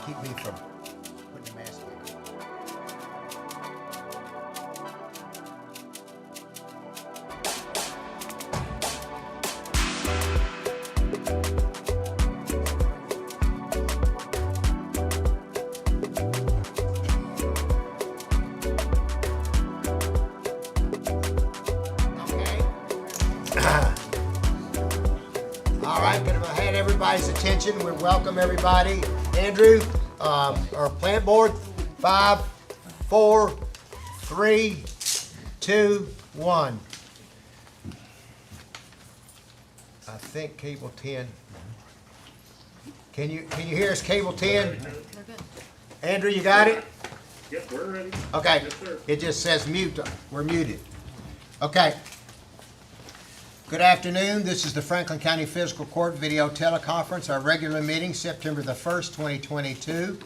keep me from putting the mask in. All right, but if I had everybody's attention, we welcome everybody. Andrew, our plant board, 5, 4, 3, 2, 1. I think cable 10. Can you hear us, cable 10? Andrew, you got it? Yep, we're ready. Okay. Yes, sir. It just says mute. We're muted. Okay. Good afternoon. This is the Franklin County Fiscal Court video teleconference, our regular meeting, September the 1st, 2022.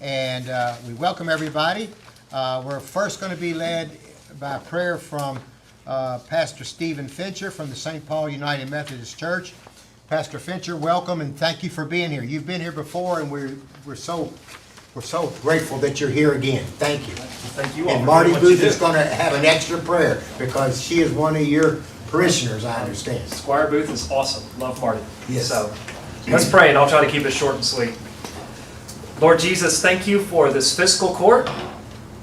And we welcome everybody. We're first going to be led by prayer from Pastor Stephen Fincher from the St. Paul United Methodist Church. Pastor Fincher, welcome and thank you for being here. You've been here before, and we're so grateful that you're here again. Thank you. Thank you all. And for Marty doing what you Booth is do. going to have an extra prayer because she is one of your parishioners, I understand. Squire Booth is awesome. Love Marty. Yes. So let's pray, and I'll try to keep it short and sweet. Lord Jesus, thank you for this fiscal court.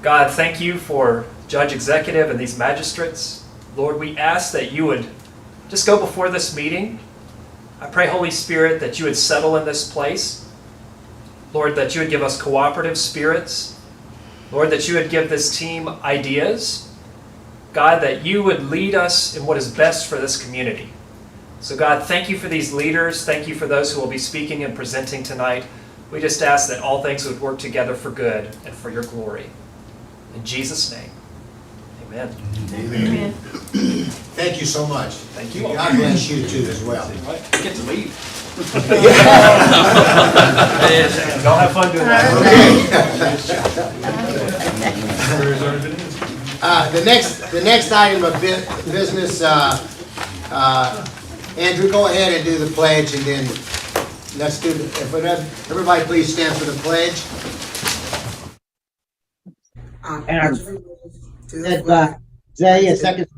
God, thank you for Judge Executive and these magistrates. Lord, we ask that you would just go before this meeting. I pray, Holy Spirit, that you would settle in this place. Lord, that you would give us cooperative spirits. Lord, that you would give this team ideas. God, that you would lead us in what is best for this community. So God, thank you for these leaders. Thank you for those who will be speaking and presenting tonight. We just ask that all things would work together for good and for your glory. In Jesus' name, amen. Amen. Thank you so much. Thank you. God bless you too as well. I get to leave. Y'all have fun doing that. The next item of business, Andrew, go ahead and do the pledge, and then let's do everybody please stand for the pledge. And Zay, a second.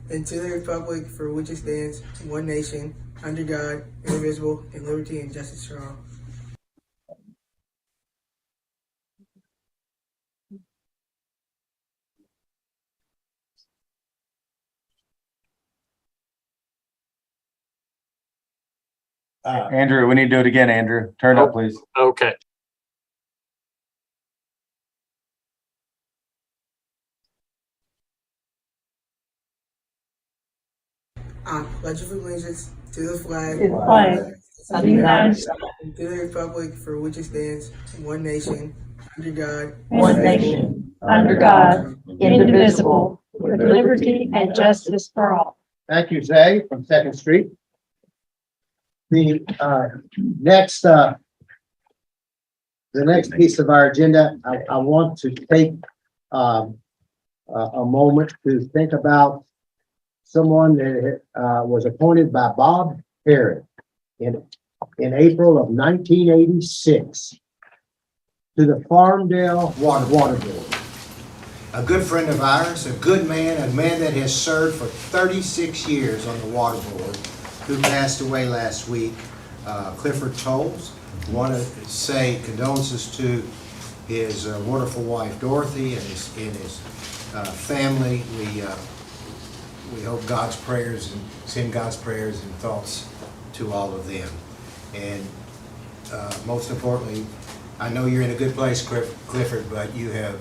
And to the republic for which it stands, one nation, under God, indivisible, and liberty and justice for all. Andrew, we need to do it again, Andrew. Turn up, please. Okay. I pledge allegiance to the flag To the flag of the United States, and to the republic for which it stands, one nation, under God, one nation, under God, indivisible, with liberty and justice for all. Thank you, Zay, from Second Street. The next piece of our agenda, I want to take a moment to think about someone that was appointed by Bob Herod in April of 1986 to the Farmdale Water Board. A good friend of ours, a good man, a man that has served for 36 years on the water board, who passed away last week, Clifford Tolles. Want to say condolences to his wonderful wife Dorothy and his family. We hope God's prayers and send God's prayers and thoughts to all of them. And most importantly, I know you're in a good place, Clifford, but you have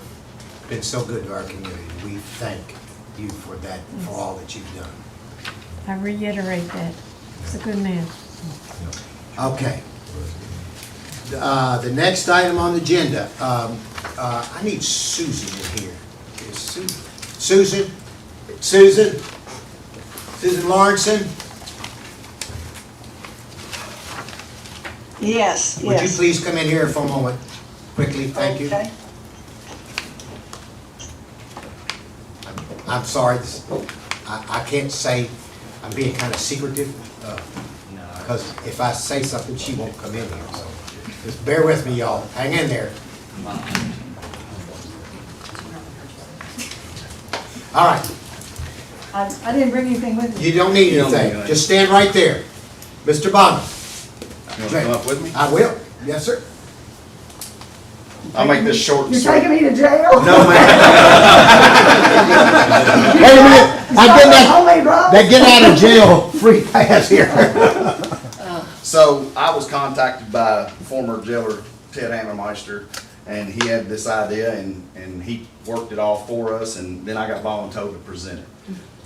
been so good to our community. We thank you for that, for all that you've done. I reiterate that. He's a good man. Okay. The next item on the agenda, I need Susan in here. Is Susan? Susan Lawrenson? Yes, Would you yes. please come in here for a moment, quickly? Thank you. Okay. I'm sorry, I can't say, I'm being kind of secretive, because if I say something, she won't come in here, so just bear with me, y'all. Hang in there. All right, I didn't bring anything with me. you don't need anything. Just stand right there. Mr. Bonner. You wanna come up with me? I will. Yes, sir. I'll make this short and You're sweet. taking me to jail? No, man. Wait a minute. I get that, Homemade rolls? that get out of jail free pass here. So I was contacted by former jailer Ted Hammermeister, and he had this idea, and he worked it all for us, and then I got voluntold to present it.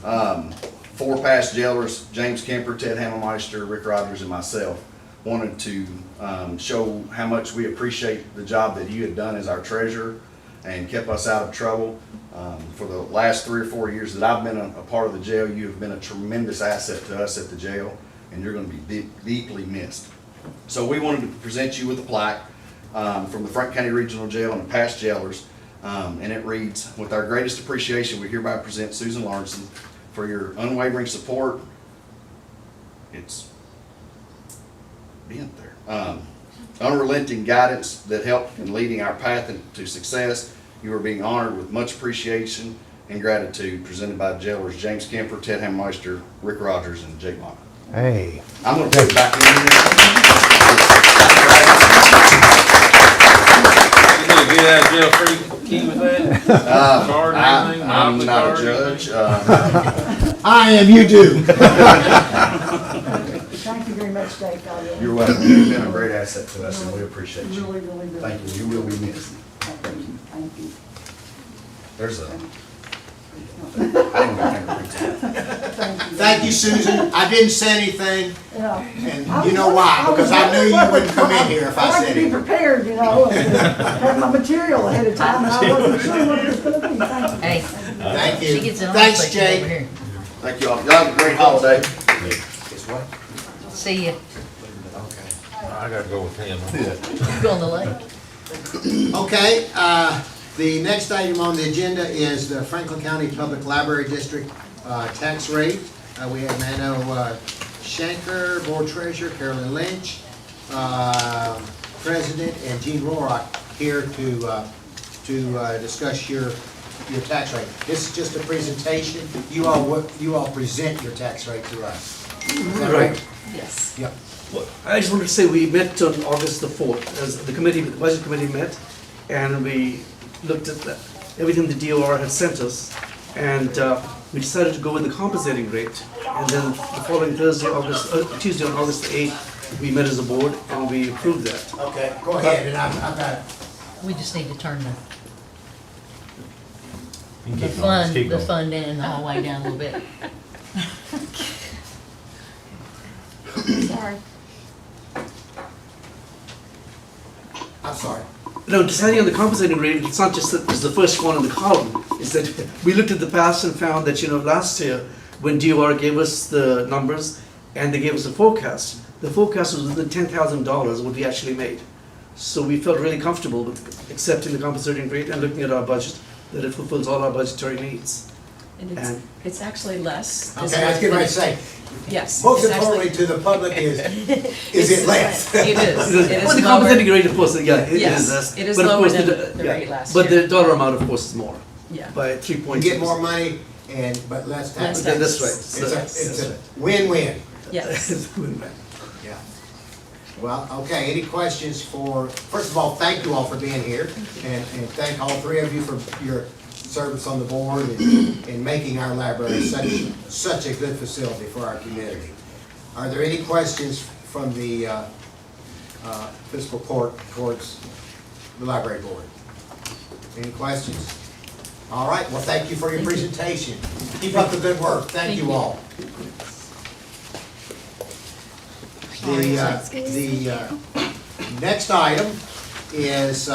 4 past jailers, James Kemper, Ted Hammermeister, Rick Rogers, and myself, wanted to show how much we appreciate the job that you had done as our treasurer and kept us out of trouble. For the last 3 or 4 years that I've been a part of the jail, you have been a tremendous asset to us at the jail, and you're going to be deeply missed. So we wanted to present you with a plaque from the Franklin County Regional Jail and the past jailers, and it reads, "With our greatest appreciation, we hereby present Susan Lawrenson for your unwavering support." It's being there. Unrelenting guidance that helped in leading our path to success. You are being honored with much appreciation and gratitude, presented by jailers James Kemper, Ted Hammermeister, Rick Rogers, and Jake Bonner. Hey. I'm going to put it back in there. You gonna get out of jail free key with that? Card and everything? I'm Monopoly not a card and judge. I am, you do. Thank you very much, Dave. You're welcome. You've been a great asset to us, and we appreciate you. Really, really, really. Thank you. You will be missed. Thank you. There's a. I didn't know Thank you, Susan. I didn't say anything, Yeah. and you know why, because I knew you wouldn't come in here if I like said to be it. prepared, have my material ahead of time, and I wasn't sure what it was gonna be. Thank you. Hey, Thank she you. gets it on Thanks, over Jake. here. Thank you all. Y'all have a great holiday. Guess what? See ya. Okay. I gotta go with him. Go on the lake. Okay, the next item on the agenda is the Franklin County Public Library District tax rate. We have Mano Shanker, Board Treasurer, Carolyn Lynch, President, and Gene Rorick here to discuss your tax rate. This is just a presentation. You all present your tax rate to us. Is that right? Yes. Yep. Well, I just wanted to say we met on August the 4th, as the budget committee met, and we looked at everything the DOR had sent us, and we decided to go with the compensating rate. And then the following Tuesday on August the 8th, we met as a board and we approved that. Okay, go ahead, and I've got. We just need to turn the fund in and the hallway down a little bit. Sorry. I'm sorry. No, deciding on the compensating rate, it's not just that it's the first one in the column. It's that we looked at the past and found that, last year when DOR gave us the numbers and they gave us a forecast, the forecast was within $10,000 what we actually made. So we felt really comfortable with accepting the compensating rate and looking at our budget, that it fulfills all our budgetary needs. And And- it's actually less. Okay, I was getting ready to say, Yes. most it's actually- importantly to the public is it less? It is. It is Well, the lower. compensating rate, of course, yeah, it Yes, is less. it is but of lower course than the yeah, rate last But year. the dollar amount, of course, is more Yeah. by 3 You points. get more money but less tax. Less That's right. It's a win-win. Yes. Yeah. Well, okay, any questions first of all, thank you all for being here, and thank all 3 of you for your service on the board and making our library such a good facility for our community. Are there any questions from the Fiscal Court towards the library board? Any questions? All right, well, thank you for your presentation. Keep up the good work. Thank you all. The next item is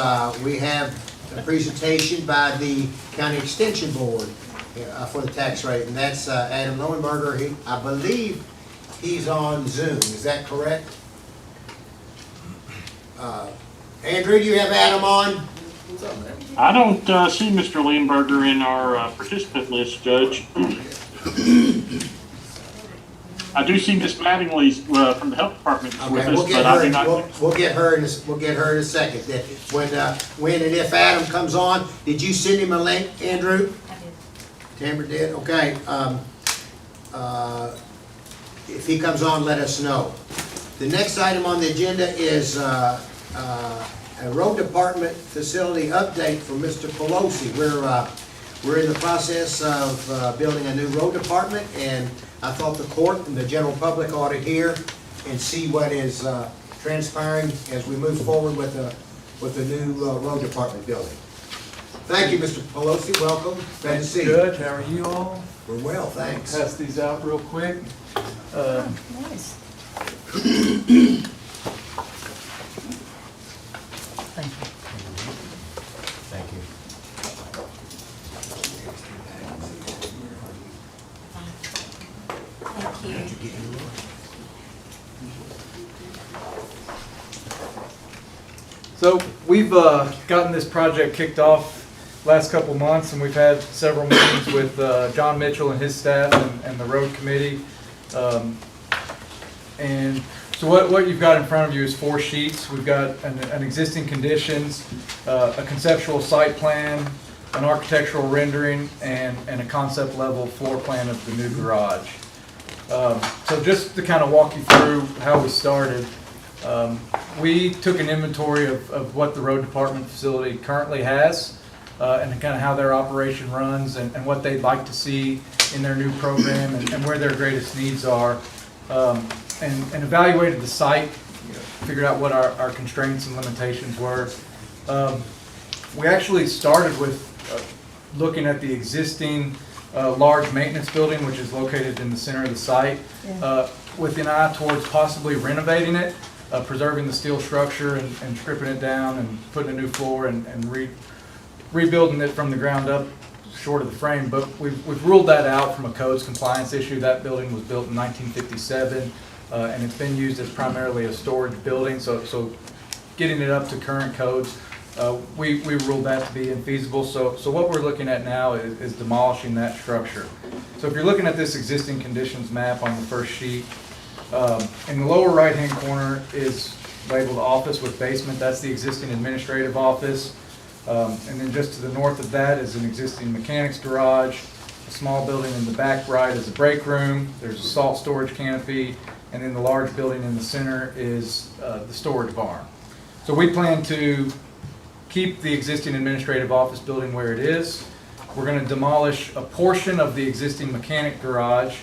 we have a presentation by the County Extension Board for the tax rate, and that's Adam Lowenberger. I believe he's on Zoom. Is that correct? Andrew, do you have Adam on? I don't see Mr. Limburger in our participant list, Judge. I do see Miss Mattingly from the health department is with Okay, us, we'll get but I her, do not. we'll get her in a second. When and if Adam comes on, did you send him a link, Andrew? I did. Tamara did, okay. If he comes on, let us know. The next item on the agenda is a road department facility update from Mr. Pelosi. We're in the process of building a new road department, and I thought the court and the general public ought to hear and see what is transpiring as we move forward with the new road department building. Thank you, Mr. Pelosi. Welcome. Glad to see you. Good, how are you all? We're well, thanks. Pass these out real quick. Nice. Thank you. Thank you. Thank you. So we've gotten this project kicked off last couple months, and we've had several meetings with John Mitchell and his staff and the road committee. And so what you've got in front of you is 4 sheets. We've got an existing conditions, a conceptual site plan, an architectural rendering, and a concept level floor plan of the new garage. So just to kind of walk you through how we started, we took an inventory of what the road department facility currently has, and kind of how their operation runs and what they'd like to see in their new program and where their greatest needs are, and evaluated the site, figured out what our constraints and limitations were. We actually started with looking at the existing large maintenance building, which is located in the center of the site, with an eye towards possibly renovating it, preserving the steel structure and stripping it down and putting a new floor and rebuilding it from the ground up short of the frame. But we've ruled that out from a codes compliance issue. That building was built in 1957, and it's been used as primarily a storage building. So getting it up to current codes, we ruled that to be infeasible. So what we're looking at now is demolishing that structure. So if you're looking at this existing conditions map on the first sheet, in the lower right-hand corner is labeled office with basement. That's the existing administrative office. And then just to the north of that is an existing mechanics garage. A small building in the back right is a break room. There's a salt storage canopy. And then the large building in the center is the storage barn. So we plan to keep the existing administrative office building where it is. We're going to demolish a portion of the existing mechanic garage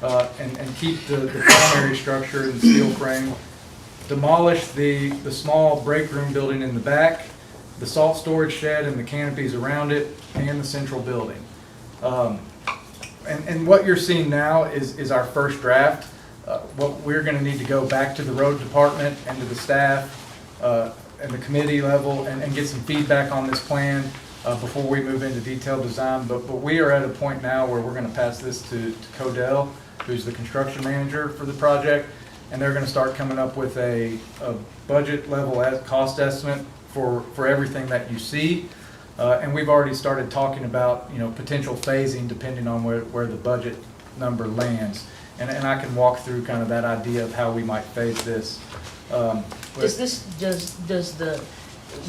and keep the primary structure and steel frame. Demolish the small break room building in the back, the salt storage shed and the canopies around it, and the central building. And what you're seeing now is our first draft. What we're going to need to go back to the road department and to the staff and the committee level and get some feedback on this plan before we move into detailed design. But we are at a point now where we're going to pass this to Codell, who's the construction manager for the project, and they're going to start coming up with a budget level cost estimate for everything that you see. And we've already started talking about potential phasing depending on where the budget number lands. And I can walk through kind of that idea of how we might phase this. Does the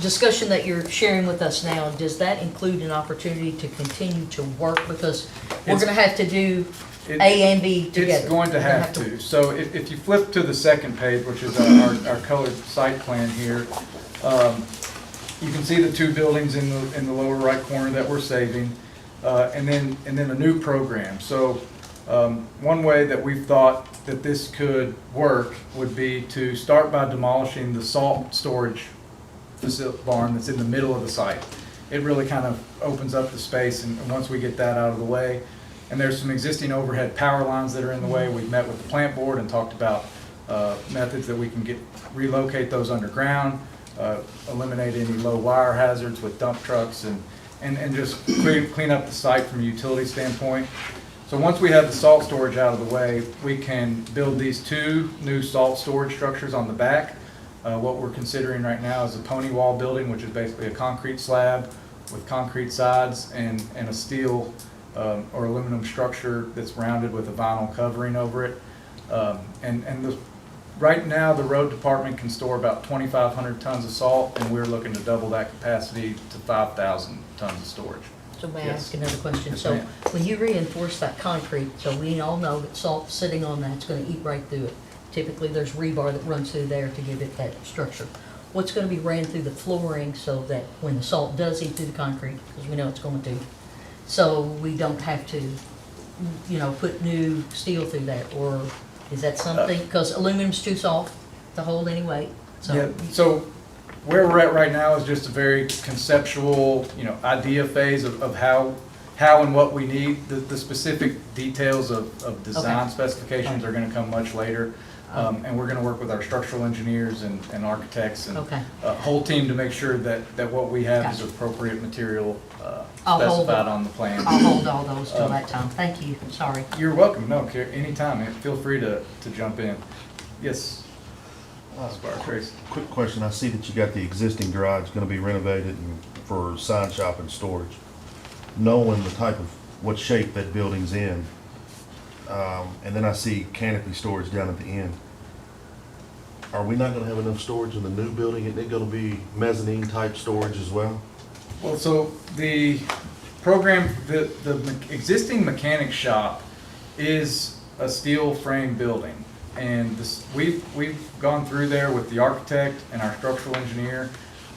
discussion that you're sharing with us now, does that include an opportunity to continue to work? Because we're going to have to do A and B together. It's going to have to. So if you flip to the second page, which is our colored site plan here, you can see the 2 buildings in the lower right corner that we're saving, and then a new program. So one way that we've thought that this could work would be to start by demolishing the salt storage barn that's in the middle of the site. It really kind of opens up the space, and once we get that out of the way, and there's some existing overhead power lines that are in the way. We've met with the plant board and talked about methods that we can relocate those underground, eliminate any low wire hazards with dump trucks, and just clean up the site from a utility standpoint. So once we have the salt storage out of the way, we can build these 2 new salt storage structures on the back. What we're considering right now is a pony wall building, which is basically a concrete slab with concrete sides and a steel or aluminum structure that's rounded with a vinyl covering over it. Right now, the road department can store about 2,500 tons of salt, and we're looking to double that capacity to 5,000 tons of storage. So may I Yes. ask another question? Yes, So ma'am. when you reinforce that concrete, so we all know that salt sitting on that, it's gonna eat right through it. Typically, there's rebar that runs through there to give it that structure. What's gonna be ran through the flooring so that when the salt does eat through the concrete, because we know it's going to, so we don't have to, put new steel through that? Or is that something, because aluminum's too soft to hold any weight, Yeah, so. so where we're at right now is just a very conceptual, idea phase of how and what we need. The specific details of design Okay. specifications are gonna come much later. And we're gonna work with our structural engineers and architects and Okay. whole team to make sure that what we have is Gotcha. appropriate material I'll hold specified it. on the plan. I'll hold all those till that time. Thank you, sorry. You're welcome. No, anytime. Feel free to jump in. Yes. Squire Tracy. Quick question, I see that you got the existing garage gonna be renovated for sign shop and storage. Knowing the type of, what shape that building's in, and then I see canopy storage down at the end. Are we not gonna have enough storage in the new building? Isn't it gonna be mezzanine type storage as well? Well, so the program, the existing mechanic shop is a steel frame building. And we've gone through there with the architect and our structural engineer,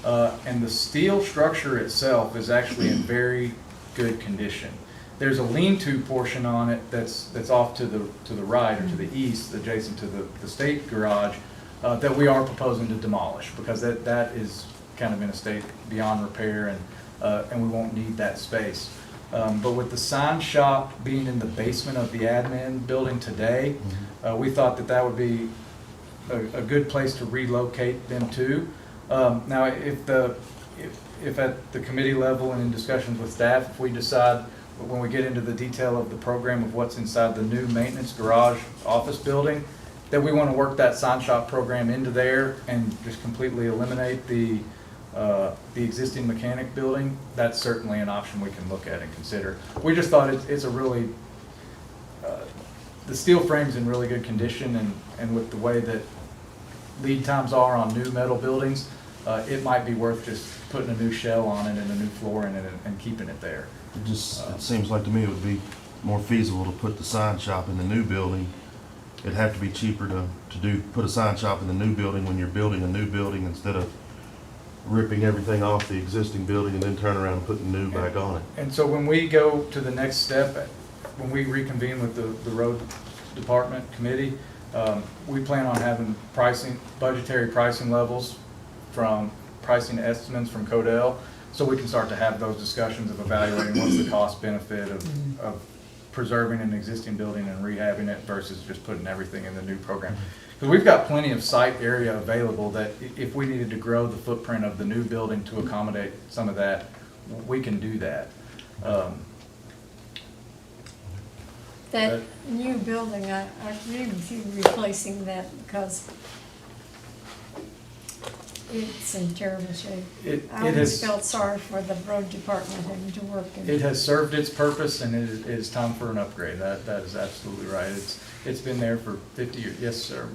and the steel structure itself is actually in very good condition. There's a lean-to portion on it that's off to the right or to the east, adjacent to the state garage, that we are proposing to demolish because that is kind of in a state beyond repair and we won't need that space. But with the sign shop being in the basement of the admin building today, we thought that would be a good place to relocate them to. Now, if at the committee level and in discussions with staff, if we decide when we get into the detail of the program of what's inside the new maintenance garage office building, that we want to work that sign shop program into there and just completely eliminate the existing mechanic building, that's certainly an option we can look at and consider. We just thought it's a really, the steel frame's in really good condition, and with the way that lead times are on new metal buildings, it might be worth just putting a new shell on it and a new floor in it and keeping it there. It seems like to me it would be more feasible to put the sign shop in the new building. It'd have to be cheaper to put a sign shop in the new building when you're building a new building instead of ripping everything off the existing building and then turn around and putting new back on it. And so when we go to the next step, when we reconvene with the road department committee, we plan on having budgetary pricing levels from pricing estimates from Codell, so we can start to have those discussions of evaluating what's the cost benefit of preserving an existing building and rehabbing it versus just putting everything in the new program. Because we've got plenty of site area available that if we needed to grow the footprint of the new building to accommodate some of that, we can do that. That new building, I agree with you replacing that because it's in terrible shape. I always felt sorry for the road department having to work in it. It has served its purpose, and it is time for an upgrade. That is absolutely right. It's been there for 50 years. Yes, sir.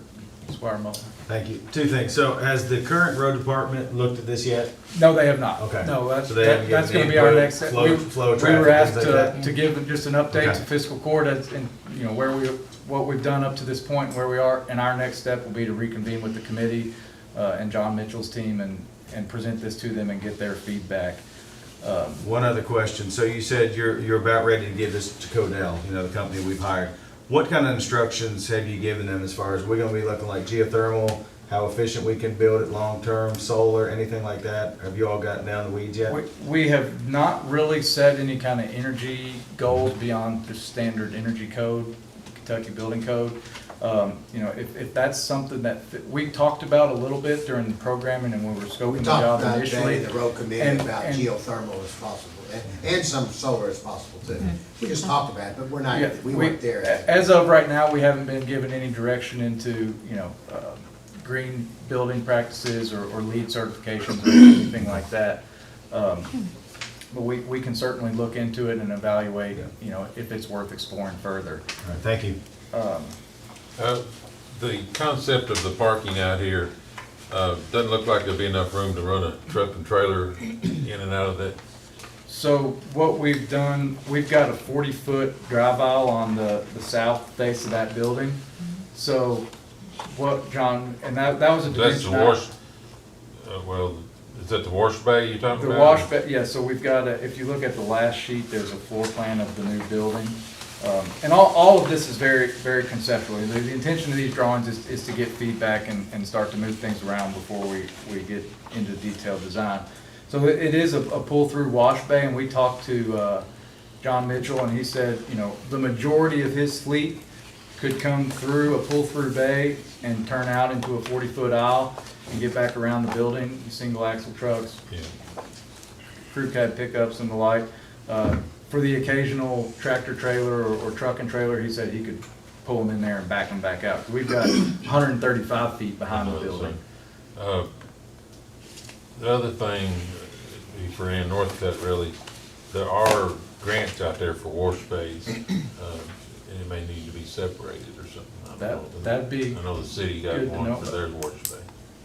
Squire Mullen. Thank you. Two things. So has the current road department looked at this yet? No, they have not. Okay. No, So they haven't that's given going to be our input, next step. flow We traffic, were asked things like that? to give just an update Okay. to Fiscal Court and what we've done up to this point and where we are. And our next step will be to reconvene with the committee and John Mitchell's team and present this to them and get their feedback. One other question. So you said you're about ready to give this to Codell, the company we've hired. What kind of instructions have you given them as far as we're going to be looking like geothermal, how efficient we can build it long-term, solar, anything like that? Have you all gotten down the weeds yet? We have not really set any kind of energy goals beyond the standard energy code, Kentucky Building Code. If that's something that we talked about a little bit during the programming and when we were scoping the job initially. The road committee about geothermal as possible and some solar as possible too. We just talked about it, but we weren't there. As of right now, we haven't been given any direction into, green building practices or LEED certifications or anything like that. But we can certainly look into it and evaluate, if it's worth exploring further. All right, thank you. The concept of the parking out here, doesn't look like there'll be enough room to run a truck and trailer in and out of that. So what we've done, we've got a 40-foot drive aisle on the south face of that building. So what, John, and that was a That's the dimension. wash, well, is that the wash bay you're talking The about? wash bay, yeah, so we've got, if you look at the last sheet, there's a floor plan of the new building. And all of this is very, very conceptual. The intention of these drawings is to get feedback and start to move things around before we get into detailed design. So it is a pull-through wash bay, and we talked to John Mitchell, and he said, you know, the majority of his fleet could come through a pull-through bay and turn out into a 40-foot aisle and get back around the building, single axle trucks, Yeah. crew cab pickups and the like. For the occasional tractor trailer or truck and trailer, he said he could pull them in there and back them back out. We've got 135 feet behind the building. The other thing, for Ann Northcutt really, there are grants out there for wash bays, and it may need to be separated or something. I don't know. That'd be I know the city got good to one know. for their wash bay.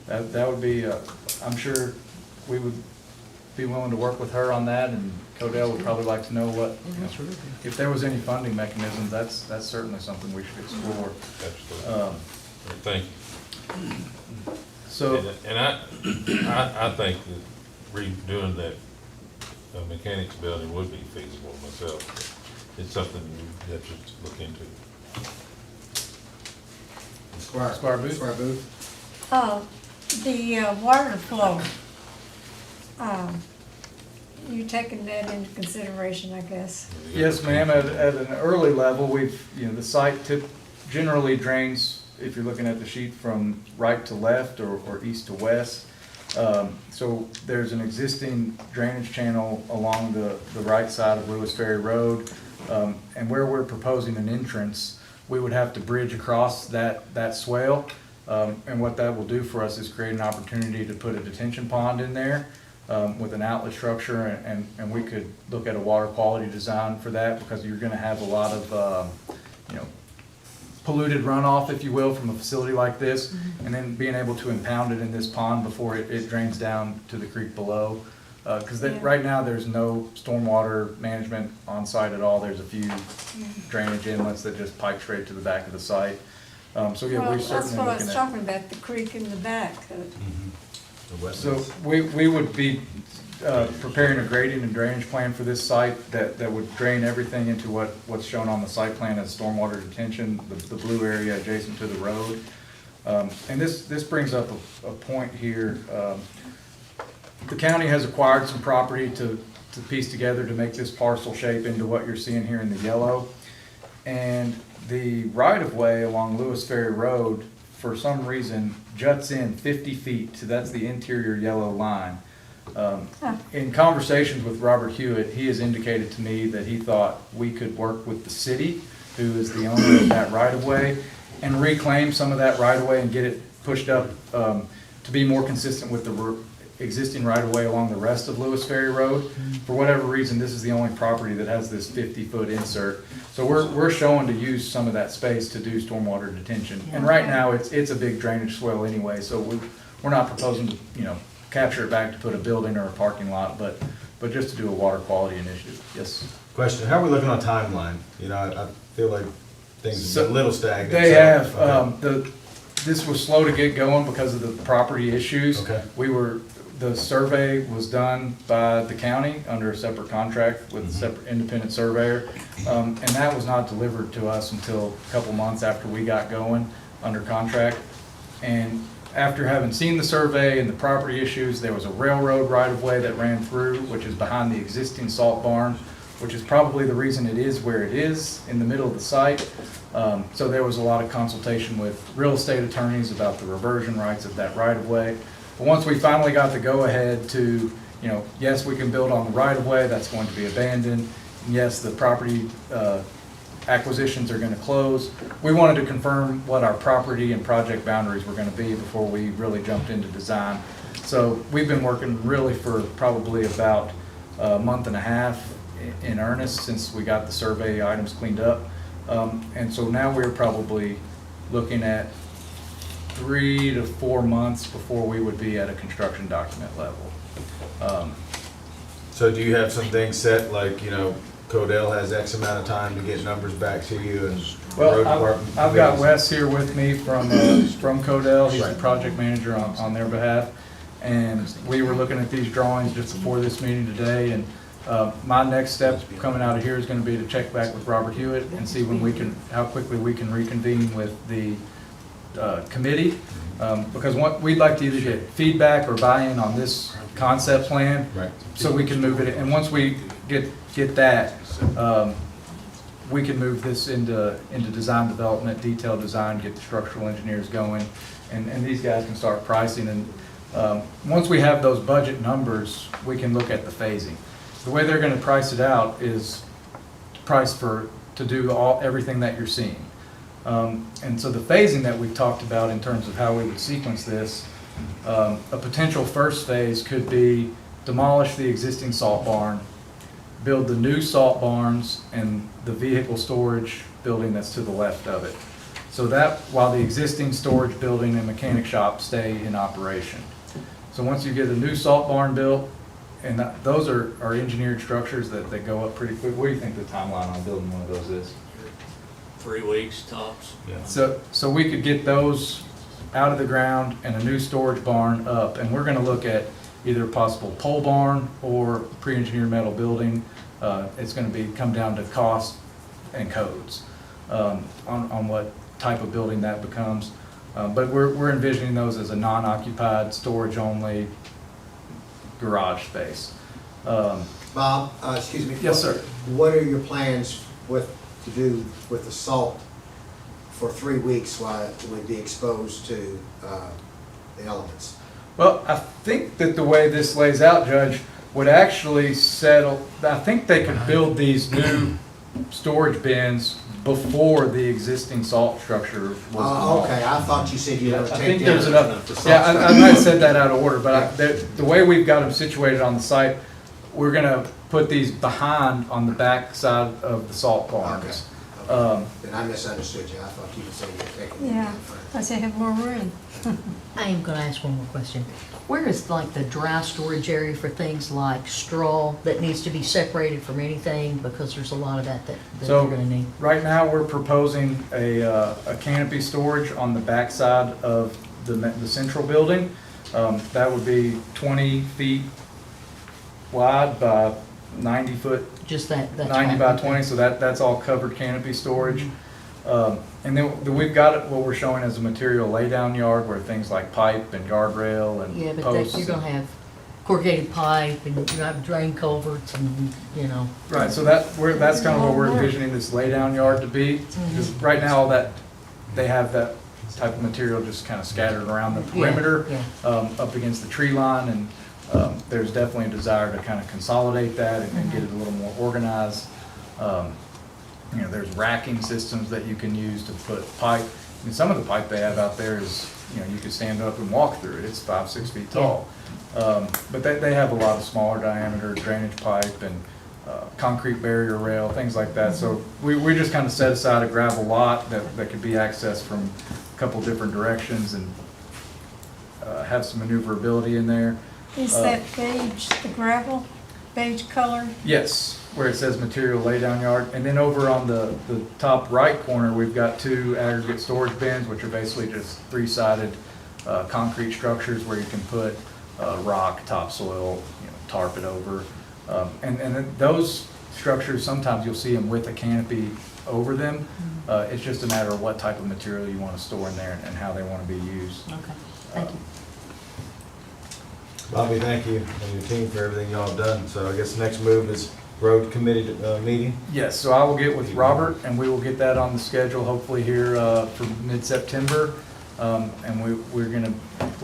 That would be, I'm sure we would be willing to work with her on that, and Codell would probably like to know what, you know, if there was any funding mechanisms, that's certainly something we should explore. Absolutely. Thank you. So, And I think that redoing that mechanics building would be feasible myself. It's something you have to look into. Squire Booth? Squire Booth. The water flow, you taking that into consideration, I guess? Yes, ma'am, at an early level, the site generally drains, if you're looking at the sheet, from right to left or east to west. So there's an existing drainage channel along the right side of Lewis Ferry Road. And where we're proposing an entrance, we would have to bridge across that swale. And what that will do for us is create an opportunity to put a detention pond in there with an outlet structure, and we could look at a water quality design for that, because you're gonna have a lot of, polluted runoff, if you will, from a facility like this, and then being able to impound it in this pond before it drains down to the creek below. Because right now, there's no stormwater management on site at all. There's a few drainage inlets that just pipe straight to the back of the site. So yeah, Well, we're that's certainly what I looking was at. talking about, the creek in the back. So we would be preparing a grading and drainage plan for this site that would drain everything into what's shown on the site plan as stormwater detention, the blue area adjacent to the road. And this brings up a point here. The county has acquired some property to piece together to make this parcel shape into what you're seeing here in the yellow. And the right-of-way along Lewis Ferry Road, for some reason, juts in 50 feet, so that's the interior yellow line. In conversations with Robert Hewitt, he has indicated to me that he thought we could work with the city, who is the owner of that right-of-way, and reclaim some of that right-of-way and get it pushed up to be more consistent with the existing right-of-way along the rest of Lewis Ferry Road. For whatever reason, this is the only property that has this 50-foot insert. So we're showing to use some of that space to do stormwater detention. And right now, it's a big drainage swell anyway, so we're not proposing to, capture it back to put a building or a parking lot, but just to do a water quality initiative. Yes? Question, how are we looking on timeline? I feel like things are a little stagnant. They so- have, okay. this was slow to get going because of the property issues. Okay. The survey was done by the county under a separate contract with a separate independent surveyor. And that was not delivered to us until a couple months after we got going under contract. And after having seen the survey and the property issues, there was a railroad right-of-way that ran through, which is behind the existing salt barn, which is probably the reason it is where it is, in the middle of the site. So there was a lot of consultation with real estate attorneys about the reversion rights of that right-of-way. But once we finally got the go-ahead to, yes, we can build on the right-of-way, that's going to be abandoned. And yes, the property acquisitions are going to close. We wanted to confirm what our property and project boundaries were going to be before we really jumped into design. So we've been working really for probably about a month and a half in earnest since we got the survey items cleaned up. And so now we're probably looking at 3 to 4 months before we would be at a construction document level. So do you have some things set, like, you know, Codell has X amount of time to get numbers back to you and the road Well, department? I've got Wes here with me from Codell. He's the project manager on their behalf. And we were looking at these drawings just before this meeting today, and my next step coming out of here is going to be to check back with Robert Hewitt and see how quickly we can reconvene with the committee. Because we'd like to either get feedback or buy-in on this concept plan, Right. so we can move it. And once we get that, we can move this into design development, detailed design, get the structural engineers going, and these guys can start pricing. And once we have those budget numbers, we can look at the phasing. The way they're going to price it out is price to do everything that you're seeing. And so the phasing that we've talked about in terms of how we would sequence this, a potential first phase could be demolish the existing salt barn, build the new salt barns and the vehicle storage building that's to the left of it. So that while the existing storage building and mechanic shop stay in operation. So once you get a new salt barn built, and those are engineered structures that go up pretty quick. What do you think the timeline on building one of those is? 3 weeks tops. Yeah. So we could get those out of the ground and a new storage barn up, and we're gonna look at either a possible pole barn or pre-engineered metal building. It's gonna come down to cost and codes on what type of building that becomes. But we're envisioning those as a non-occupied, storage only garage space. Bob, excuse me. Yes, sir. What are your plans to do with the salt for 3 weeks while it would be exposed to the elements? Well, I think that the way this lays out, Judge, would actually settle, I think they could build these new storage bins before the existing salt structure was demolished. Okay, I thought you said you were going to I take think down there's the enough, salt yeah, I structure. might have said that out of order, but the way we've got them situated on the site, we're gonna put these behind on the back side of the salt barns. Then I misunderstood you. I thought you said you were taking it Yeah, down first. I say have more room. I am gonna ask one more question. Where is like the dry storage area for things like straw that needs to be separated from anything, because there's a lot of that So, you're gonna need? right now, we're proposing a canopy storage on the back side of the central building. That would be 20 feet wide by 90 foot, Just that's 90 by 20, so that's all covered canopy storage. And then we've got what we're showing as a material laydown yard where things like pipe and guardrail and Yeah, but posts. you're gonna have corrugated pipe and you're gonna have drain culverts and, you know. Right, so that's kind of what we're envisioning this laydown yard to be. Because right now, they have that type of material just kind of scattered around the perimeter, up against the tree line, and there's definitely a desire to kind of consolidate that and get it a little more organized. You know, there's racking systems that you can use to put pipe. I mean, some of the pipe they have out there is, you know, you could stand up and walk through it. It's 5-6 feet tall. But they have a lot of smaller diameter drainage pipe and concrete barrier rail, things like that. So we just kind of set aside a gravel lot that could be accessed from a couple different directions and have some maneuverability in there. Is that beige, the gravel, beige color? Yes, where it says material laydown yard. And then over on the top right corner, we've got 2 aggregate storage bins, which are basically just 3-sided concrete structures where you can put rock, topsoil, you know, tarp it over. And then those structures, sometimes you'll see them with a canopy over them. It's just a matter of what type of material you want to store in there and how they want to be used. Okay, thank you. Bobby, thank you and your team for everything y'all have done. So I guess the next move is road committee meeting. Yes, so I will get with Robert and we will get that on the schedule hopefully here for mid-September. And we're going to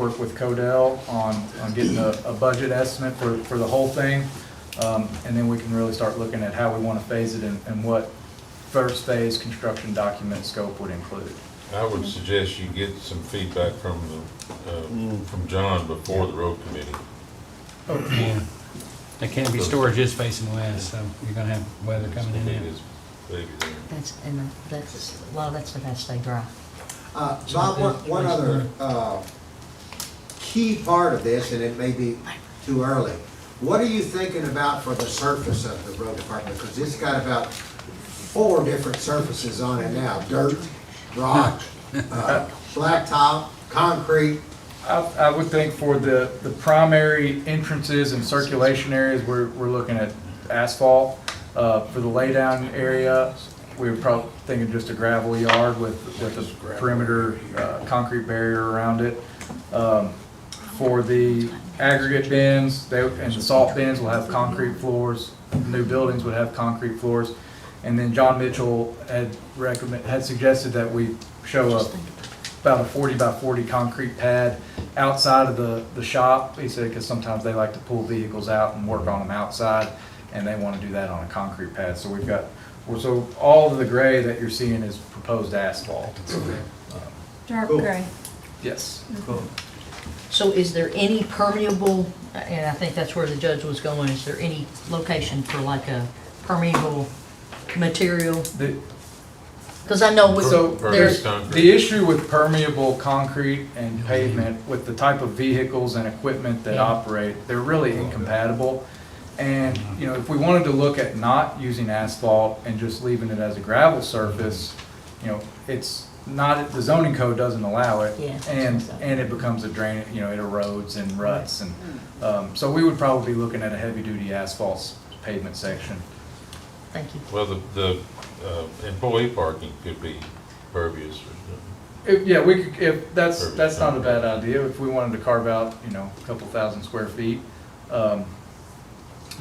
work with Codell on getting a budget estimate for the whole thing. And then we can really start looking at how we want to phase it and what first phase construction document scope would include. I would suggest you get some feedback from John before the road committee. Yeah. The canopy storage is facing west, so you're gonna have weather coming in. That's That's a lot of that stuff has to stay dry. Bob, one other, key part of this, and it may be too early. What are you thinking about for the surface of the road department? Because it's got about 4 different surfaces on it now: dirt, rock, blacktop, concrete. I would think for the primary entrances and circulation areas, we're looking at asphalt. For the laydown area, we were probably thinking just a gravel yard with a perimeter concrete barrier around it. For the aggregate bins, and the salt bins will have concrete floors. New buildings would have concrete floors. And then John Mitchell had suggested that we show about a 40 by 40 concrete pad outside of the shop. He said because sometimes they like to pull vehicles out and work on them outside, and they want to do that on a concrete pad. So we've got, so all of the gray that you're seeing is proposed asphalt. Dark Cool. gray. Yes. Cool. So is there any permeable, and I think that's where the judge was going, is there any location for like a permeable material? Because I know there's, the issue with permeable concrete and pavement, with the type of vehicles and equipment that operate, they're really incompatible. And, you know, if we wanted to look at not using asphalt and just leaving it as a gravel surface, you know, it's not, the zoning code doesn't allow it. Yeah. And it becomes a drain, you know, it erodes and ruts. And so we would probably be looking at a heavy duty asphalt pavement section. thank you. Well, the employee parking could be pervious or something. Yeah, we could, if that's not a bad idea, if we wanted to carve out, you know, a couple thousand square feet. But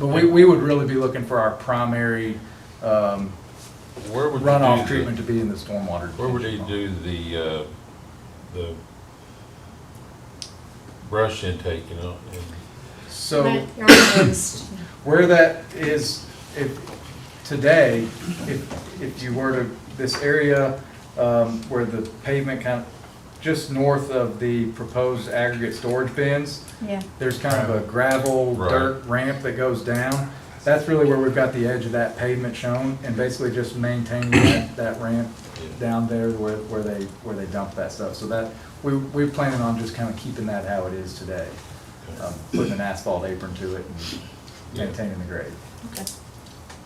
we would really be looking for our primary Where would you runoff do treatment to be in the stormwater. Where would you do the brush intake, you know? So Yard waste. where that is, today, if you were to, this area where the pavement kind of, just north of the proposed aggregate storage bins, Yeah. there's kind of a gravel dirt ramp that goes down. That's really where we've got the edge of that pavement shown, and basically just maintaining that ramp down there where they dump that stuff. So that we're planning on just kind of keeping that how it is today, putting an asphalt apron to it and maintaining the grade. Okay,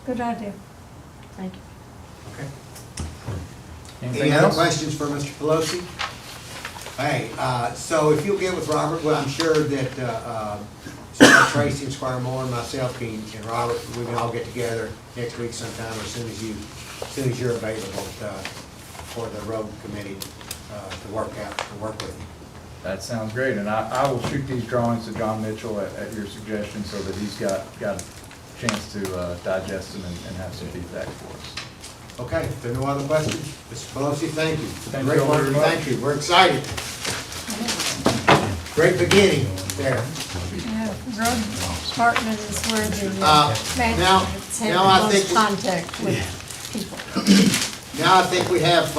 Good idea. thank you. Okay. Anything Any other else? questions for Mr. Pelosi? Hey, so if you'll get with Robert, well, I'm sure that Squire Tracy and Squire Moore and myself and Robert, we can all get together next week sometime as soon as you're available for the road committee to work with you. That sounds great, and I will shoot these drawings to John Mitchell at your suggestion so that he's got a chance to digest them and have some feedback for us. Okay, if there are no other questions, Mr. Pelosi, thank you. Thank Great you all work, very much. thank you, we're excited. Great beginning there. Yeah, road department is where the magistrates now have I the think most we- contact with people. Now I think we have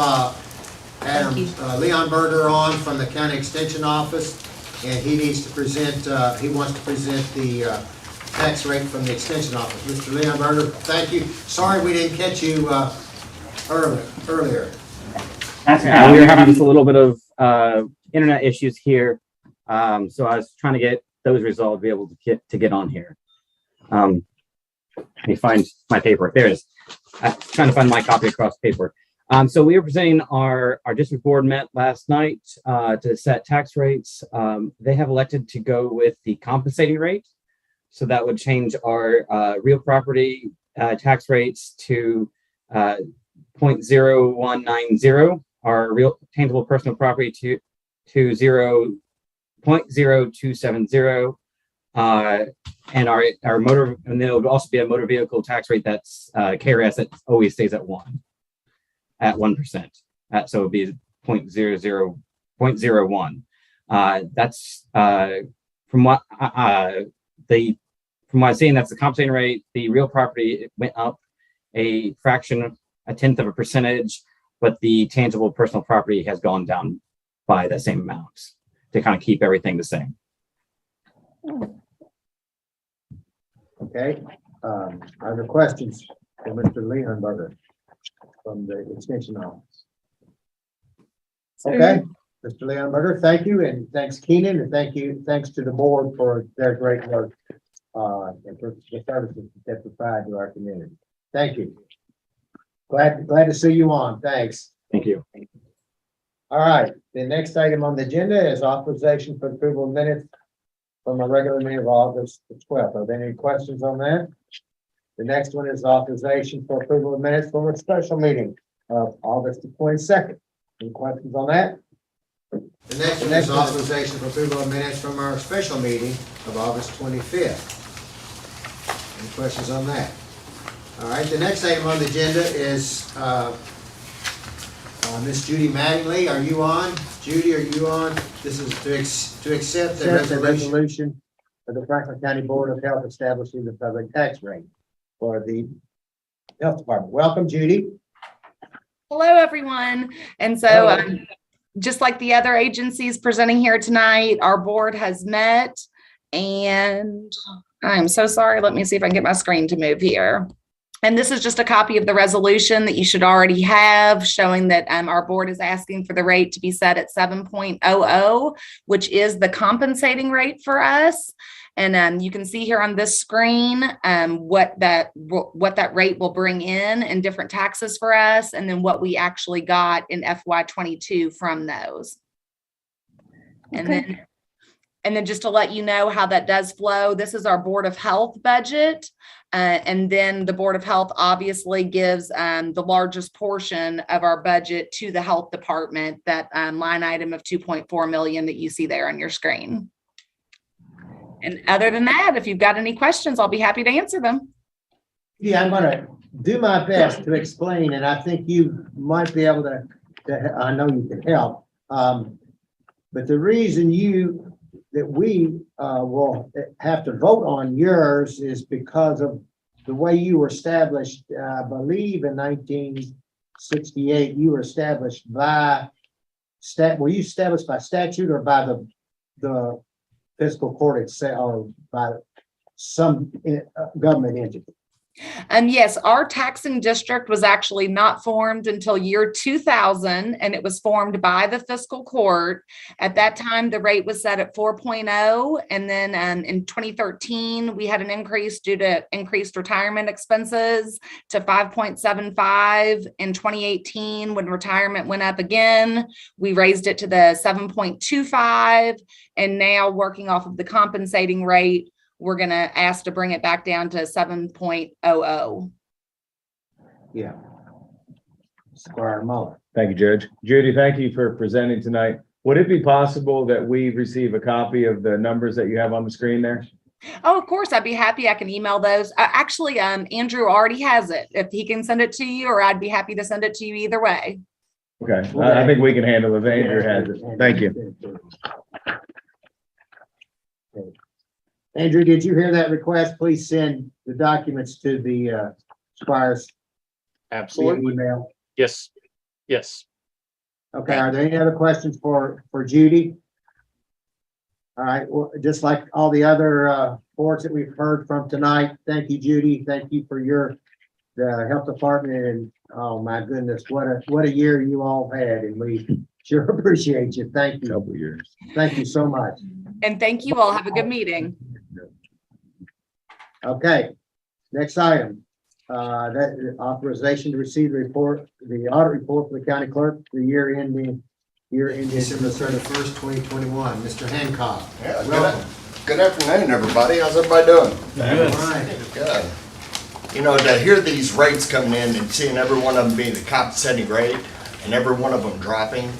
Adam Leonberger on from the County Extension Office, and he needs to present, he wants to present the tax rate from the Extension Office. Mr. Leonberger, thank you. Sorry we didn't catch you earlier. We were having just a little bit of internet issues here, so I was trying to get those resolved, be able to get on here. Let me find my paperwork. There it is. I'm trying to find my copy across paperwork. So we were presenting our district board met last night to set tax rates. They have elected to go with the compensating rate. So that would change our real property tax rates to 0.0190, our real tangible personal property to 0.0270, and our motor, and there would also be a motor vehicle tax rate that's KRS that always stays at 1%. So it would be 0.01. That's from what from what I'm seeing, that's the compensating rate. The real property went up a fraction, a tenth of a percentage, but the tangible personal property has gone down by the same amount to kind of keep everything the same. Okay, other questions for Mr. Leonberger from the Extension Office? Okay, Mr. Leonberger, thank you, and thanks Keenan, and thanks to the board for their great work, and for the services that they provide to our community. Thank you. Glad to see you on. Thanks. Thank you. All right, the next item on the agenda is authorization for approval of minutes from a regular meeting of August the 12th. Are there any questions on that? The next one is authorization for approval of minutes from a special meeting of August the 22nd. Any questions on that? The next one is authorization for approval of minutes from our special meeting of August 25th. Any questions on that? All right, the next item on the agenda is Miss Judy Mattingly. Are you on? Judy, are you on? This is to accept the resolution of the Franklin County Board of Health establishing the public tax rate for the health department. Welcome, Judy. Hello, everyone. And so just like the other agencies presenting here tonight, our board has met, and I'm so sorry. Let me see if I can get my screen to move here. And this is just a copy of the resolution that you should already have, showing that our board is asking for the rate to be set at 7.00, which is the compensating rate for us. And you can see here on this screen what that rate will bring in and different taxes for us, and then what we actually got in FY22 from those. And then just to let you know how that does flow, this is our Board of Health budget. And then the Board of Health obviously gives the largest portion of our budget to the health department, that line item of $2.4 million that you see there on your screen. And other than that, if you've got any questions, I'll be happy to answer them. Yeah, I'm gonna do my best to explain, and I think you might be able to I know you can help. But the reason that we will have to vote on yours is because of the way you were established. I believe in 1968, you were established by were you established by statute or by the fiscal court itself, or by some government entity? Yes, our taxing district was actually not formed until year 2000, and it was formed by the fiscal court. At that time, the rate was set at 4.0, and then in 2013, we had an increase due to increased retirement expenses to 5.75. In 2018, when retirement went up again, we raised it to the 7.25, and now working off of the compensating rate, we're going to ask to bring it back down to 7.00. Yeah. Squire Muller. Thank you, Judge. Judy, thank you for presenting tonight. Would it be possible that we receive a copy of the numbers that you have on the screen there? Oh, of course, I'd be happy. I can email those. Actually, Andrew already has it. If he can send it to you, or I'd be happy to send it to you either way. Okay, I think we can handle it. Andrew has it. Thank you. Andrew, did you hear that request? Please send the documents to the Squires. Absolutely. Email. Yes. Yes. Okay. Are there any other questions for Judy? All right. Well, just like all the other boards that we've heard from tonight, thank you, Judy. Thank you for the health department, and oh my goodness, what a year you all had, and we sure appreciate you. Thank you. Couple years. Thank you so much. And thank you all. Have a good meeting. Okay, next item, that authorization to receive the audit report for the county clerk for the year ending December 31st, 2021. Mr. Hancock. Yeah, welcome. Good afternoon, everybody. How's everybody doing? Good. All right. Good. You know, to hear these rates coming in and seeing every one of them being the compensating rate and every one of them dropping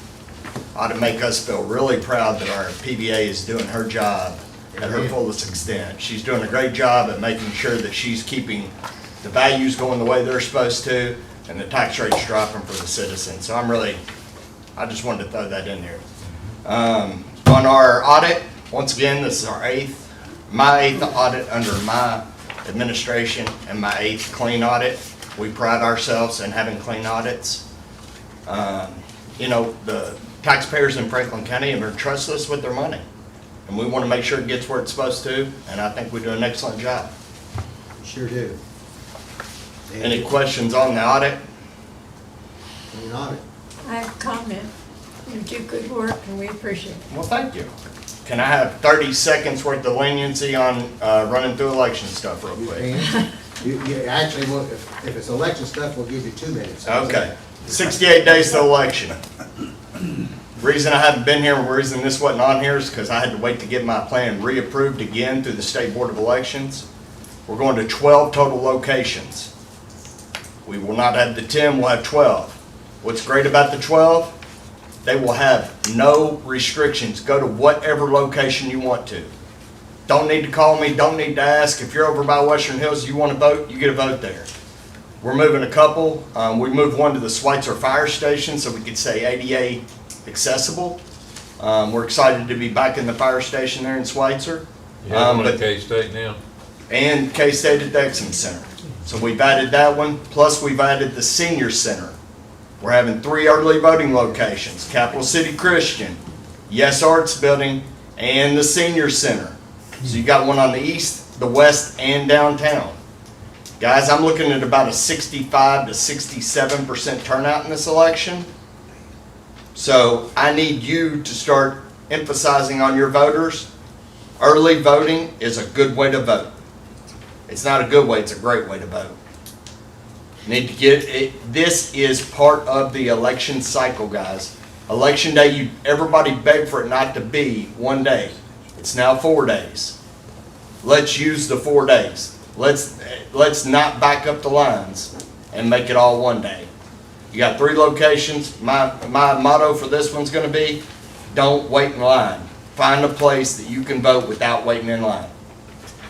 ought to make us feel really proud that our PBA is doing her job at her fullest extent. She's doing a great job at making sure that she's keeping the values going the way they're supposed to, and the tax rates dropping for the citizens. So I just wanted to throw that in there. On our audit, once again, this is my eighth audit under my administration and my eighth clean audit. We pride ourselves in having clean audits. You know, the taxpayers in Franklin County are trusting us with their money, and we want to make sure it gets where it's supposed to, and I think we do an excellent job. Sure do. Any questions on the audit? Audit. I have a comment. You do good work and we appreciate it. Well, thank you. Can I have 30 seconds worth of leniency on running through election stuff real quick? And you actually, if it's election stuff, we'll give you 2 minutes. Okay, 68 days to election. Reason I haven't been here, reason this wasn't on here is because I had to wait to get my plan reapproved again through the State Board of Elections. We're going to 12 total locations. We will not have the 10, we'll have 12. What's great about the 12? They will have no restrictions. Go to whatever location you want to. Don't need to call me, don't need to ask. If you're over by Western Hills, you want to vote, you get a vote there. We're moving a couple. We moved one to the Schweitzer Fire Station so we could say ADA accessible. We're excited to be back in the fire station there in Schweitzer. You have one at K-State now? And K-State at the Exum Center. So we've added that one, plus we've added the senior center. We're having 3 early voting locations, Capital City Christian, Yes Arts Building, and the senior center. So you got one on the east, the west, and downtown. Guys, I'm looking at about a 65 to 67% turnout in this election. So I need you to start emphasizing on your voters. Early voting is a good way to vote. It's not a good way, it's a great way to vote. Need to get it. This is part of the election cycle, guys. Election day, everybody begged for it not to be one day. It's now 4 days. Let's use the 4 days. Let's not back up the lines and make it all one day. You got 3 locations. My motto for this one's going to be, don't wait in line. Find a place that you can vote without waiting in line.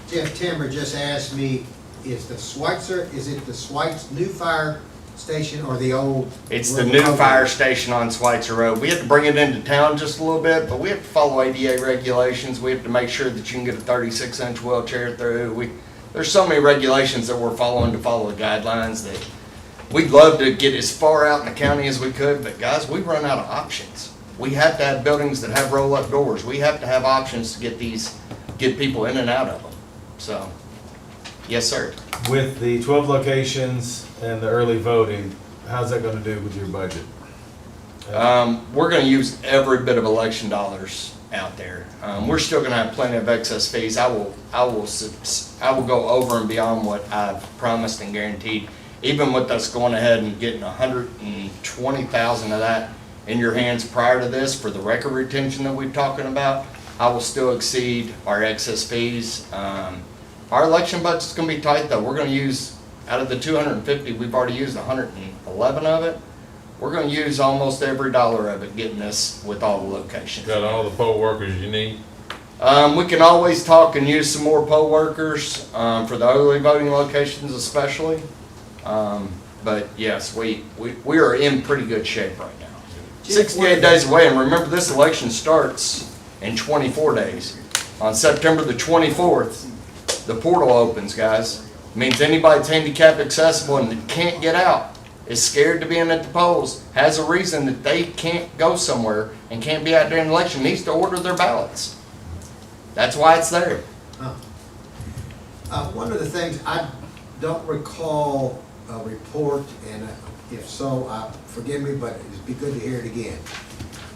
Jeff Timber just asked me, is it the Schweitzer new fire station or the old? It's the new fire station on Schweitzer Road. We have to bring it into town just a little bit, but we have to follow ADA regulations. We have to make sure that you can get a 36-inch wheelchair through. There's so many regulations that we're following to follow the guidelines that we'd love to get as far out in the county as we could, but guys, we run out of options. We have to have buildings that have roll-up doors. We have to have options to get people in and out of them. So, yes, sir. With the 12 locations and the early voting, how's that going to do with your budget? We're going to use every bit of election dollars out there. We're still going to have plenty of excess fees. I will go over and beyond what I've promised and guaranteed. Even with us going ahead and getting 120,000 of that in your hands prior to this for the record retention that we're talking about, I will still exceed our excess fees. Our election budget's going to be tight though. We're going to use, out of the 250, we've already used 111 of it. We're going to use almost every dollar of it getting this with all the locations. Got all the poll workers you need? We can always talk and use some more poll workers for the early voting locations especially. But yes, we are in pretty good shape right now. 68 days away, and remember this election starts in 24 days. On September the 24th, the portal opens, guys. It means anybody that's handicap accessible and can't get out, is scared to be in at the polls, has a reason that they can't go somewhere and can't be out during the election, needs to order their ballots. That's why it's there. One of the things, I don't recall a report, and if so, forgive me, but it'd be good to hear it again.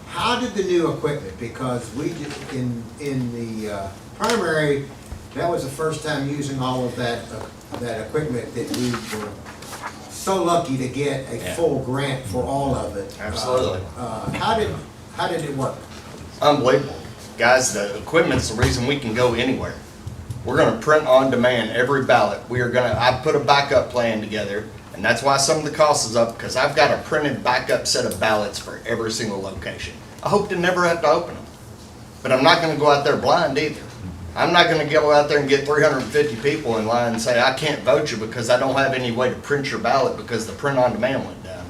How did the new equipment, because we did in the primary, that was the first time using all of that equipment that we were so lucky to get a full grant for all of it. Absolutely. How did it work? Unbelievable. Guys, the equipment's the reason we can go anywhere. We're gonna print on demand every ballot. I put a backup plan together, and that's why some of the cost is up, because I've got a printed backup set of ballots for every single location. I hope to never have to open them, but I'm not gonna go out there blind either. I'm not gonna go out there and get 350 people in line and say, I can't vote you because I don't have any way to print your ballot because the print on demand went down.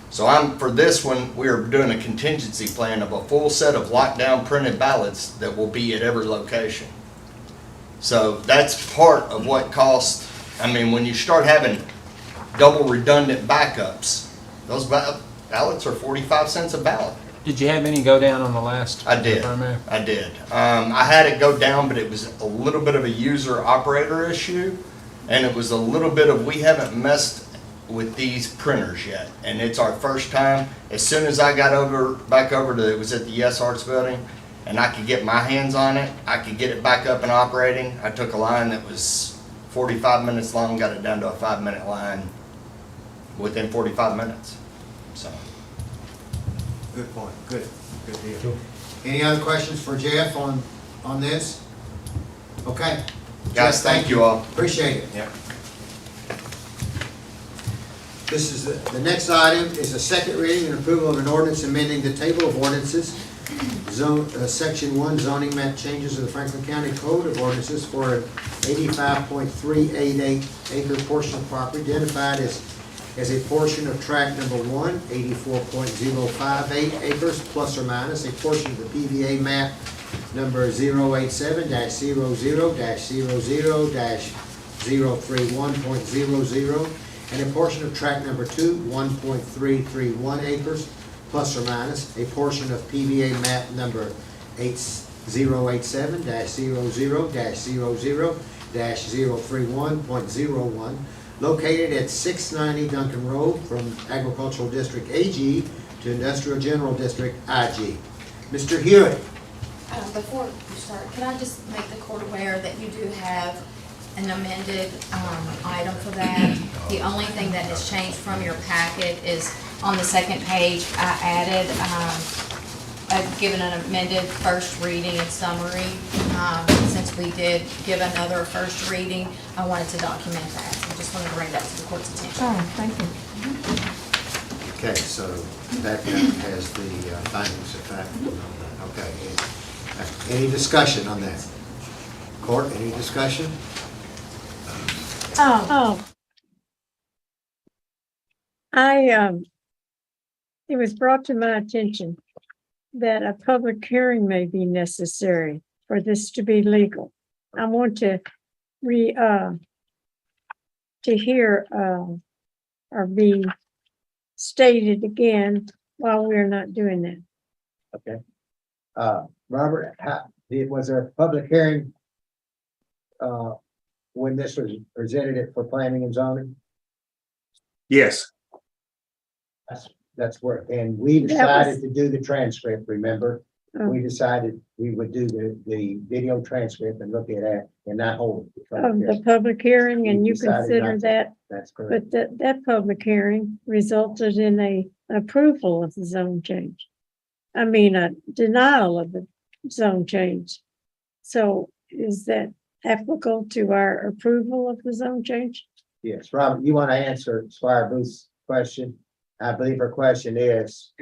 So for this one, we are doing a contingency plan of a full set of lockdown printed ballots that will be at every location. So that's part of what cost. I mean, when you start having double redundant backups, those ballots are 45 cents a ballot. Did you have any go down on the last? I did. Primary? I did. I had it go down, but it was a little bit of a user operator issue, and it was a little bit of we haven't messed with these printers yet, and it's our first time. As soon as I got back over to, it was at the Yes Arts building, and I could get my hands on it, I could get it back up and operating. I took a line that was 45 minutes long, got it down to a 5-minute line within 45 minutes, so. Good point, good deal. Any other questions for Jeff on this? Okay. Guys, Jeff, thank you all. Appreciate it. Yep. This is, the next item is a second reading and approval of an ordinance amending the table of ordinances, section 1, zoning map changes of the Franklin County Code of Ordinances for an 85.388 acre portion of property identified as a portion of tract number 1, 84.058 acres plus or minus a portion of the PVA map number 087-00-00-031.00 and a portion of tract number 2, 1.331 acres plus or minus a portion of PVA map number 8087-00-00-031.01 located at 690 Duncan Road from Agricultural District AG to Industrial General District IG. Mr. Hewitt. Before you start, can I just make the court aware that you do have an amended item for that? The only thing that has changed from your packet is on the second page, I added, I've given an amended first reading and summary. Since we did give another first reading, I wanted to document that. So I just wanted to bring that to the court's attention. Oh, thank you. Okay, so that has the findings of fact. Okay. Any discussion on that? Court, any discussion? It was brought to my attention that a public hearing may be necessary for this to be legal. I want to hear or be stated again while we're not doing that. Okay. Robert, was there a public hearing when this was presented for planning and zoning? Yes. That's where, and we decided to do the transcript, remember? Oh. We decided we would do the video transcript and look at it and not hold it. The public hearing, and We you decided consider not to. that, That's correct. but that public hearing resulted in a approval of the zone change. I mean, a denial of the zone change. So is that applicable to our approval of the zone change? Yes, Robert, you want to answer Squire Booth's question? I believe her question is,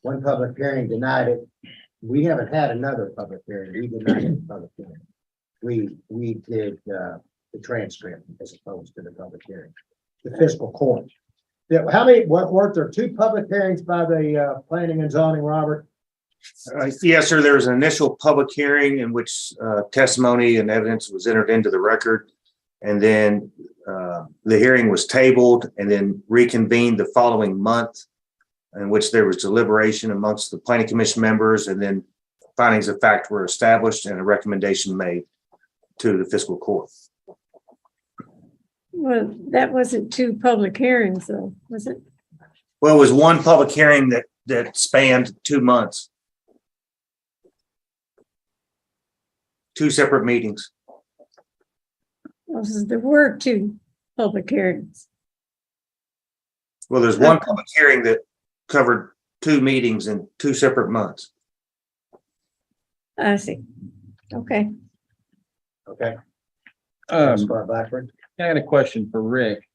one public hearing denied it. We haven't had another public hearing. We denied the public hearing. We did the transcript as opposed to the public hearing. The fiscal court. Yeah, how many, weren't there 2 public hearings by the planning and zoning, Robert? Yes, sir. There was an initial public hearing in which testimony and evidence was entered into the record. And then the hearing was tabled and then reconvened the following month, in which there was deliberation amongst the planning commission members, and then findings of fact were established and a recommendation made to the fiscal court. Well, that wasn't 2 public hearings though, was it? Well, it was one public hearing that spanned 2 months. 2 separate meetings. Well, there were 2 public hearings. Well, there's one public hearing that covered 2 meetings in 2 separate months. I see. Okay. Okay. Blackburn. I got a question for Rick,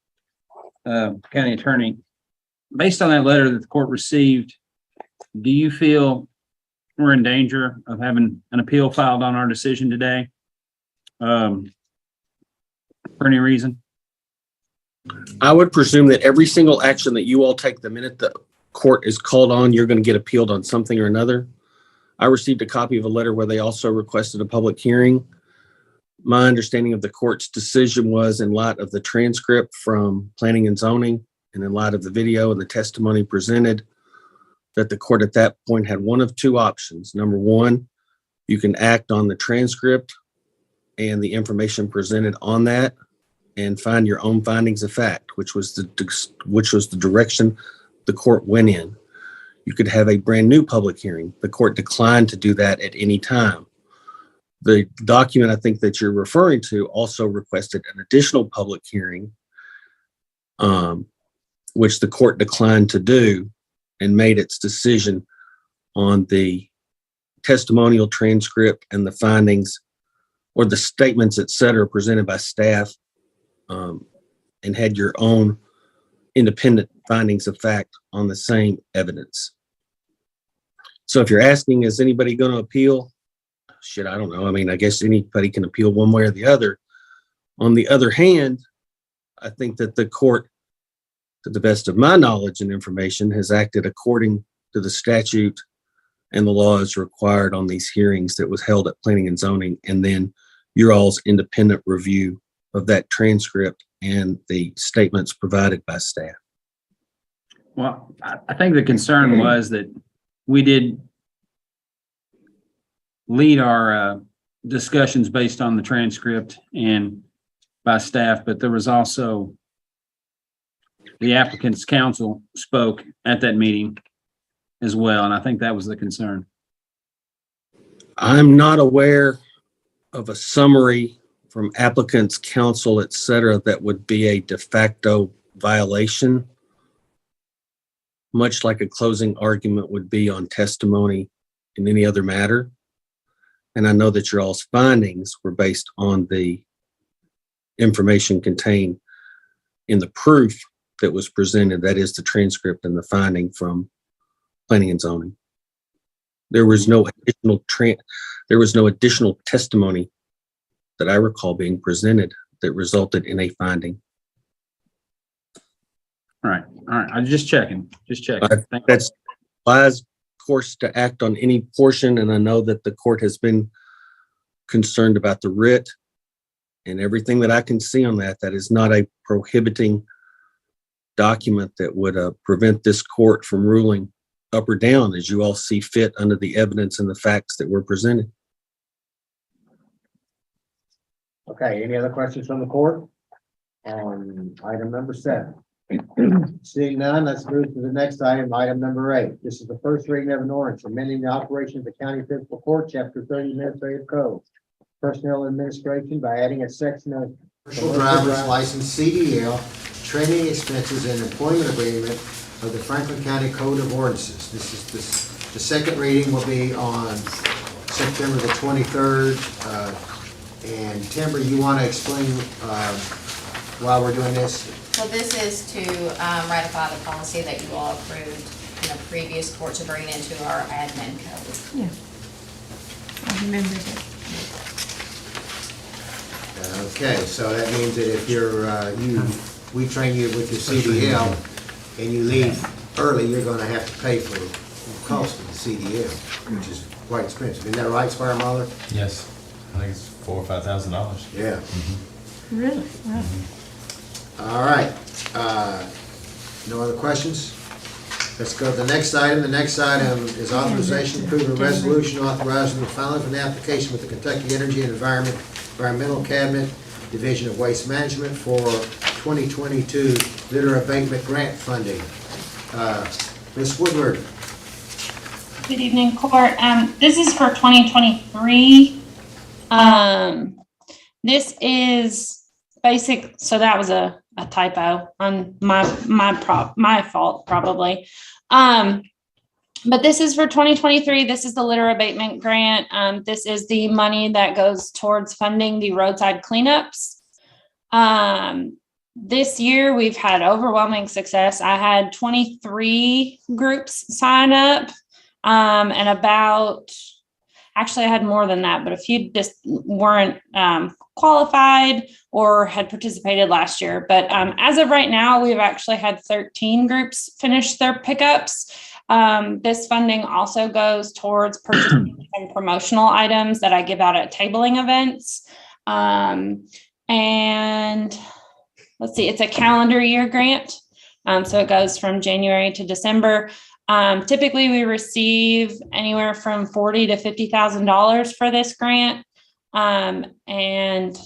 county attorney. Based on that letter that the court received, do you feel we're in danger of having an appeal filed on our decision today? For any reason? I would presume that every single action that you all take the minute the court is called on, you're going to get appealed on something or another. I received a copy of a letter where they also requested a public hearing. My understanding of the court's decision was, in light of the transcript from planning and zoning and in light of the video and the testimony presented, that the court at that point had one of 2 options. Number 1, you can act on the transcript and the information presented on that, and find your own findings of fact, which was the direction the court went in. You could have a brand new public hearing. The court declined to do that at any time. The document I think that you're referring to also requested an additional public hearing, which the court declined to do and made its decision on the testimonial transcript and the findings or the statements, et cetera, presented by staff, and had your own independent findings of fact on the same evidence. So if you're asking, is anybody going to appeal? Shit, I don't know. I mean, I guess anybody can appeal one way or the other. On the other hand, I think that the court, to the best of my knowledge and information, has acted according to the statute and the laws required on these hearings that was held at Planning and Zoning, and then your all's independent review of that transcript and the statements provided by staff. Well, I think the concern was that we did lead our discussions based on the transcript and by staff, but there was also the applicant's counsel spoke at that meeting as well, and I think that was the concern. I'm not aware of a summary from applicants, counsel, et cetera, that would be a de facto violation, much like a closing argument would be on testimony in any other matter. And I know that your all's findings were based on the information contained in the proof that was presented, that is the transcript and the finding from Planning and Zoning. There was no additional testimony that I recall being presented that resulted in a finding. All right. I'm just checking. That's wise course to act on any portion, and I know that the court has been concerned about the writ and everything that I can see on that. That is not a prohibiting document that would prevent this court from ruling up or down as you all see fit under the evidence and the facts that were presented. Okay, any other questions from the court on item number 7? Seeing none, let's move to the next item, item number 8. This is the first reading of an ordinance amending the operation of the county fiscal court, chapter 30, administrative code, personnel administration, by adding a section of Commercial driver's license, CDL, training expenses, and employment agreement of the Franklin County Code of Ordinances. This is the second reading will be on September the 23rd. And Timber, you want to explain why we're doing this? So this is to ratify the policy that you all approved in the previous court to bring into our admin code. Yeah. I remember that. Okay, so that means that if you're, we train you with your CDL and you leave early, you're gonna have to pay for the cost of the CDL, which is quite expensive. Isn't that right, Squire Mahler? Yes, I think it's $4,000 or $5,000. Yeah. Really? Wow. All right, no other questions? Let's go to the next item. The next item is authorization to approve a resolution authorizing the filing of an application with the Kentucky Energy and Environmental Cabinet Division of Waste Management for 2022 litter abatement grant funding. Ms. Woodward. Good evening, Court. This is for 2023. This is basic, so that was a typo on my fault probably. But this is for 2023. This is the litter abatement grant. This is the money that goes towards funding the roadside cleanups. This year we've had overwhelming success. I had 23 groups sign up, and actually I had more than that, but a few just weren't qualified or had participated last year. But as of right now, we've actually had 13 groups finish their pickups. This funding also goes towards purchasing some promotional items that I give out at tabling events. And let's see, it's a calendar year grant. So it goes from January to December. Typically we receive anywhere from $40,000 to $50,000 for this grant. And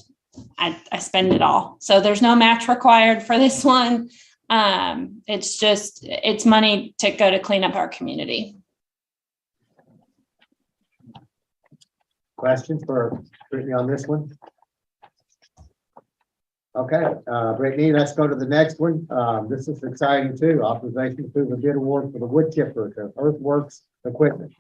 I spend it all. So there's no match required for this one. It's money to go to clean up our community. Questions for Brittany on this one? Okay, Brittany, let's go to the next one. This is exciting too. Authorization to approve a bid award for the wood chipper to Earthworks equipment.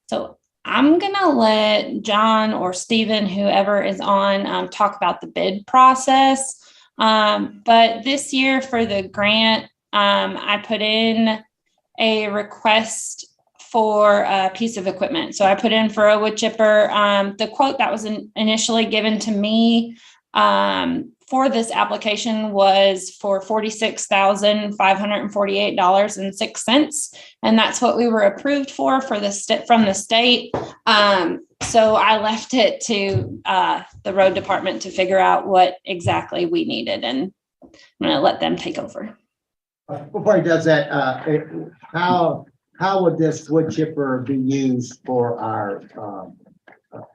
So I'm gonna let John or Steven, whoever is on, talk about the bid process. But this year for the grant, I put in a request for a piece of equipment. So I put in for a wood chipper. The quote that was initially given to me for this application was for $46,548.06. And that's what we were approved for from the state. So I left it to the road department to figure out what exactly we needed, and I'm going to let them take over. Before he does that, how would this wood chipper be used for our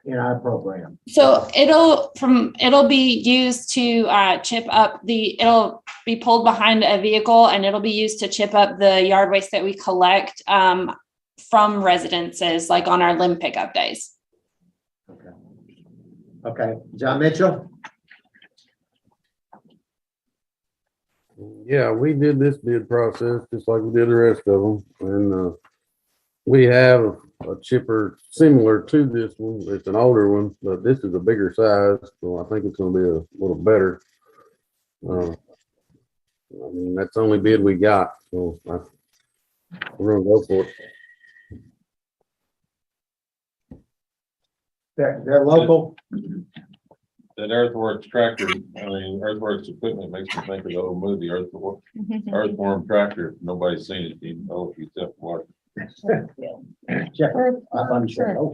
in our program? So it'll be used to chip up it'll be pulled behind a vehicle, and it'll be used to chip up the yard waste that we collect from residences, like on our limb pickup days. Okay, John Mitchell. Yeah, we did this bid process just like we did the rest of them, and we have a chipper similar to this one. It's an older one, but this is a bigger size, so I think it's going to be a little better. I mean, that's the only bid we got, so we're going to go for it. They're local. That Earthworks tractor, Earthworks equipment makes me think of the old movie, Earthworm Tractor. Nobody's seen it, even though if you step watch. I'm sure.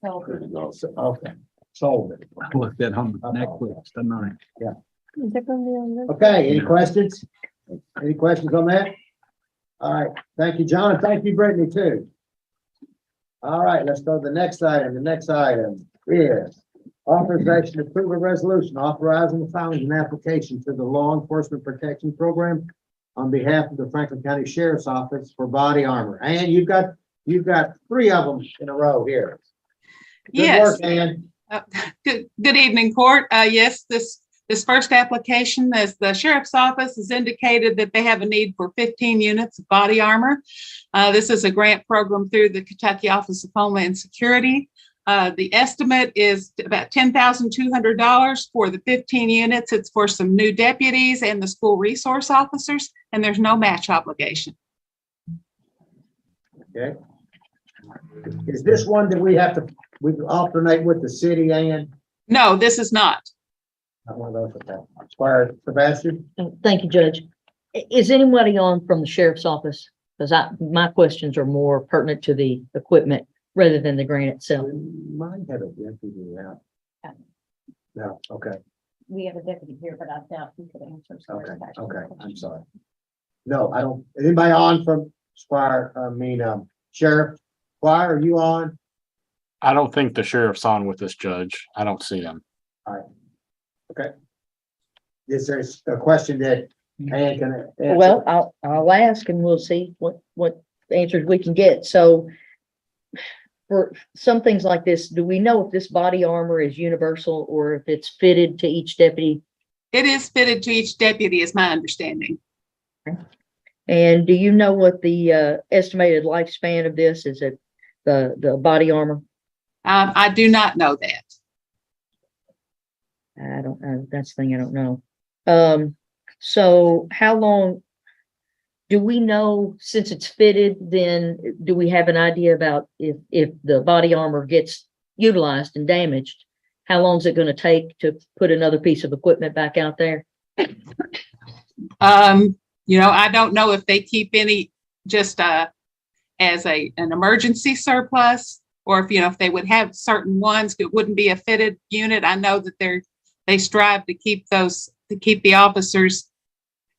Okay, sold it. I looked at on Netflix tonight. Yeah. Is that gonna be on this? Okay, any questions? Any questions on that? All right, thank you, John, and thank you, Brittany, too. All right, let's go to the next item. The next item is authorization to approve a resolution authorizing the filing of an application to the Law Enforcement Protection Program on behalf of the Franklin County Sheriff's Office for body armor. And you've got 3 of them in a row here. Good Yes. work, Ann. Good evening, court. Yes, this first application, as the sheriff's office has indicated that they have a need for 15 units of body armor. This is a grant program through the Kentucky Office of Homeland Security. The estimate is about $10,200 for the 15 units. It's for some new deputies and the school resource officers, and there's no match obligation. Okay. Is this one that we alternate with the city, Ann? No, this is not. Not one of those, okay. Squire Sebastian? Thank you, Judge. Is anybody on from the sheriff's office? Because my questions are more pertinent to the equipment rather than the grant itself. Might have a deputy out. No, okay, We have a deputy here, but I doubt he could answer. okay, I'm sorry. No, I don't, anybody on from Sheriff? Squire, are you on? I don't think the sheriff's on with this, Judge. I don't see him. All right. Okay. Is there a question that Ann can answer? Well, I'll ask and we'll see what answers we can get. So for some things like this, do we know if this body armor is universal or if it's fitted to each deputy? It is fitted to each deputy, is my understanding. And do you know what the estimated lifespan of this is? It the body armor? I do not know that. I don't know. That's the thing I don't know. So how long do we know, since it's fitted, then do we have an idea about if the body armor gets utilized and damaged, how long is it going to take to put another piece of equipment back out there? I don't know if they keep any just as an emergency surplus, or if they would have certain ones that wouldn't be a fitted unit. I know that they strive to keep the officers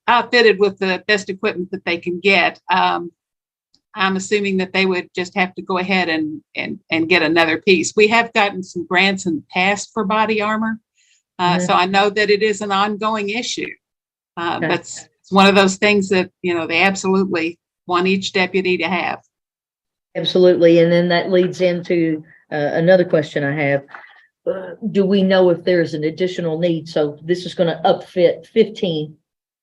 outfitted with the best equipment that they can get. I'm assuming that they would just have to go ahead and get another piece. We have gotten some grants in the past for body armor. So I know that it is an ongoing issue. That's it's one of those things that, you know, they absolutely want each deputy to have. Absolutely. And then that leads into another question I have. Do we know if there's an additional need? So this is going to upfit 15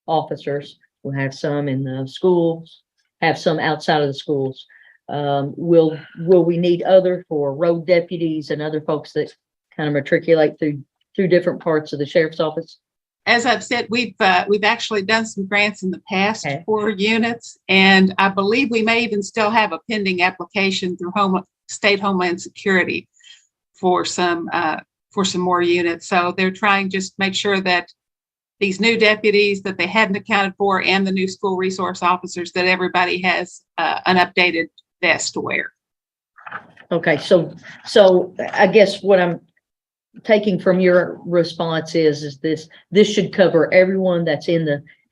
officers. We'll have some in the schools, have some outside of the schools. Will we need other for road deputies and other folks that kind of matriculate through different parts of the sheriff's office? As I've said, we've actually done some grants in the past for units, and I believe we may even still have a pending application through State Homeland Security for some more units. So they're trying just to make sure that these new deputies that they hadn't accounted for and the new school resource officers, that everybody has an updated vest to wear. Okay, so I guess what I'm taking from your response is this should cover everyone that's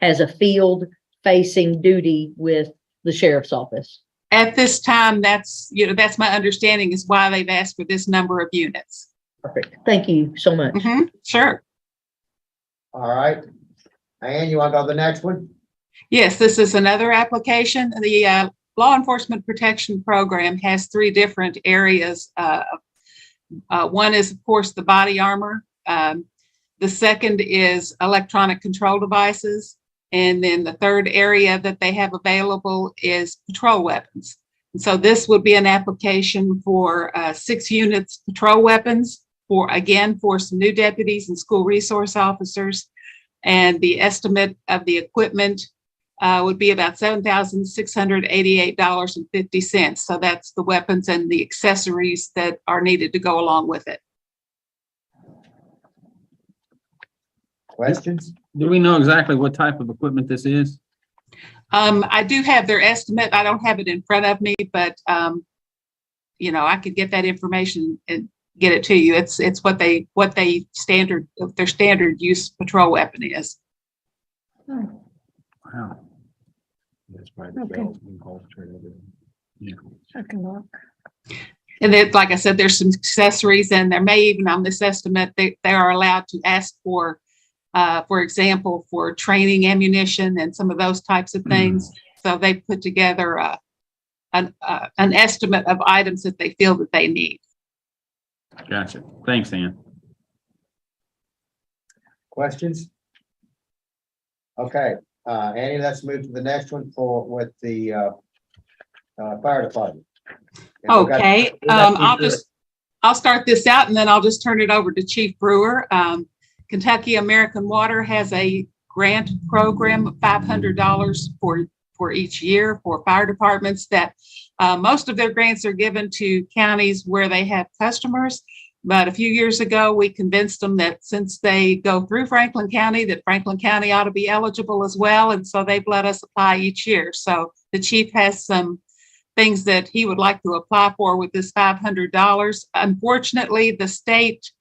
has a field facing duty with the sheriff's office. At this time, that's my understanding is why they've asked for this number of units. Perfect. Thank you so much. Sure. All right. And you want to go to the next one? Yes, this is another application. The Law Enforcement Protection Program has 3 different areas. One is, of course, the body armor. The second is electronic control devices. And then the third area that they have available is patrol weapons. And so this would be an application for 6 units patrol weapons for some new deputies and school resource officers. And the estimate of the equipment would be about $7,688.50. So that's the weapons and the accessories that are needed to go along with it. Questions? Do we know exactly what type of equipment this is? I do have their estimate. I don't have it in front of me, but I could get that information and get it to you. It's what their standard use patrol weapon is. Wow. Okay. I can look. And then, like I said, there's some accessories, and there may even on this estimate, they are allowed to ask for example, for training ammunition and some of those types of things. So they put together an estimate of items that they feel that they need. Gotcha. Thanks, Ann. Questions? Okay, Annie, let's move to the next one with the fire department. Okay, I'll start this out and then I'll just turn it over to Chief Brewer. Kentucky American Water has a grant program of $500 for each year for fire departments that most of their grants are given to counties where they have customers. But a few years ago, we convinced them that since they go through Franklin County, that Franklin County ought to be eligible as well. And so they've let us apply each year. So the chief has some things that he would like to apply for with this $500. Unfortunately, the state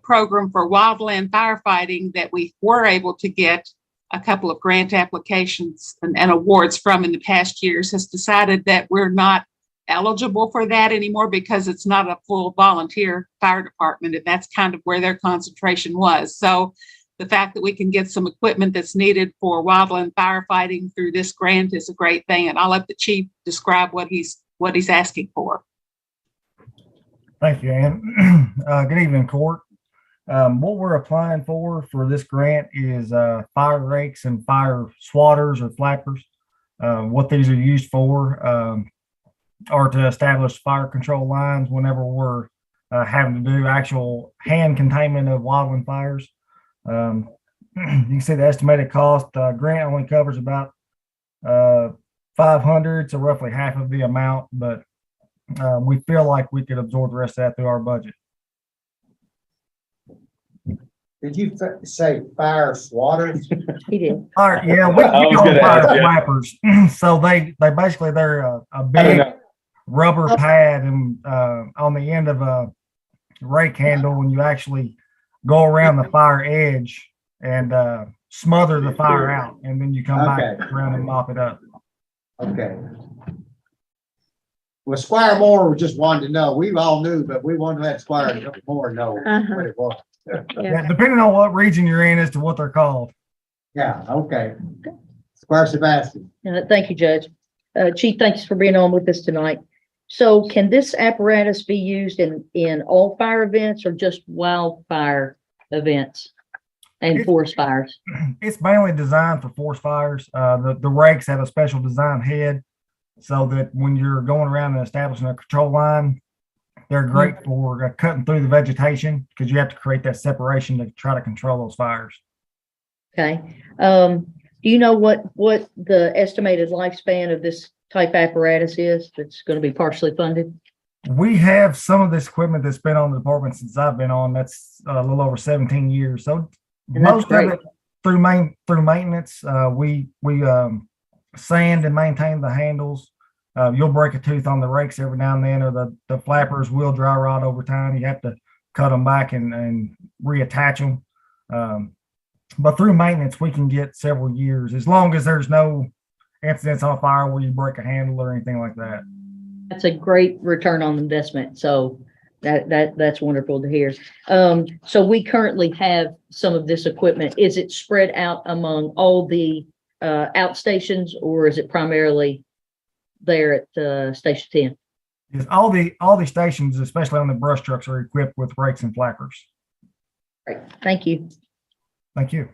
program for wildland firefighting that we were able to get a couple of grant applications and awards from in the past years has decided that we're not eligible for that anymore because it's not a full volunteer fire department, and that's kind of where their concentration was. So the fact that we can get some equipment that's needed for wildland firefighting through this grant is a great thing, and I'll let the chief describe what he's asking for. Thank you, Ann. Good evening, Court. What we're applying for this grant is fire rakes and fire swatters or flappers. What these are used for are to establish fire control lines whenever we're having to do actual hand containment of wildland fires. You can see the estimated cost. Grant only covers about $500, so roughly half of the amount, but we feel like we could absorb the rest of that through our budget. Did you say fire swatters? He did. All right, yeah, we call them fire flappers. So they're a big rubber pad and on the end of a rake handle when you actually go around the fire edge and smother the fire out, and then you come back around and mop it up. Okay. Well, Squire Moore just wanted to know. We all knew, but we wanted to let Squire Moore know what it was. Yeah, depending on what region you're in as to what they're called. Yeah, okay. Squire Sebastian. Thank you, Judge. Chief, thanks for being on with us tonight. So can this apparatus be used in all fire events or just wildfire events and forest fires? It's mainly designed for forest fires. The rakes have a special design head so that when you're going around and establishing a control line, they're great for cutting through the vegetation because you have to create that separation to try to control those fires. Okay. Do you know what the estimated lifespan of this type apparatus is that's going to be partially funded? We have some of this equipment that's been on the department since I've been on. That's a little over 17 years. So most of it through maintenance, we sand and maintain the handles. You'll break a tooth on the rakes every now and then, or the flappers will dry rot over time. You have to cut them back and reattach them. But through maintenance, we can get several years as long as there's no incidents on fire where you break a handle or anything like that. That's a great return on investment. So that's wonderful to hear. So we currently have some of this equipment. Is it spread out among all the outstations, or is it primarily there at Station 10? Yes, all the stations, especially on the brush trucks, are equipped with rakes and flappers. Great. Thank you. Thank you.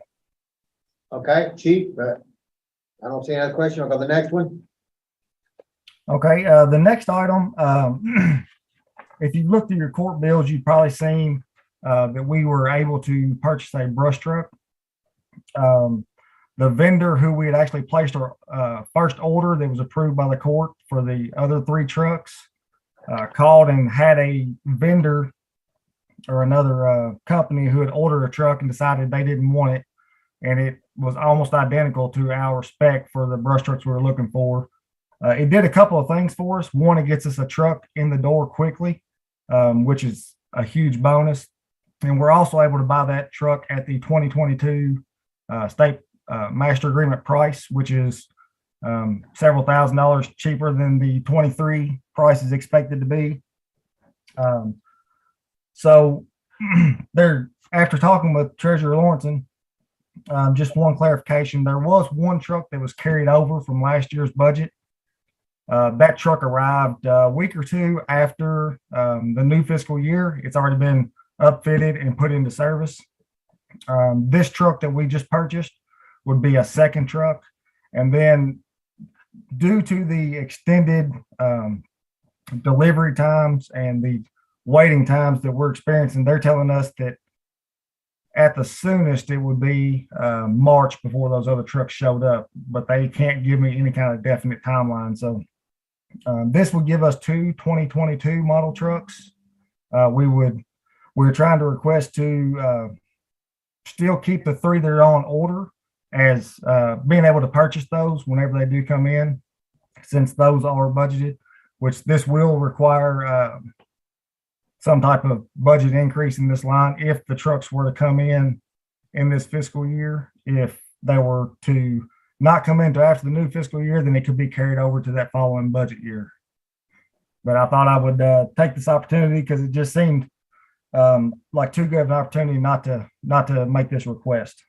Okay, Chief, I don't see any other question. I'll go to the next one. Okay, the next item, if you look through your court bills, you've probably seen that we were able to purchase a brush truck. The vendor who we had actually placed our first order that was approved by the court for the other 3 trucks called and had a vendor or another company who had ordered a truck and decided they didn't want it. And it was almost identical to our spec for the brush trucks we were looking for. It did a couple of things for us. One, it gets us a truck in the door quickly, which is a huge bonus. And we're also able to buy that truck at the 2022 state master agreement price, which is several $1,000s cheaper than the 23 price is expected to be. So there, after talking with Treasurer Lawrenson, just one clarification, there was one truck that was carried over from last year's budget. That truck arrived a week or 2 after the new fiscal year. It's already been upfitted and put into service. This truck that we just purchased would be a second truck. And then due to the extended delivery times and the waiting times that we're experiencing, they're telling us that at the soonest it would be March before those other trucks showed up, but they can't give me any kind of definite timeline. So this would give us 2 2022 model trucks. We're trying to request to still keep the 3 that are on order as being able to purchase those whenever they do come in, since those are budgeted, which this will require some type of budget increase in this line if the trucks were to come in this fiscal year. If they were to not come into after the new fiscal year, then it could be carried over to that following budget year. But I thought I would take this opportunity because it just seemed like too good of an opportunity not to make this request.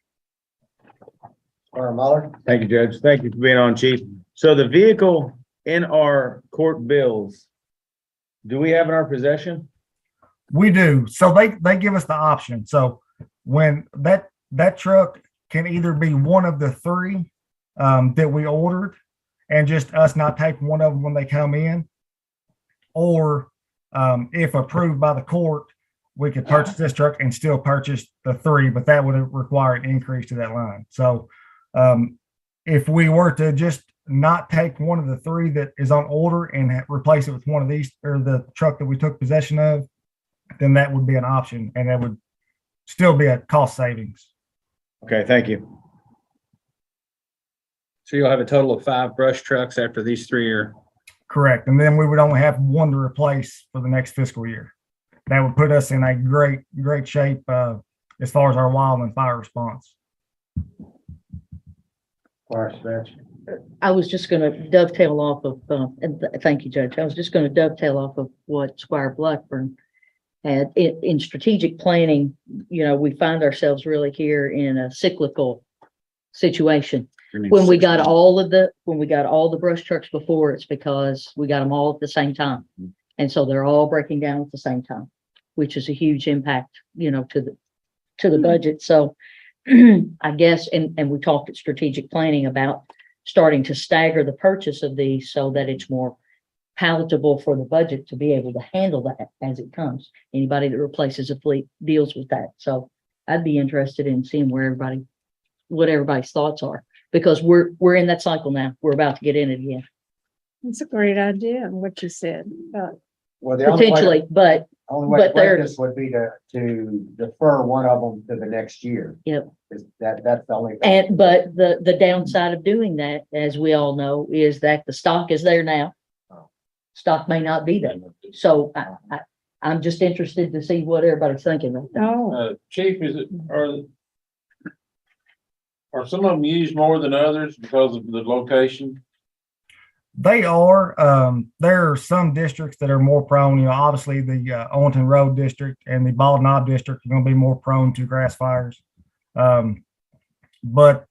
Muller. Thank you, Judge. Thank you for being on, Chief. So the vehicle in our court bills, do we have in our possession? We do. So they give us the option. So when that truck can either be one of the 3 that we ordered and just us not take one of them when they come in, or if approved by the court, we could purchase this truck and still purchase the 3, but that would require an increase to that line. So if we were to just not take one of the 3 that is on order and replace it with one of these, or the truck that we took possession of, then that would be an option, and that would still be a cost savings. Okay, thank you. So you'll have a total of 5 brush trucks after these 3 are. Correct. And then we would only have 1 to replace for the next fiscal year. That would put us in a great shape as far as our wild and fire response. I was just going to dovetail off of, and thank you, Judge. I was just going to dovetail off of what Squire Blackburn And in strategic planning, we find ourselves really here in a cyclical situation. When we got all the brush trucks before, it's because we got them all at the same time. And so they're all breaking down at the same time, which is a huge impact, to the budget. So I guess, and we talked at strategic planning about starting to stagger the purchase of these so that it's more palatable for the budget to be able to handle that as it comes. Anybody that replaces a fleet deals with that. So I'd be interested in seeing what everybody's thoughts are, because we're in that cycle now. We're about to get in it again. It's a great idea, what you said. Well, the only way- Potentially, but Only way to there- break this would be to defer one of them to the next year. Yep. That's the only thing. But the downside of doing that, as we all know, is that the stock is there now. Stock may not be there. So I'm just interested to see what everybody's thinking right now. Oh, Chief, are some of them used more than others because of the location? They are. There are some districts that are more prone, obviously the Owenston Road District and the Bald Knob District are going to be more prone to grass fires. But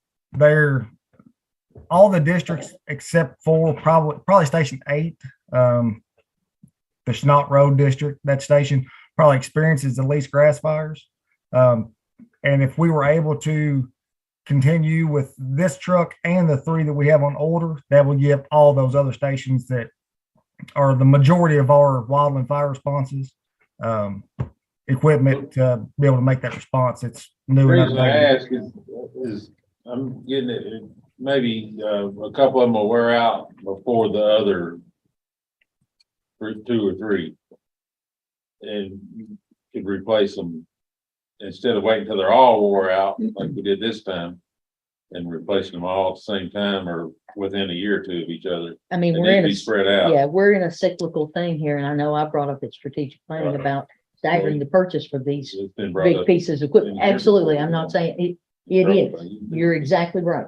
all the districts except for probably Station 8, the Schnott Road District, that station probably experiences the least grass fires. And if we were able to continue with this truck and the 3 that we have on order, that will give all those other stations that are the majority of our wildland fire responses equipment to be able to make that response. It's new. The and reason I updated. ask is I'm getting it, maybe a couple of them will wear out before the other 2 or 3. And you could replace them instead of waiting until they're all wore out like we did this time and replacing them all at the same time or within a year or 2 of each other. I mean, They we're need in to a be spread out. Yeah, we're in a cyclical thing here, and I know I brought up at strategic planning Right. about staggering the purchase for these It's been brought big up pieces of equipment. in years Absolutely, before. I'm not saying it is. You're exactly right.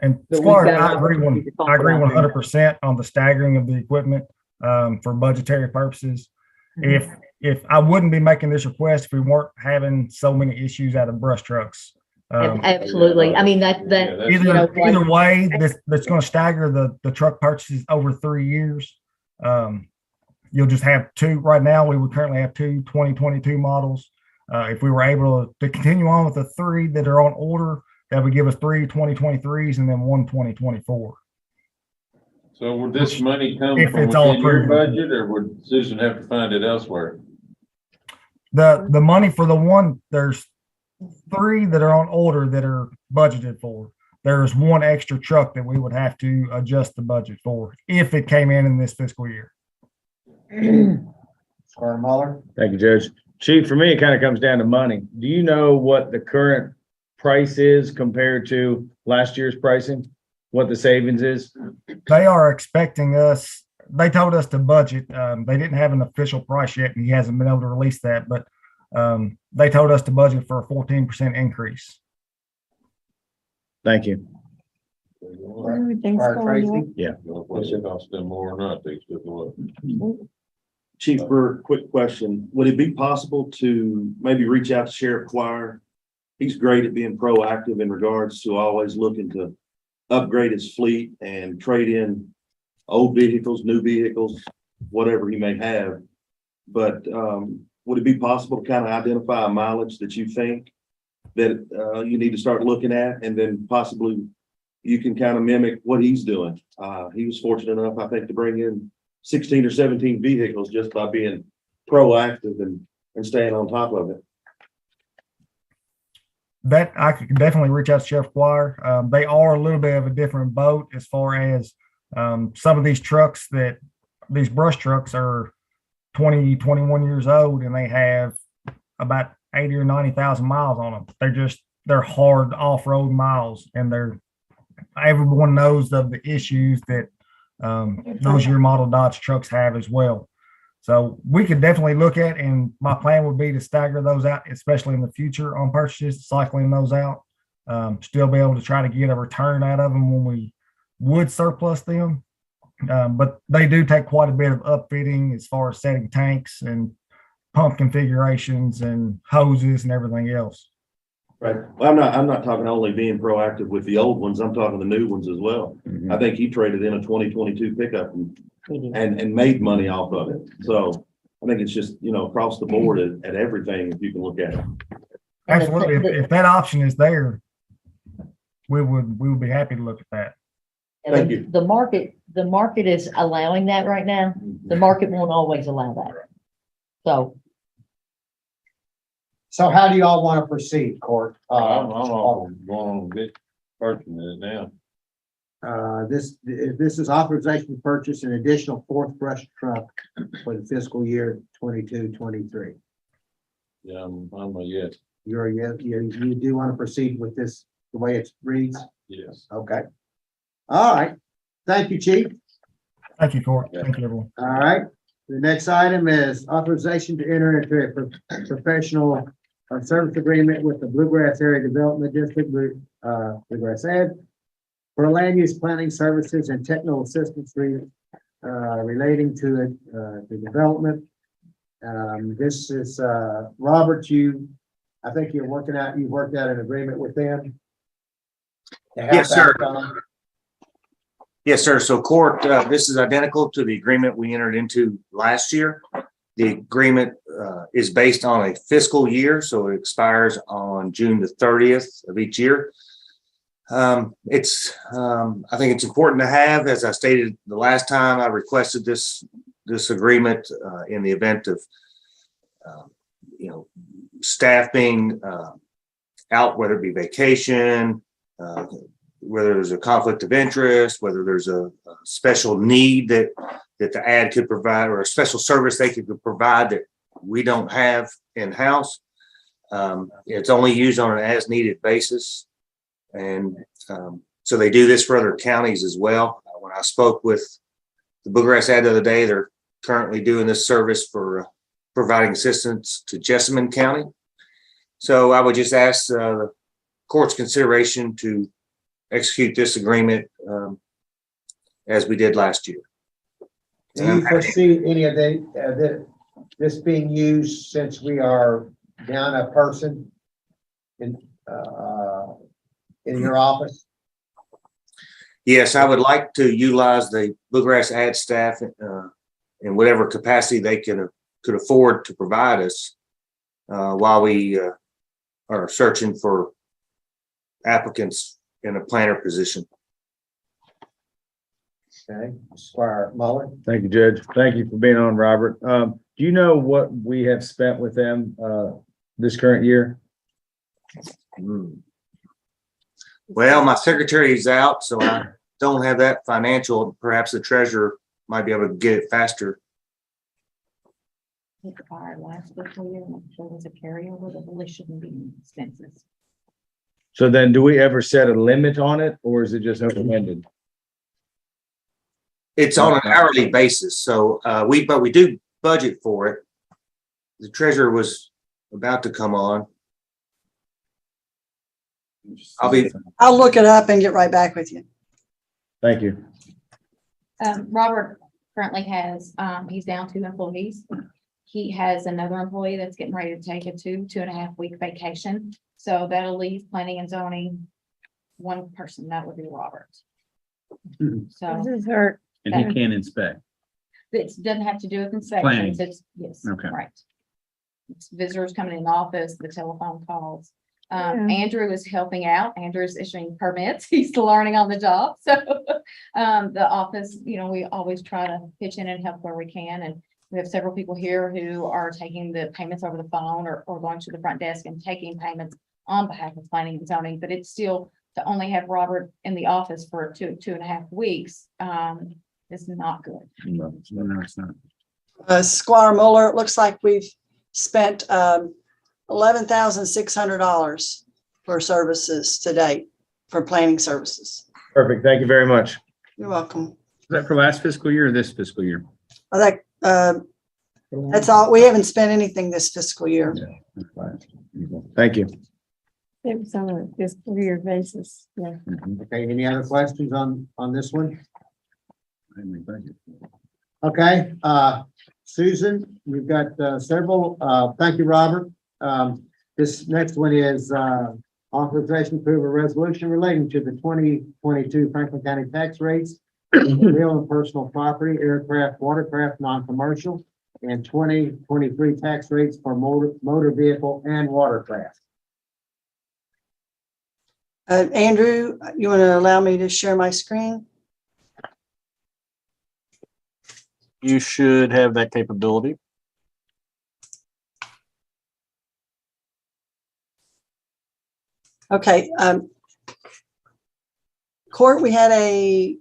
And But Squire, we've got I an agree opportunity to talk I agree about that. 100% on the staggering of the equipment for budgetary purposes. If I wouldn't be making this request if we weren't having so many issues out of brush trucks. Absolutely. I mean, Either way, that's going to stagger the truck purchases over 3 years. You'll just have 2 right now. We would currently have 2 2022 models. If we were able to continue on with the 3 that are on order, that would give us 3 2023s and then 1 2024. So would this money come If from it's all within your approved. budget or would Susan have to find it elsewhere? The money for the one, there's 3 that are on order that are budgeted for. There's 1 extra truck that we would have to adjust the budget for if it came in this fiscal year. Squire Muller? Thank you, Judge. Chief, for me, it kind of comes down to money. Do you know what the current price is compared to last year's pricing? What the savings is? They are expecting us, they told us to budget. They didn't have an official price yet, and he hasn't been able to release that, but they told us to budget for a 14% increase. Thank you. everything's going up. Yeah. What's it cost them more or not? They still go up. Chief, for a quick question, would it be possible to maybe reach out to Sheriff Quire? He's great at being proactive in regards to always looking to upgrade his fleet and trade in old vehicles, new vehicles, whatever he may have. But would it be possible to kind of identify a mileage that you think that you need to start looking at, and then possibly you can kind of mimic what he's doing? He was fortunate enough, I think, to bring in 16 or 17 vehicles just by being proactive and staying on top of it. That I could definitely reach out to Sheriff Quire. They are a little bit of a different boat as far as some of these trucks these brush trucks are 20, 21 years old, and they have about 80 or 90,000 miles on them. They're hard off-road miles, and everyone knows of the issues that those year model Dodge trucks have as well. So we could definitely look at, and my plan would be to stagger those out, especially in the future on purchases, cycling those out, still be able to try to get a return out of them when we would surplus them. But they do take quite a bit of upfitting as far as setting tanks and pump configurations and hoses and everything else. Right. Well, I'm not talking only being proactive with the old ones. I'm talking the new ones as well. I think he traded in a 2022 pickup and made money off of it. So I think it's just, across the board at everything, if you can look at it. Absolutely. If that option is there, we would be happy to look at that. Thank you. The market is allowing that right now. The market won't always allow that. So how do you all want to proceed, Court? I'm all going on big purchasing it now. This is authorization to purchase an additional fourth brush truck for the fiscal year 22-23. Yeah, I'm a yes. You do want to proceed with this, the way it reads? Yes. Okay. All right. Thank you, Chief. Thank you, Court. Thank you, everyone. All right. The next item is authorization to enter into a professional service agreement with the Bluegrass Area Development District, Bluegrass Ed, for land use planning services and technical assistance relating to the development. This is Robert. I think you've worked out an agreement with them. Yes, sir. Yes, sir. So Court, this is identical to the agreement we entered into last year. The agreement is based on a fiscal year, so it expires on June the 30th of each year. I think it's important to have, as I stated the last time I requested this agreement, in the event of staff being out, whether it be vacation, whether there's a conflict of interest, whether there's a special need that the ad could provide, or a special service they could provide that we don't have in-house. It's only used on an as-needed basis. And so they do this for other counties as well. When I spoke with the Bluegrass ad the other day, they're currently doing this service for providing assistance to Jessamine County. So I would just ask the court's consideration to execute this agreement as we did last year. Do you foresee any of this being used, since we are down a person in your office? Yes, I would like to utilize the Bluegrass ad staff in whatever capacity they could afford to provide us while we are searching for applicants in a planner position. Okay, Squire Muller. Thank you, Judge. Thank you for being on, Robert. Do you know what we have spent with them this current year? Well, my secretary is out, so I don't have that financial. Perhaps the treasurer might be able to get it faster. Our last fiscal year, I'm sure was a carryover that really shouldn't be expenses. So then do we ever set a limit on it, or is it just open-ended? It's on an hourly basis, so we do budget for it. The treasurer was about to come on. I'll look it up and get right back with you. Thank you. Robert currently has, he's down 2 employees. He has another employee that's getting ready to take a 2.5 week vacation. So that'll leave planning and zoning 1 person. That would be Robert. So This is her. And he can inspect. it doesn't have to do with Planning. inspections. It's, yes, Okay. right. It's visitors coming in the office, the telephone calls. Yeah. Andrew is helping out. Andrew's issuing permits. He's learning on the job. So the office, we always try to pitch in and help where we can. And we have several people here who are taking the payments over the phone or going to the front desk and taking payments on behalf of planning and zoning. But it's still, to only have Robert in the office for 2.5 weeks is not good. No, it's not. Squire Muller, it looks like we've spent $11,600 for services to date, for planning services. Perfect. Thank you very much. You're welcome. Is that for last fiscal year or this fiscal year? I think that's all. We haven't spent anything this fiscal year. That's fine. Thank you. It was on a fiscal year basis. Yeah. Okay, any other questions on this one? Okay, Susan, you've got several. Thank you, Robert. This next one is authorization to approve a resolution relating to the 2022 Franklin County tax rates, real and personal property, aircraft, watercraft, non-commercial, and 2023 tax rates for motor vehicle and watercraft. Andrew, you want to allow me to share my screen? You should have that capability. Okay. Court, we had a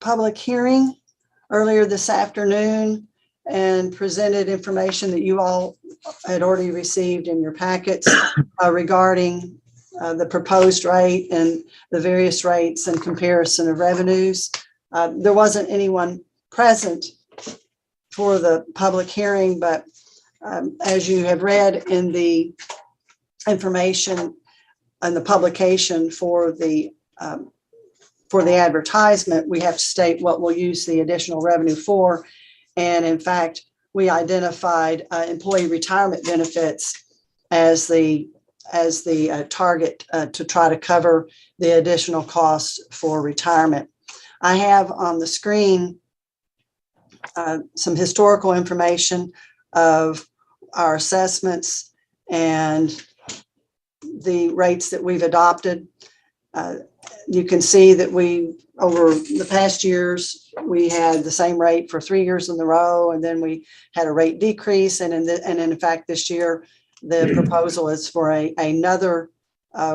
public hearing earlier this afternoon and presented information that you all had already received in your packets regarding the proposed rate and the various rates and comparison of revenues. There wasn't anyone present for the public hearing, but as you have read in the information and the publication for the advertisement, we have to state what we'll use the additional revenue for. And in fact, we identified employee retirement benefits as the target to try to cover the additional costs for retirement. I have on the screen some historical information of our assessments and the rates that we've adopted. You can see that over the past years, we had the same rate for 3 years in a row, and then we had a rate decrease. And in fact, this year, the proposal is for another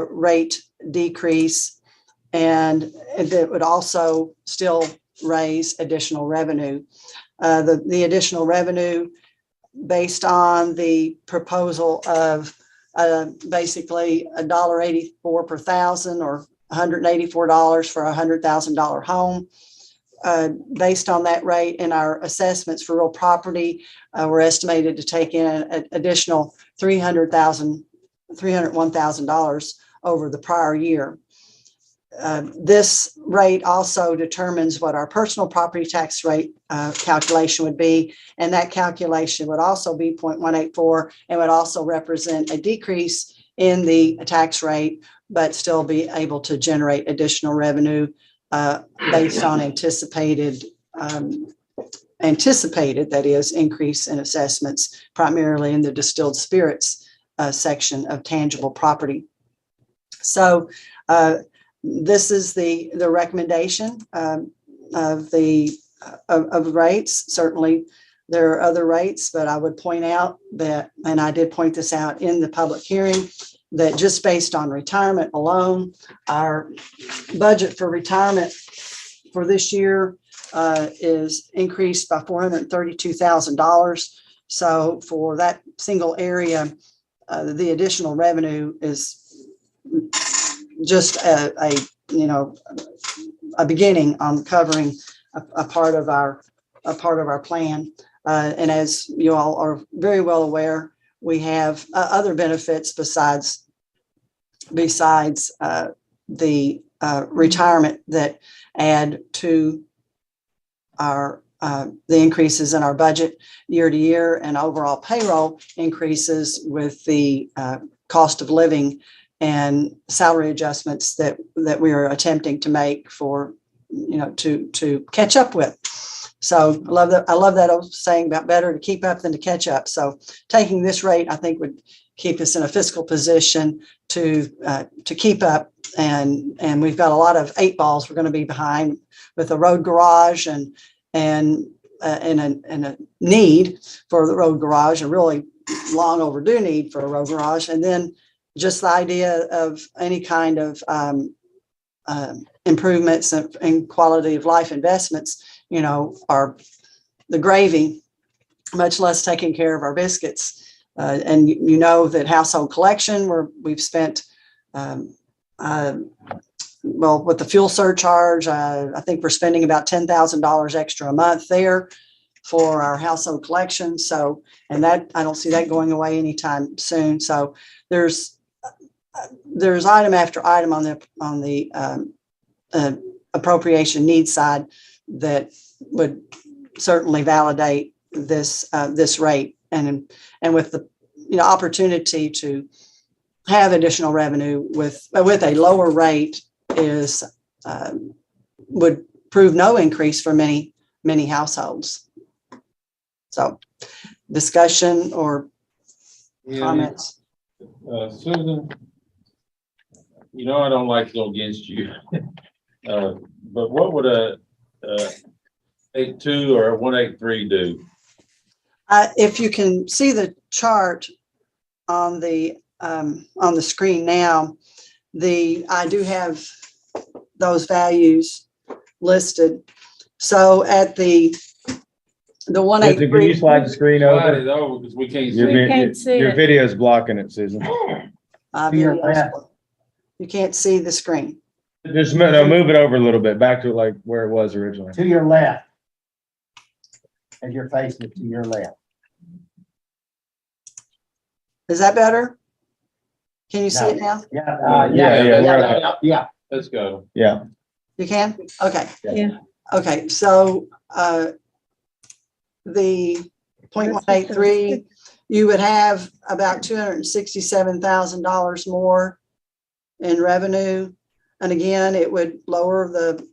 rate decrease, and it would also still raise additional revenue. The additional revenue based on the proposal of basically $1.84 per thousand or $184 for a $100,000 home. Based on that rate and our assessments for real property, we're estimated to take in an additional $301,000 over the prior year. This rate also determines what our personal property tax rate calculation would be, and that calculation would also be 0.184 and would also represent a decrease in the tax rate, but still be able to generate additional revenue based on anticipated, that is, increase in assessments, primarily in the distilled spirits section of tangible property. So this is the recommendation of rates. Certainly there are other rates, but I would point out that, and I did point this out in the public hearing, that just based on retirement alone, our budget for retirement for this year is increased by $432,000. So for that single area, the additional revenue is just a beginning on covering a part of our plan. And as you all are very well aware, we have other benefits besides the retirement that add to our the increases in our budget year to year, and overall payroll increases with the cost of living and salary adjustments that we are attempting to make for, to catch up with. So I love that old saying about better to keep up than to catch up. So taking this rate, I think, would keep us in a fiscal position to keep up. And we've got a lot of 8 balls we're going to be behind with a road garage and a need for the road garage, a really long overdue need for a road garage. And then just the idea of any kind of improvements and quality of life investments, are the gravy, much less taking care of our biscuits. And that household collection, where we've spent, with the fuel surcharge, I think we're spending about $10,000 extra a month there for our household collection. So, and that, I don't see that going away anytime soon. So there's item after item on the appropriation needs side that would certainly validate this rate, and with the, opportunity to have additional revenue with a lower rate is, would prove no increase for many households. So discussion or comments? Susan, I don't like to go against you. But what would a 8.2 or a 1.83 do? If you can see the chart on the screen now, I do have those values listed. So at the Can you 183, slide the screen Slide it over? over because we can't Your, see. We can't see your it. video's blocking it, Susan. you can't see the screen. Just move it over a little bit, back to like where it was originally. To your left. As you're facing it to your left. Is that better? Can you see it now? Yeah. Let's go. Yeah. You can? Okay. Yeah. Okay, so the 0.183, you would have about $267,000 more in revenue. And again, it would lower the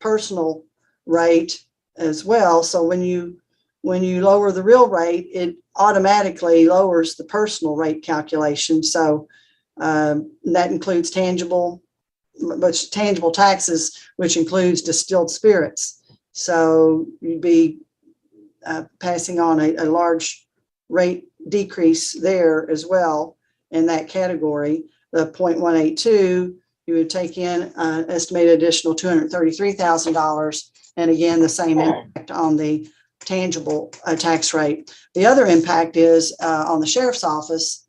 personal rate as well. So when you lower the real rate, it automatically lowers the personal rate calculation. So that includes tangible taxes, which includes distilled spirits. So you'd be passing on a large rate decrease there as well in that category. The 0.182, you would take in an estimated additional $233,000. And again, the same impact on the tangible tax rate. The other impact is on the sheriff's office.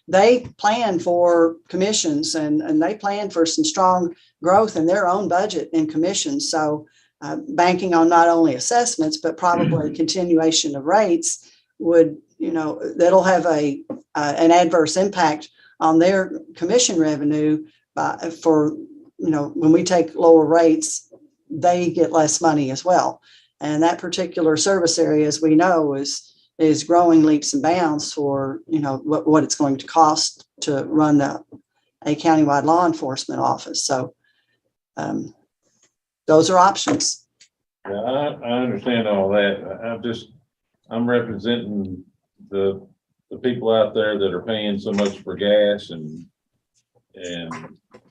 They plan for commissions and they plan for some strong growth in their own budget in commissions. So banking on not only assessments, but probably continuation of rates would, that'll have an adverse impact on their commission revenue when we take lower rates, they get less money as well. And that particular service area, as we know, is growing leaps and bounds for, what it's going to cost to run a countywide law enforcement office. So those are options. Yeah, I understand all that. I'm representing the people out there that are paying so much for gas and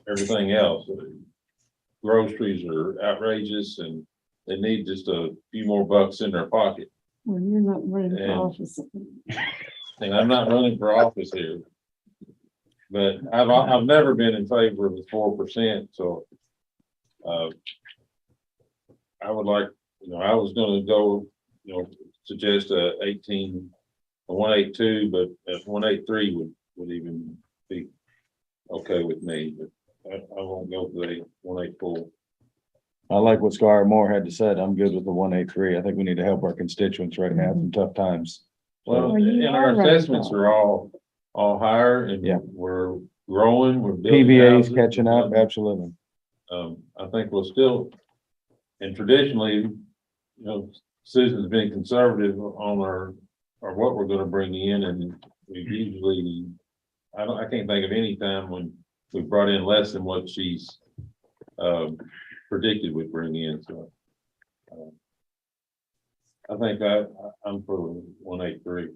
everything else. Groceries are outrageous and they need just a few more bucks in their pocket. Well, you're not running for office. And I'm not running for office here. But I've never been in favor of the 4%. So I would like, I was gonna go, suggest a 182, but a 183 would even be okay with me, but I won't go for the 184. I like what Squire Moore had to say. I'm good with the 183. I think we need to help our constituents right now in tough times. Well, and our assessments are all higher and we're growing, we're building PVA's houses. catching up, absolutely. I think we'll still, and traditionally, Susan's been conservative on our what we're gonna bring in, and we usually, I can't think of any time when we brought in less than what she's predicted we'd bring in, so. I think I'm for 183.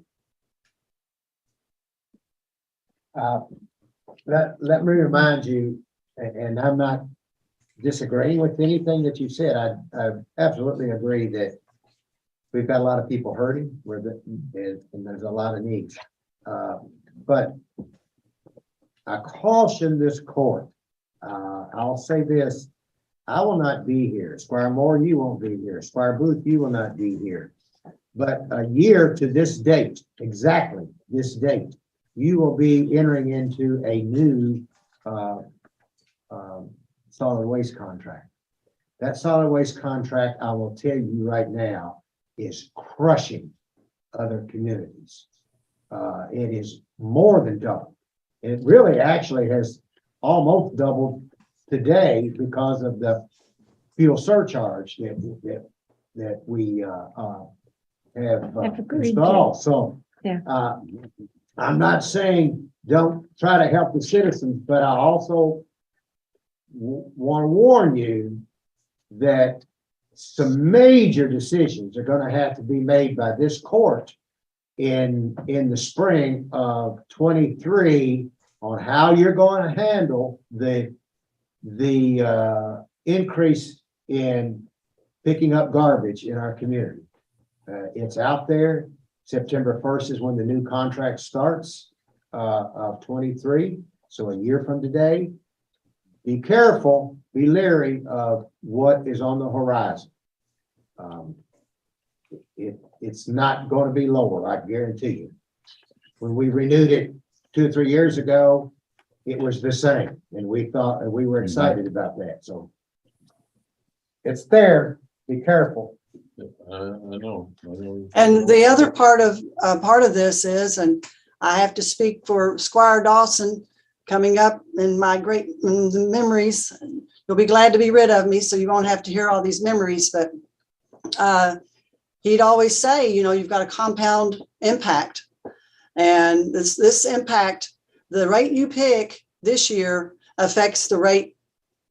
Let me remind you, and I'm not disagreeing with anything that you said. I absolutely agree that we've got a lot of people hurting and there's a lot of needs. But I caution this court. I'll say this. I will not be here. Squire Moore, you won't be here. Squire Booth, you will not be here. But a year to this date, exactly this date, you will be entering into a new solid waste contract. That solid waste contract, I will tell you right now, is crushing other communities. It is more than double. It really actually has almost doubled today because of the fuel surcharge that we have Have agreed to. installed. So, Yeah. I'm not saying don't try to help the citizens, but I also want to warn you that some major decisions are going to have to be made by this court in the spring of 23 on how you're going to handle the increase in picking up garbage in our community. It's out there. September 1st is when the new contract starts of 23. So a year from today, be careful, be leery of what is on the horizon. It's not going to be lower, I guarantee you. When we renewed it 2 or 3 years ago, it was the same, and we thought, and we were excited about that. So it's there. Be careful. I know. And the other part of this is, and I have to speak for Squire Dawson coming up in my great memories. You'll be glad to be rid of me, so you won't have to hear all these memories, but he'd always say, you know, you've got a compound impact. And this impact, the rate you pick this year affects the rate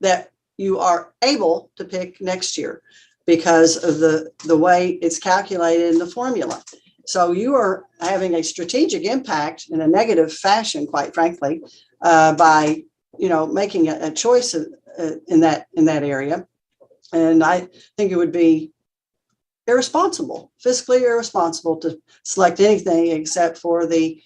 that you are able to pick next year because of the way it's calculated in the formula. So you are having a strategic impact in a negative fashion, quite frankly, by, you know, making a choice in that area. And I think it would be fiscally irresponsible to select anything except for the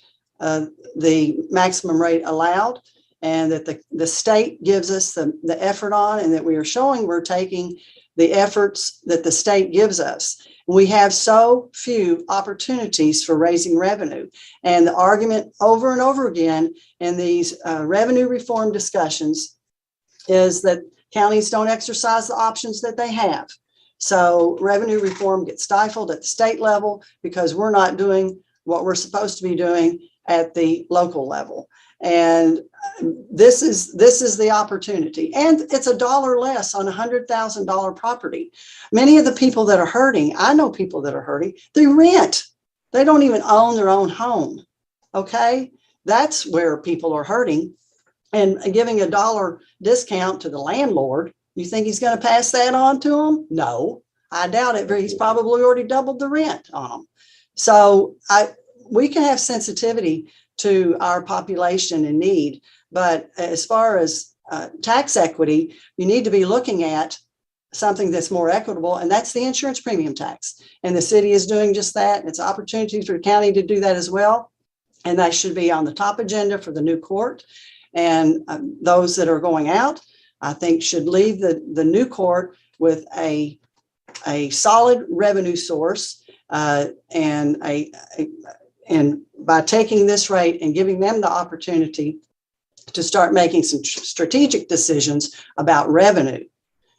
maximum rate allowed, and that the state gives us the effort on, and that we are showing we're taking the efforts that the state gives us. We have so few opportunities for raising revenue, and the argument over and over again in these revenue reform discussions is that counties don't exercise the options that they have. So revenue reform gets stifled at the state level because we're not doing what we're supposed to be doing at the local level. And this is the opportunity. And it's $1 less on $100,000 property. Many of the people that are hurting, I know people that are hurting, they rent. They don't even own their own home. Okay? That's where people are hurting. And giving $1 discount to the landlord, you think he's going to pass that on to them? No, I doubt it. He's probably already doubled the rent on them. So we can have sensitivity to our population in need. But as far as tax equity, you need to be looking at something that's more equitable, and that's the insurance premium tax. And the city is doing just that. It's an opportunity for the county to do that as well. And that should be on the top agenda for the new court. And those that are going out, I think, should leave the new court with a solid revenue source, and by taking this rate and giving them the opportunity to start making some strategic decisions about revenue,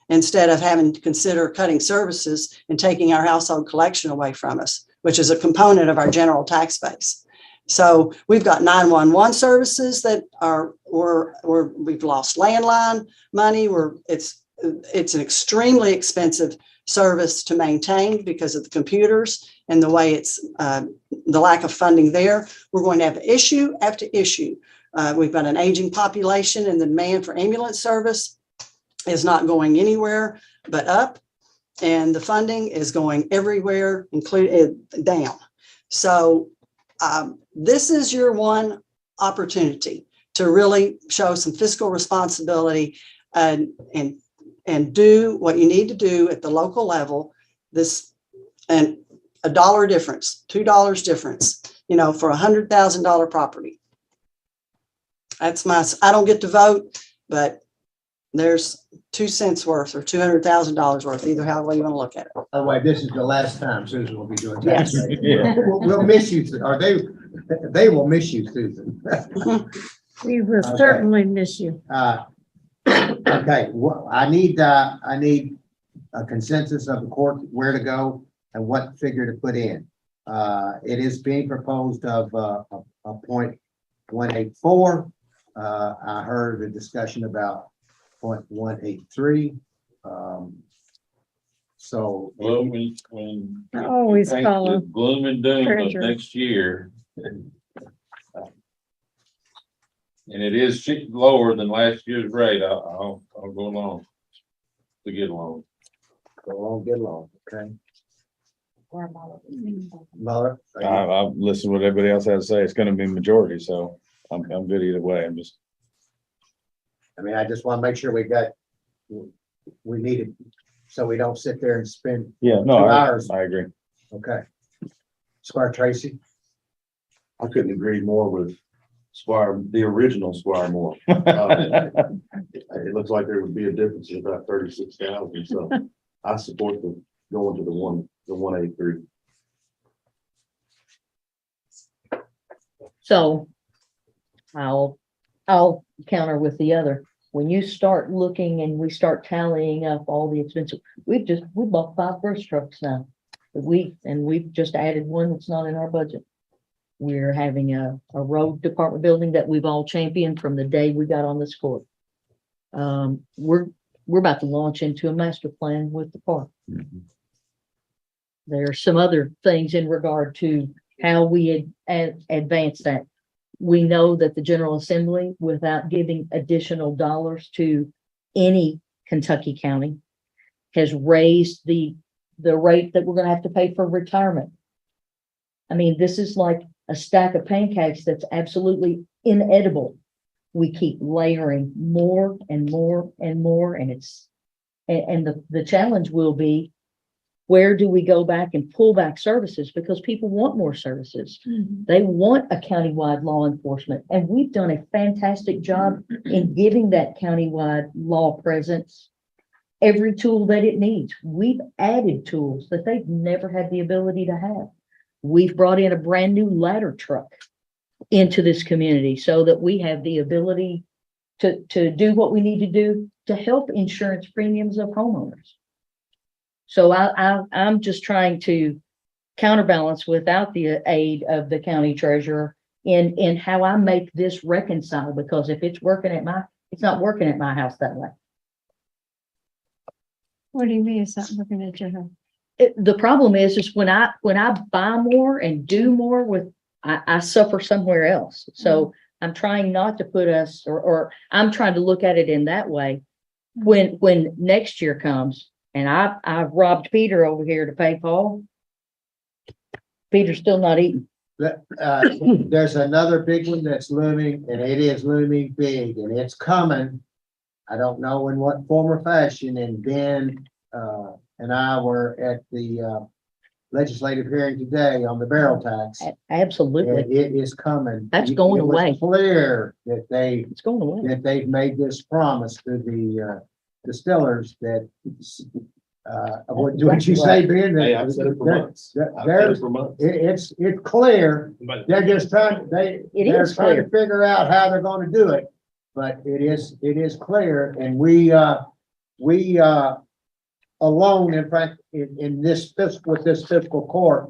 instead of having to consider cutting services and taking our household collection away from us, which is a component of our general tax base. So we've got 911 services that we've lost landline money. It's an extremely expensive service to maintain because of the computers and the way it's the lack of funding there. We're going to have issue after issue. We've got an aging population, and the demand for ambulance service is not going anywhere but up, and the funding is going everywhere, including down. So this is your one opportunity to really show some fiscal responsibility and do what you need to do at the local level. And $1 difference, $2 difference, for $100,000 property. That's I don't get to vote, but there's 2 cents worth or $200,000 worth, either how you want to look at it. By the way, this is the last time Susan will be doing Yes. tax rate. We'll miss you, or they will miss you, Susan. We will certainly miss you. Okay, well, I need a consensus of the court where to go and what figure to put in. It is being proposed of a 0.184. I heard a discussion about 0.183. So. When. I always paint follow the gloom and doom of treasurer. next year. And it is lower than last year's rate, I'll go along to get along. Go along, get along, okay? Muller? I've listened to what everybody else has to say. It's gonna be majority, so I'm good either way. I'm just. I mean, I just want to make sure we need it, so we don't sit there and spend Yeah, 2 hours. I agree. Okay. Squire Tracy? I couldn't agree more with Squire, the original Squire Moore. It looks like there would be a difference of about 36,000, so I support the going to the 183. So I'll counter with the other. When you start looking and we start tallying up all the expenses, we bought 5 brush trucks now. We've just added one that's not in our budget. We're having a road department building that we've all championed from the day we got on this court. We're about to launch into a master plan with the park. There are some other things in regard to how we advance that. We know that the General Assembly, without giving additional dollars to any Kentucky county, has raised the rate that we're going to have to pay for retirement. I mean, this is like a stack of pancakes that's absolutely inedible. We keep layering more and more and more, and the challenge will be, where do we go back and pull back services? Because people want more services. They want a countywide law enforcement, and we've done a fantastic job in giving that countywide law presence every tool that it needs. We've added tools that they've never had the ability to have. We've brought in a brand new ladder truck into this community so that we have the ability to do what we need to do to help insurance premiums of homeowners. So I'm just trying to counterbalance without the aid of the county treasurer in how I make this reconcile, because if it's it's not working at my house that way. What do you mean it's not looking at your house? The problem is when I buy more and do more I suffer somewhere else. So I'm trying not to put us, or I'm trying to look at it in that way. When next year comes and I've robbed Peter over here to pay Paul, Peter's still not eating. There's another big one that's looming, and it is looming big, and it's coming. I don't know in what form or fashion, and Ben and I were at the legislative hearing today on the barrel tax. Absolutely. And it is coming. That's going It was away. clear that It's going away. that they've made this promise to the distillers that what you say, Ben? Hey, I've said it for months. It's clear. They're just trying, they're trying to figure out how they're gonna do it. But it is clear, and we alone, in fact, in this with this fiscal court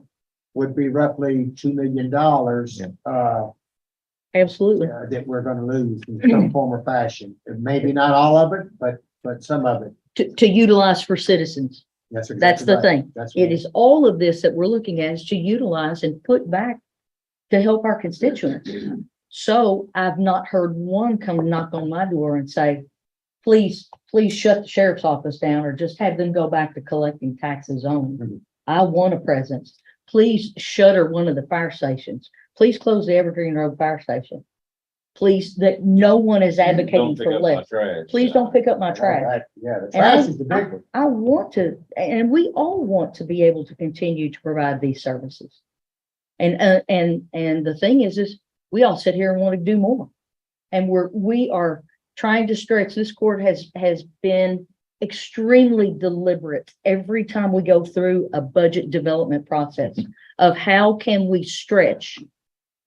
would be roughly $2 million. Absolutely. That we're gonna lose in some form or fashion. Maybe not all of it, but some of it. To utilize for citizens. That's exactly That's the right. thing. That's It right. is all of this that we're looking at is to utilize and put back to help our constituents. So I've not heard one come knock on my door and say, please shut the sheriff's office down, or just have them go back to collecting taxes only. I want a presence. Please shutter one of the fire stations. Please close the Evergreen Road Fire Station. Please, that no one is advocating for less. Please don't pick up my trash. Yeah, the And trash is the big one. I want to, and we all want to be able to continue to provide these services. And the thing is we all sit here and want to do more. And we are trying to stretch. This court has been extremely deliberate every time we go through a budget development process of how can we stretch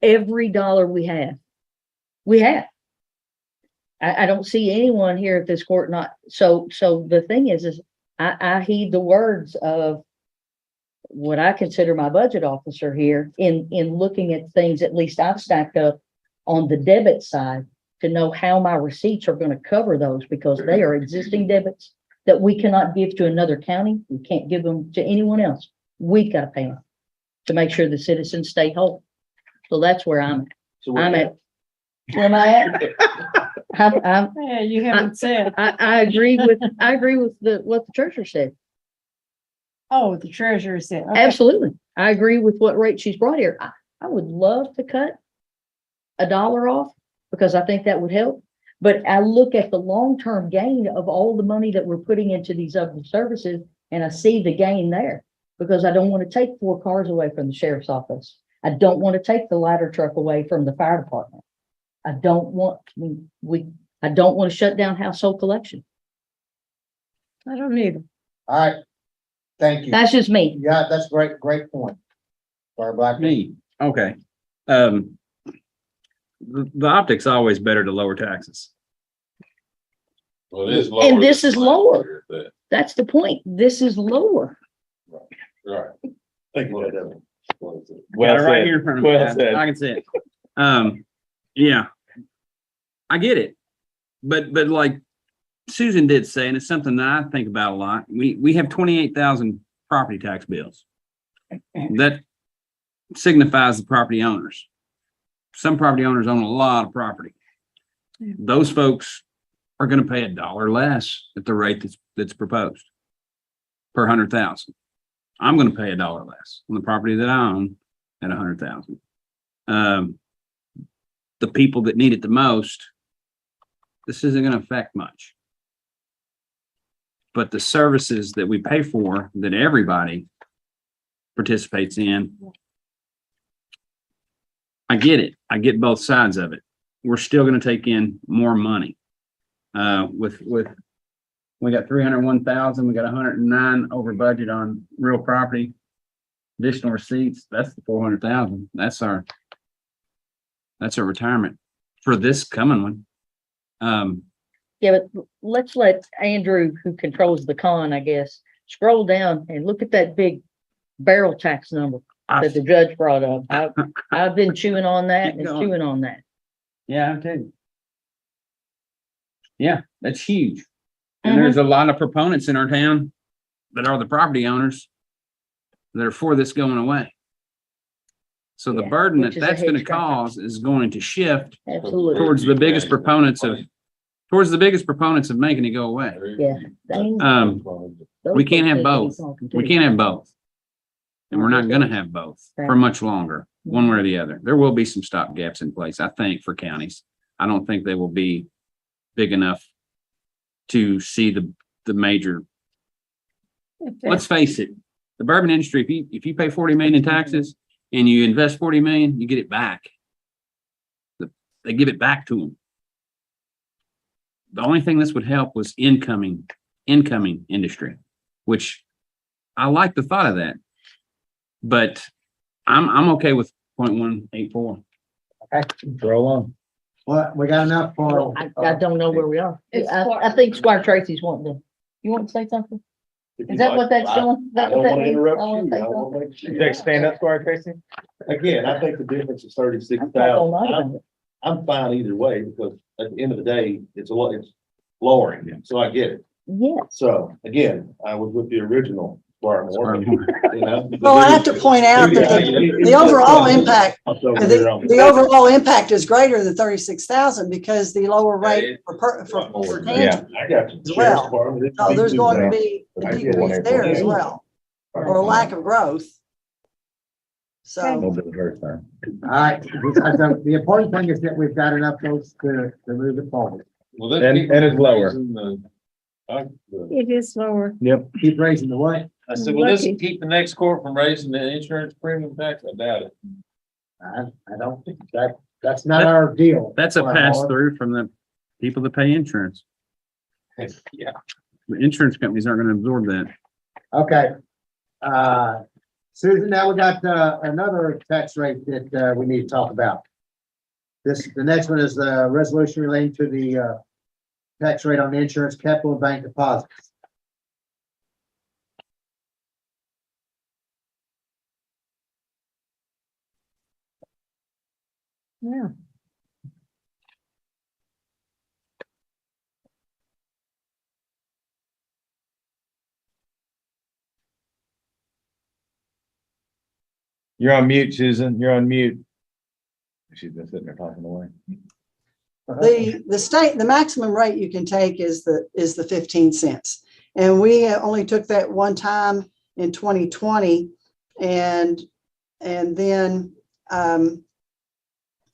every dollar we have. I don't see anyone here at this court not, so the thing is I heed the words of what I consider my budget officer here in looking at things. At least I've stacked up on the debit side to know how my receipts are going to cover those, because they are existing debits that we cannot give to another county. We can't give them to anyone else. We've got to pay them to make sure the citizens stay whole. So that's where I'm at. Where am I at? Yeah, you haven't said. I agree with what the treasurer said. Oh, the treasurer said. Okay. Absolutely. I agree with what rate she's brought here. I would love to cut $1 off because I think that would help. But I look at the long-term gain of all the money that we're putting into these other services, and I see the gain there because I don't want to take 4 cars away from the sheriff's office. I don't want to take the ladder truck away from the fire department. I don't want to shut down household collection. I don't either. All right. Thank you. That's just me. Yeah, that's great point. Sorry, Black. Me, okay. The optic's always better to lower taxes. Well, it is lower. And this is than lower. that. That's the point. This is lower. Right. Thank you, Devin. Got it right here in front of me. Well said. I can see it. Yeah, I get it. But like Susan did say, and it's something that I think about a lot. We have 28,000 property tax bills. That signifies the property owners. Some property owners own a lot of property. Those folks are going to pay $1 less at the rate that's proposed per 100,000. I'm going to pay $1 less on the property that I own at 100,000. The people that need it the most, this isn't going to affect much. But the services that we pay for, that everybody participates in, I get it. I get both sides of it. We're still going to take in more money. We got 301,000, we got 109 over budget on real property. Additional receipts, that's the 400,000. That's our retirement for this coming one. Yeah, but let's let Andrew, who controls the con, I guess, scroll down and look at that big barrel tax number that the judge brought up. I've been chewing on that and chewing on that. Yeah, I too. Yeah, that's huge. And there's a lot of proponents in our town that are the property owners that are for this going away. So the burden that that's going to cause is going to shift towards the biggest proponents of making it go away. Yeah. We can't have both. We can't have both. And we're not going to have both for much longer, one way or the other. There will be some stop gaps in place, I think, for counties. I don't think they will be big enough to see the major. Let's face it, the bourbon industry, if you pay 40 million in taxes and you invest 40 million, you get it back. They give it back to them. The only thing this would help was incoming industry, which I like the thought of that. But I'm okay with 0.184. Okay, roll on. Well, we got enough for. I don't know where we are. I think Squire Tracy's wanting to. You want to say something? Is that what that's doing? I don't want to interrupt you. I want to make sure. You stand up, Squire Tracy? Again, I think the difference is 36,000. I'm fine either way because at the end of the day, it's lowering. So I get it. Yeah. So again, I was with the original Squire Moore. You know, Well, I have to point out that the overall impact, the overall impact is greater than 36,000 because the lower rate for tangible I got you. as well. So there's going to be a decrease there as well, or a lack of growth. So. All right, the important thing is that we've got enough votes to move it forward. Well, And it's lower. It is lower. Yep. Keep raising the what? I said, will this keep the next court from raising the insurance premium tax? I doubt it. I don't think that's not our deal. That's a pass through from the people that pay insurance. Yeah. The insurance companies aren't going to absorb that. Okay. Susan, now we got another tax rate that we need to talk about. The next one is the resolution relating to the tax rate on insurance, capital, and bank deposits. Yeah. You're on mute, Susan. You're on mute. She's been sitting there talking away. The maximum rate you can take is the 15 cents. And we only took that one time in 2020. And then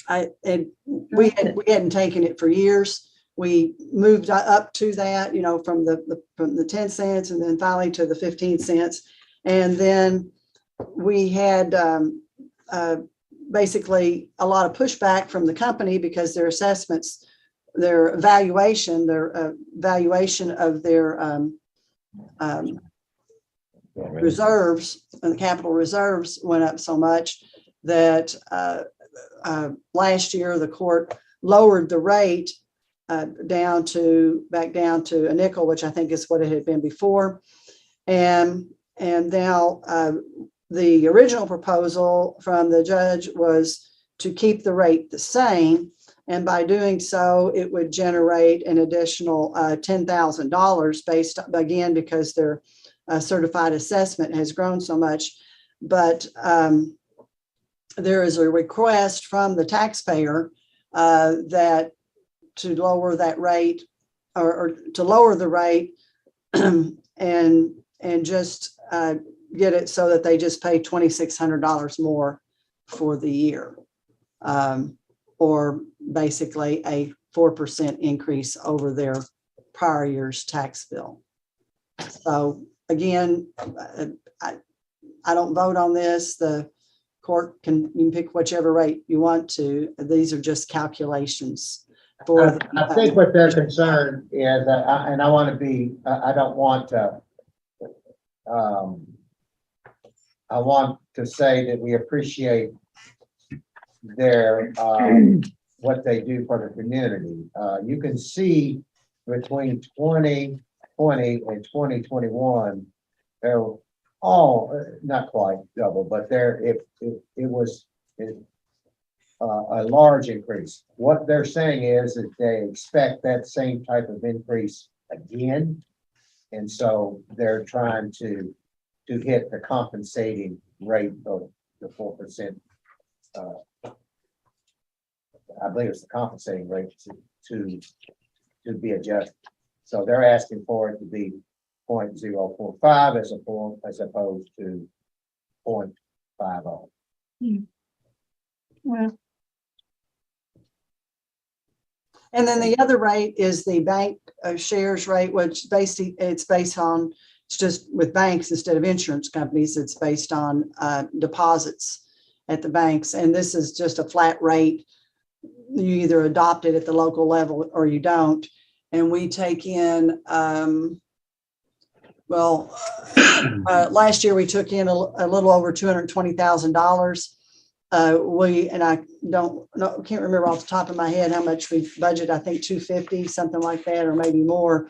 we hadn't taken it for years. We moved up to that, from the 10 cents and then finally to the 15 cents. And then we had basically a lot of pushback from the company because their assessments, their valuation of their reserves and the capital reserves went up so much that last year the court lowered the rate back down to a nickel, which I think is what it had been before. And now the original proposal from the judge was to keep the rate the same. And by doing so, it would generate an additional $10,000 based, again, because their certified assessment has grown so much. But there is a request from the taxpayer that to lower that rate or to lower the rate and just get it so that they just pay $2,600 more for the year, or basically a 4% increase over their prior year's tax bill. So again, I don't vote on this. The court you can pick whichever rate you want to. These are just calculations. I think what their concern is, and I want to be, I don't want to, I want to say that we appreciate their, what they do for the community. You can see between 2020 and 2021, they're all, not quite double, but it was a large increase. What they're saying is that they expect that same type of increase again. And so they're trying to hit the compensating rate of the 4%. I believe it's the compensating rate to be adjusted. So they're asking for it to be 0.045 as opposed to 0.50. Well, And then the other rate is the bank shares rate, which basically it's just with banks instead of insurance companies. It's based on deposits at the banks. And this is just a flat rate. You either adopt it at the local level or you don't. And we take in, last year we took in a little over $220,000. And I can't remember off the top of my head how much we budget. I think 250, something like that, or maybe more.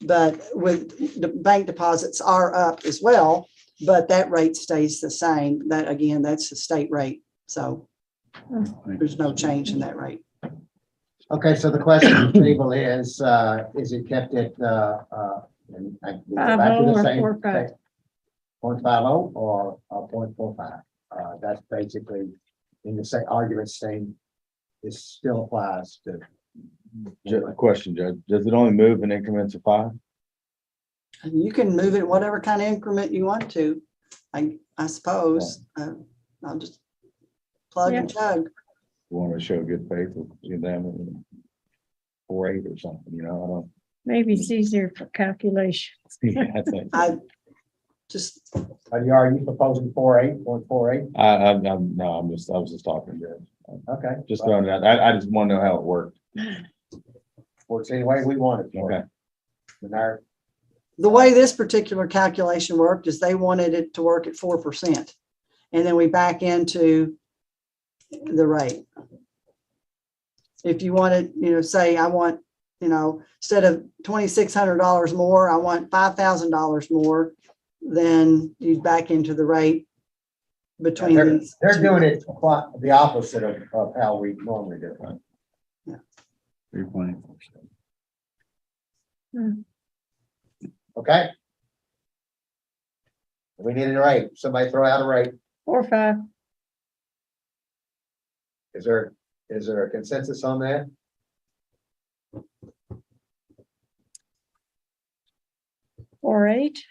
But with the bank deposits are up as well, but that rate stays the same. That again, that's the state rate. So there's no change in that rate. Okay, so the question on the table is it kept at and I go back to the same 0.50 or 0.45? That's basically in the same argument saying it still applies to. Question, Judge. Does it only move in increments of 5? You can move it whatever kind of increment you want to. I suppose. I'll just plug and chug. You want to show good faith with them 4.8 or something, I don't. maybe it's easier for calculations. I just. Are you proposing 4.8, 0.48? No, I was just talking, Judge. Okay. Just throwing it out. I just want to know how it worked. Works any way we want it. Okay. The way this particular calculation worked is they wanted it to work at 4%. And then we back into the rate. If you wanted, say I want, instead of $2,600 more, I want $5,000 more, then you back into the rate between these. They're doing it quite the opposite of how we normally do it. Yeah. 3.8%. Okay. We needed a rate. Somebody throw out a rate. 4 or 5. Is there a consensus on that? Or eight?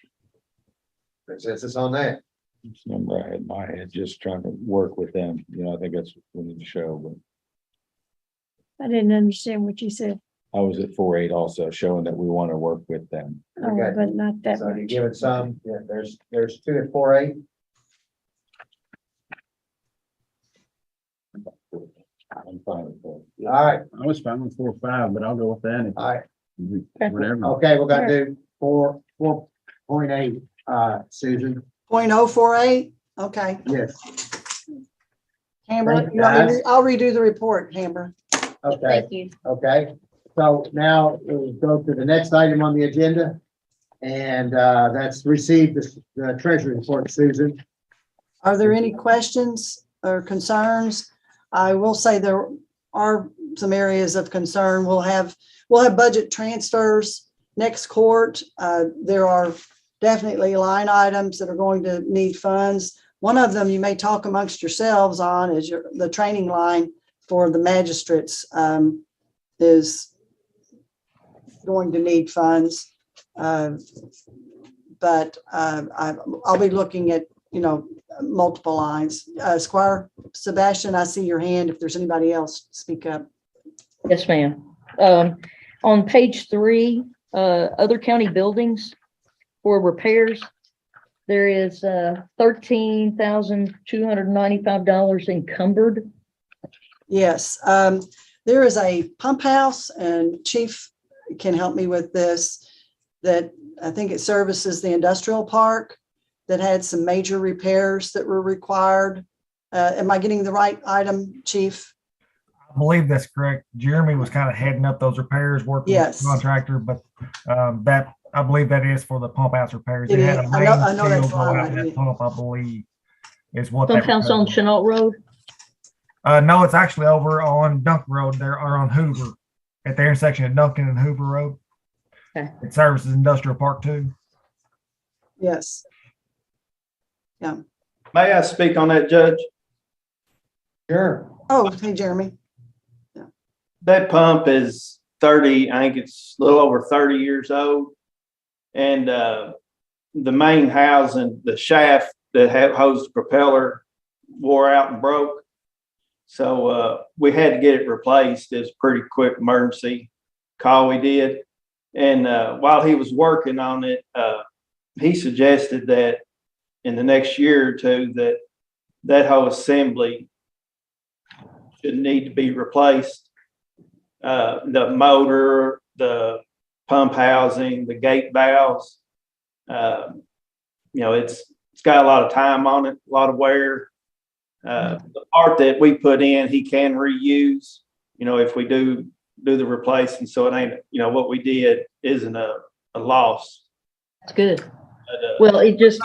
Consensus on that? This number I had in my head, just trying to work with them, I think that's what we need to show, but I didn't understand what you said. I was at 4.8 also, showing that we want to work with them. Oh, Okay. but not that So you much. give it some, yeah, there's 2 at 4.8. I'm fine with that. All right, I was fine with 4.5, but I'll go with that. all right. Whatever. Okay, we're gonna do 4.8, Susan. 0.048. Okay. Yes, Amber, Thank you, guys. I'll redo the report, Amber. okay, Thank you. okay. So now we'll go to the next item on the agenda. And that's received the treasury report, Susan. Are there any questions or concerns? I will say there are some areas of concern. We'll have budget transfers next court. There are definitely line items that are going to need funds. One of them you may talk amongst yourselves on is the training line for the magistrates is going to need funds. But I'll be looking at, multiple lines. Squire Sebastian, I see your hand. If there's anybody else, speak up. Yes, ma'am. On page 3, other county buildings for repairs, there is $13,295 encumbered. Yes, there is a pump house, and Chief can help me with this, that I think it services the industrial park that had some major repairs that were required. Am I getting the right item, Chief? I believe that's correct. Jeremy was kind of heading up those repairs, working with the contractor, but I believe that is for the pump house repairs. It had a main I know seal that's go out right. in that pump, I believe, is what. Pump that house on Chenault Road. No, it's actually over on Dunk Road there, or on Hoover, at the intersection of Duncan and Hoover Road. Okay. It services industrial park too. Yes. Yeah. May I speak on that, Judge? Sure. Oh, hey, Jeremy. That pump is 30, I think it's a little over 30 years old. And the main housing, the shaft that holds the propeller wore out and broke. So we had to get it replaced. It's a pretty quick emergency call we did. And while he was working on it, he suggested that in the next year or two that whole assembly should need to be replaced. The motor, the pump housing, the gate valves, it's got a lot of time on it, a lot of wear. The part that we put in, he can reuse, if we do the replacement. So it ain't, what we did isn't a loss. That's good. Well, it just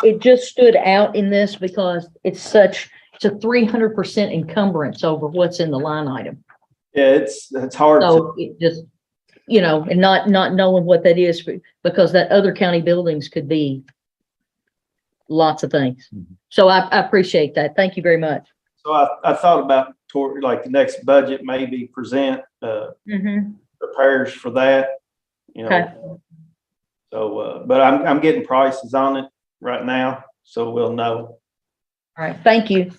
stood out in this because it's a 300% encumbrance over what's in the line item. Yeah, it's hard. So it just, and not knowing what that is, because that other county buildings could be lots of things. So I appreciate that. Thank you very much. So I thought about toward like the next budget, maybe present repairs for that, Okay. So, but I'm getting prices on it right now, so we'll know. All right. Thank you.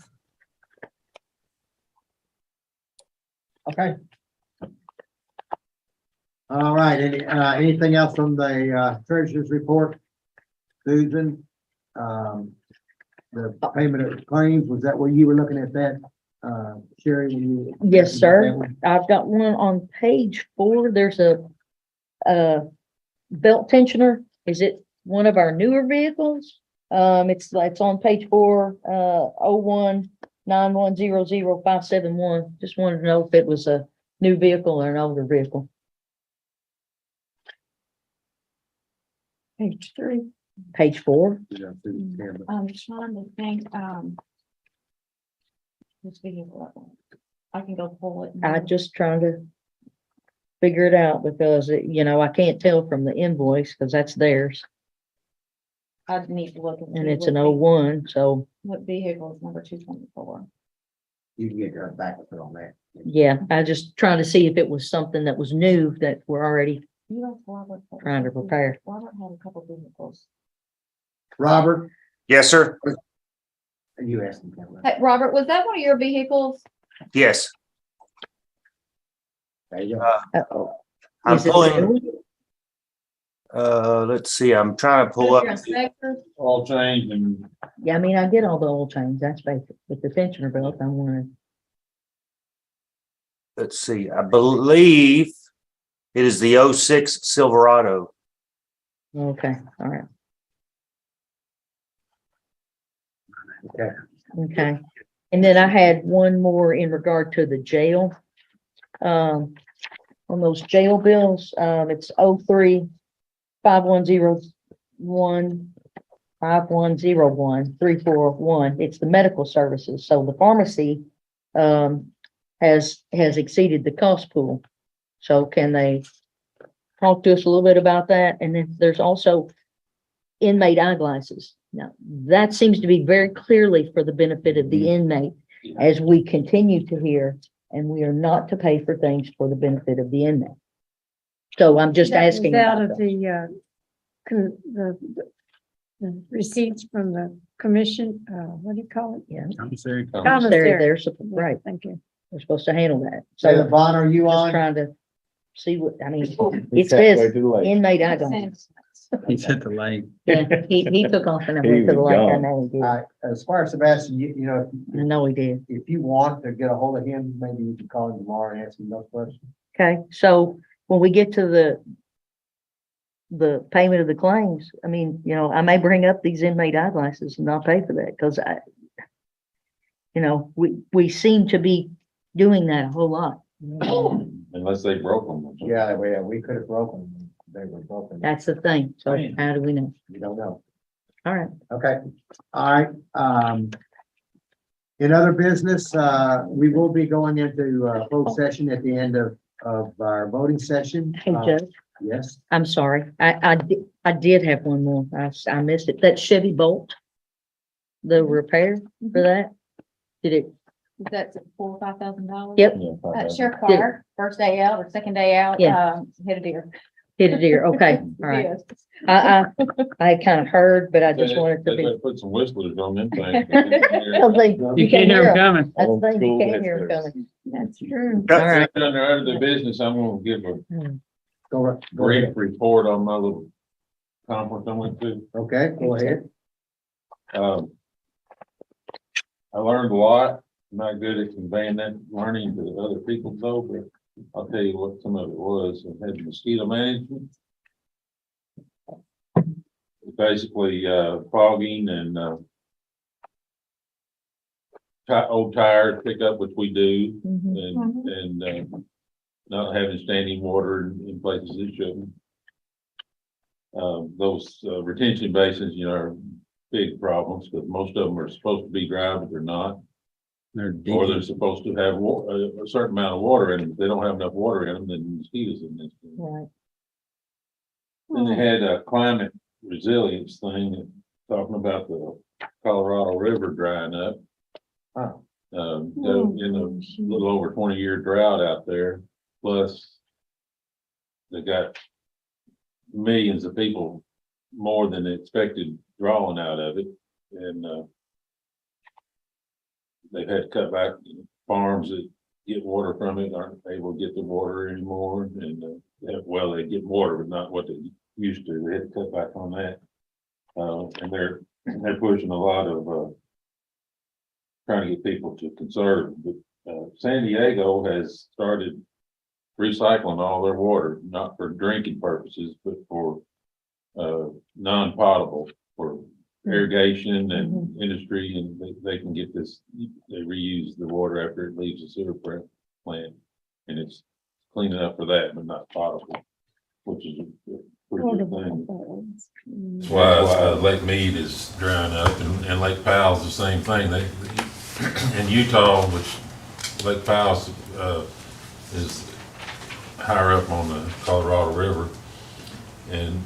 Okay. All right, anything else from the treasurer's report? Susan? The payment of claims, was that where you were looking at that, Sherry? When you Yes, sir. I've got one on page 4. There's a belt tensioner. Is it one of our newer vehicles? It's on page 4, 0191000571. Just wanted to know if it was a new vehicle or an older vehicle. Page 3. Page 4. I'm trying to think, this vehicle, I can go pull it. I just trying to figure it out because I can't tell from the invoice because that's theirs I need to look. and it's an 01. So What vehicle is number 224? You can get her back with her on that. Yeah, I just trying to see if it was something that was new that we're already trying to prepare. Robert, Yes, sir. you asked him. that, right? Hey, Robert, was that one of your vehicles? Yes. There you go. Uh-oh. I'm Is it pulling, new? let's see, I'm trying to pull up. Your inspector? All changed and Yeah, I mean, I get all the oil change, that's basic, but the tensioner belt, I'm wondering. Let's see, I believe it is the 06 Silverado. Okay, all right, Okay. okay. And then I had one more in regard to the jail. On those jail bills, it's 03-5101 5101-341. It's the medical services. So the pharmacy has exceeded the cost pool. So can they talk to us a little bit about that? And then there's also inmate eyeglasses. Now, that seems to be very clearly for the benefit of the inmate, as we continue to hear, and we are not to pay for things for the benefit of the inmate. So I'm just That was asking. out about of that. the receipts from the commission, what do you call it? Yeah. Commissary. Commissary, they're right. Thank you. They're supposed to handle that. So So Yvonne, are you just on? trying to see what, I mean, it He's says halfway to the lake. inmate eyeglasses. He's at the lake. Yeah, he took off and I went to the was lake. I gone. know he did. As far as Sebastian, you know, I know he did. if you want to get a hold of him, maybe you can call him tomorrow and ask him those questions. Okay, so when we get to the payment of the claims, I mean, you know, I may bring up these inmate eyeglasses and I'll pay for that, because we seem to be doing that a whole lot. unless they broke them. Yeah, we could have broken them. They were broken. That's the thing. So how do we know? You don't know. All right. Okay, all right. In other business, we will be going into closed session at the end of our voting session. Hey, Judge, Yes, I'm sorry. I did have one more. I missed it. That Chevy Bolt, the repair for that, did it? That's $4,000 or $5,000? Yep. Sheriff Carr, first day out or second day out, Yeah. hit a deer. Hit a deer. Okay, all right. Yes. I kind of heard, but I just wanted to They be. better put some whistlers on them things. Well, You can't hear him coming. That's the thing, you can't hear him coming. That's true. Yeah. All right. Under the business, I'm gonna give a go right. Go brief ahead. report on my little conference I went to. Okay, go ahead. I learned a lot. I'm not good at conveying that learning to other people though, but I'll tell you what some of it was. I had mosquito management. Basically, fogging and, old tires pick up, which we do, and not having standing water in places it shouldn't. Those retention basins, are big problems because most of them are supposed to be dry, but they're not. They're deep. Or they're supposed to have a certain amount of water in them. If they don't have enough water in them, then mosquitoes in this. Right. Then they had a climate resilience thing, talking about the Colorado River drying up. Wow. In a little over 20-year drought out there, plus they got millions of people more than expected drawing out of it, and they've had to cut back. Farms that get water from it aren't able to get the water anymore, and they get water, but not what they used to. They had to cut back on that, and they're pushing a lot of trying to get people to conserve. But San Diego has started recycling all their water, not for drinking purposes, but for non-potable, for irrigation and industry, and they can get this. They reuse the water after it leaves the sewer plant, and it's cleaning up for that, but not potable, which is a pretty good thing. That's why Lake Mead is drying up, and Lake Powell's the same thing. They in Utah, which Lake Powell's is higher up on the Colorado River, and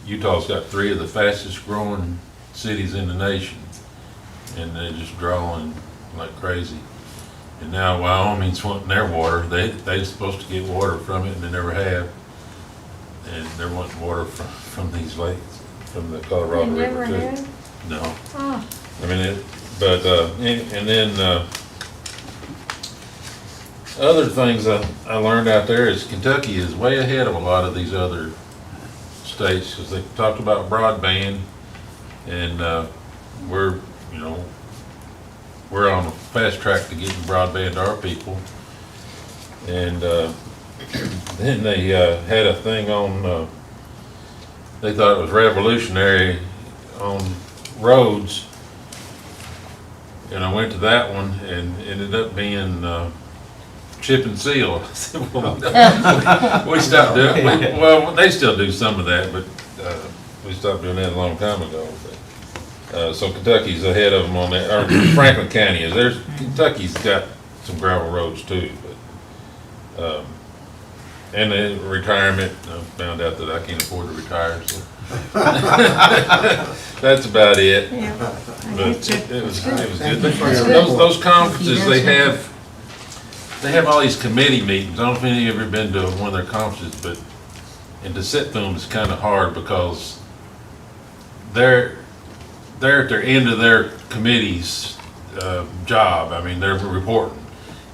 Utah's got 3 of the fastest growing cities in the nation, and they're just drawing like crazy. And now Wyoming's wanting their water. They're supposed to get water from it and they never have. And they're wanting water from these lakes, from the Colorado River too. No. Oh. I mean, and then, other things I learned out there is Kentucky is way ahead of a lot of these other states, because they talked about broadband, and we're on a fast track to getting broadband to our people. And then they had a thing on, they thought it was revolutionary on roads, and I went to that one and ended up being chip and seal. We stopped doing, well, they still do some of that, but we stopped doing that a long time ago. But, so Kentucky's ahead of them on that, or Franklin County is. Kentucky's got some gravel roads too, but, and then retirement, I found out that I can't afford to retire, so. That's about it. Yeah. But it was good. Those conferences, they have all these committee meetings. I don't know if any of you have ever been to one of their conferences, but, and to sit through them is kind of hard because they're at their end of their committee's job. I mean, they're reporting.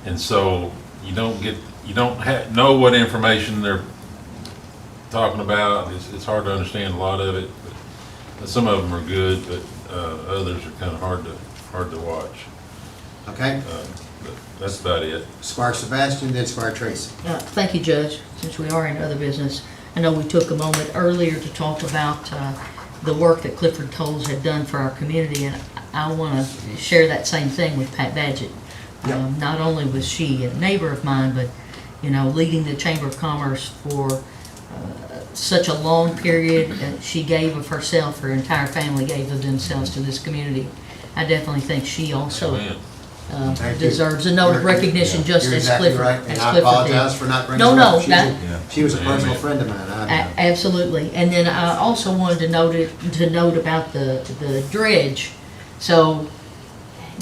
And so you don't know what information they're talking about. It's hard to understand a lot of it. But some of them are good, but others are kind of hard to watch. Okay. But that's about it. Squire Sebastian, then Squire Tracy. Thank you, Judge. Since we are in other business, I know we took a moment earlier to talk about the work that Clifford Coles had done for our community, and I want to share that same thing with Pat Badgett. Not only was she a neighbor of mine, but leading the Chamber of Commerce for such a long period. She gave of herself, her entire family gave of themselves to this community. I definitely think she also deserves a note of recognition, just You're as exactly Clifford. right. And I apologize for not bringing No, her up. no, She was a personal friend of mine. Absolutely. And then I also wanted to note about the dredge. So,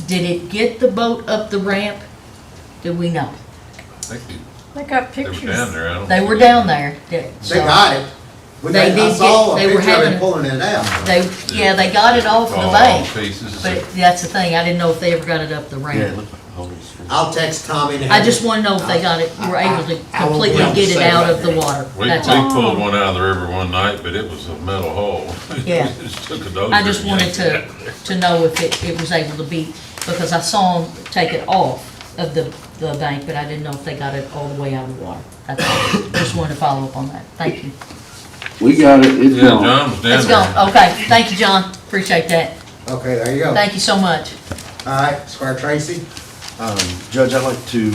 did it get the boat up the ramp? Do we know? I got They were pictures. down there. I don't They see were it. down there. They got it. They I did saw get, a they were picture of having, it pulling it out. they got it off the All bank. pieces. But that's the thing, I didn't know if they ever got it up the ramp. I'll text Tommy. and I have just him- want to know if they got it, were able to I won't completely be able to get it say out right of the now. water. We That's all. pulled one out of the river one night, but it was a metal hole. Yeah. It just took a dozer I just and wanted yanked it. to know if it was able to be, because I saw them take it off of the bank, but I didn't know if they got it all the way out of the water. That's all. Just wanted to follow up on that. Thank you. We got it, it's Yeah, gone. John was down It's there. gone. Okay, thank you, John. Appreciate that. Okay, there you go. Thank you so much. All right, Squire Tracy. Judge, I'd like to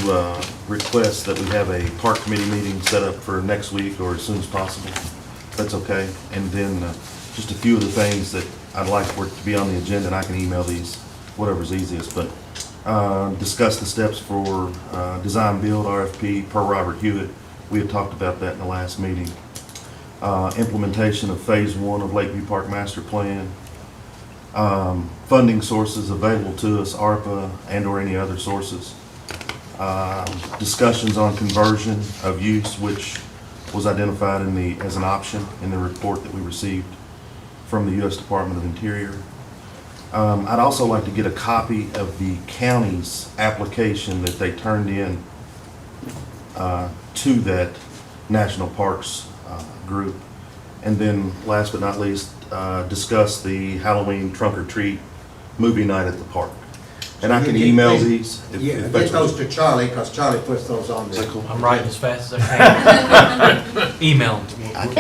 request that we have a park committee meeting set up for next week or as soon as possible. If that's okay. And then just a few of the things that I'd like for it to be on the agenda, and I can email these, whatever's easiest, but discuss the steps for design build RFP per Robert Hewitt. We had talked about that in the last meeting. Implementation of phase 1 of Lakeview Park Master Plan. Funding sources available to us, ARPA and or any other sources. Discussions on conversion of use, which was identified as an option in the report that we received from the U.S. Department of Interior. I'd also like to get a copy of the county's application that they turned in to that National Parks group. And then last but not least, discuss the Halloween trunk or treat movie night at the park. And I can email these. Yeah, if get that's those to Charlie, because Charlie puts those on there. I'm writing as fast as I can. Email.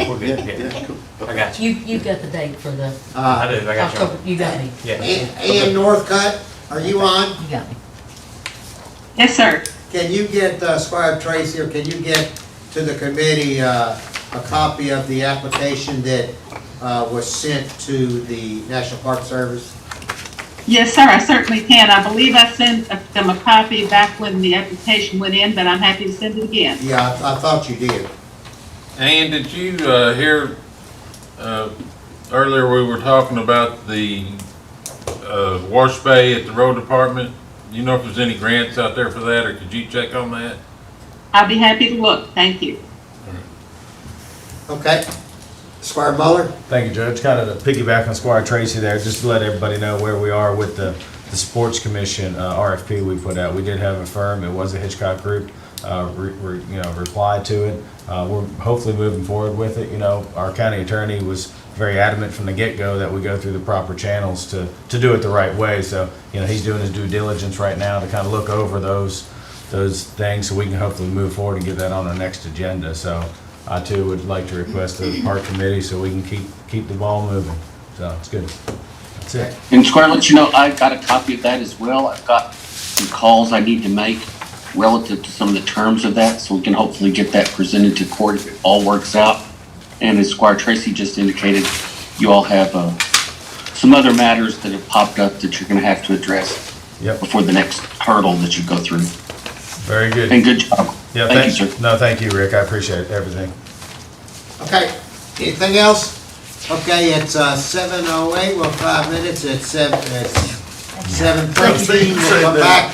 We're good. Yeah, cool. I got you. You got the date for the I do. I got you. October, you got me. Yeah. Ann Northcutt, are you on? You got me. Yes, sir. Can you get Squire Tracy, or can you get to the committee a copy of the application that was sent to the National Park Service? Yes, sir, I certainly can. I believe I sent them a copy back when the application went in, but I'm happy to send it again. Yeah, I thought you did. And did you hear, earlier we were talking about the wash bay at the road department? You know if there's any grants out there for that, or could you check on that? I'd be happy to look. Thank you. Okay. Squire Muller? Thank you, Judge. Kind of to piggyback on Squire Tracy there, just to let everybody know where we are with the Sports Commission RFP we put out. We did have a firm, it was a Hitchcock Group, replied to it. We're hopefully moving forward with it. You know, our county attorney was very adamant from the get-go that we go through the proper channels to do it the right way. So, you know, he's doing his due diligence right now to kind of look over those things so we can hopefully move forward and get that on our next agenda. So I too would like to request a park committee so we can keep the ball moving. So it's good. That's it. And Squire, let you know, I got a copy of that as well. I've got some calls I need to make relative to some of the terms of that, so we can hopefully get that presented to court if it all works out. And as Squire Tracy just indicated, you all have some other matters that have popped up that you're going to have to address before the next hurdle that you go through. Very good. And good job. Yeah, thank you, sir. No, thank you, Rick. I appreciate everything. Okay, anything else? Okay, it's 7:08, well, 5 minutes, it's 7:13, we'll come back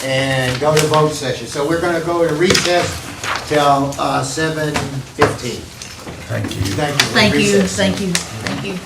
and go to vote session. So we're gonna go to recess till 7:15. Thank you. Thank you. Thank you, Recess. thank you, thank you.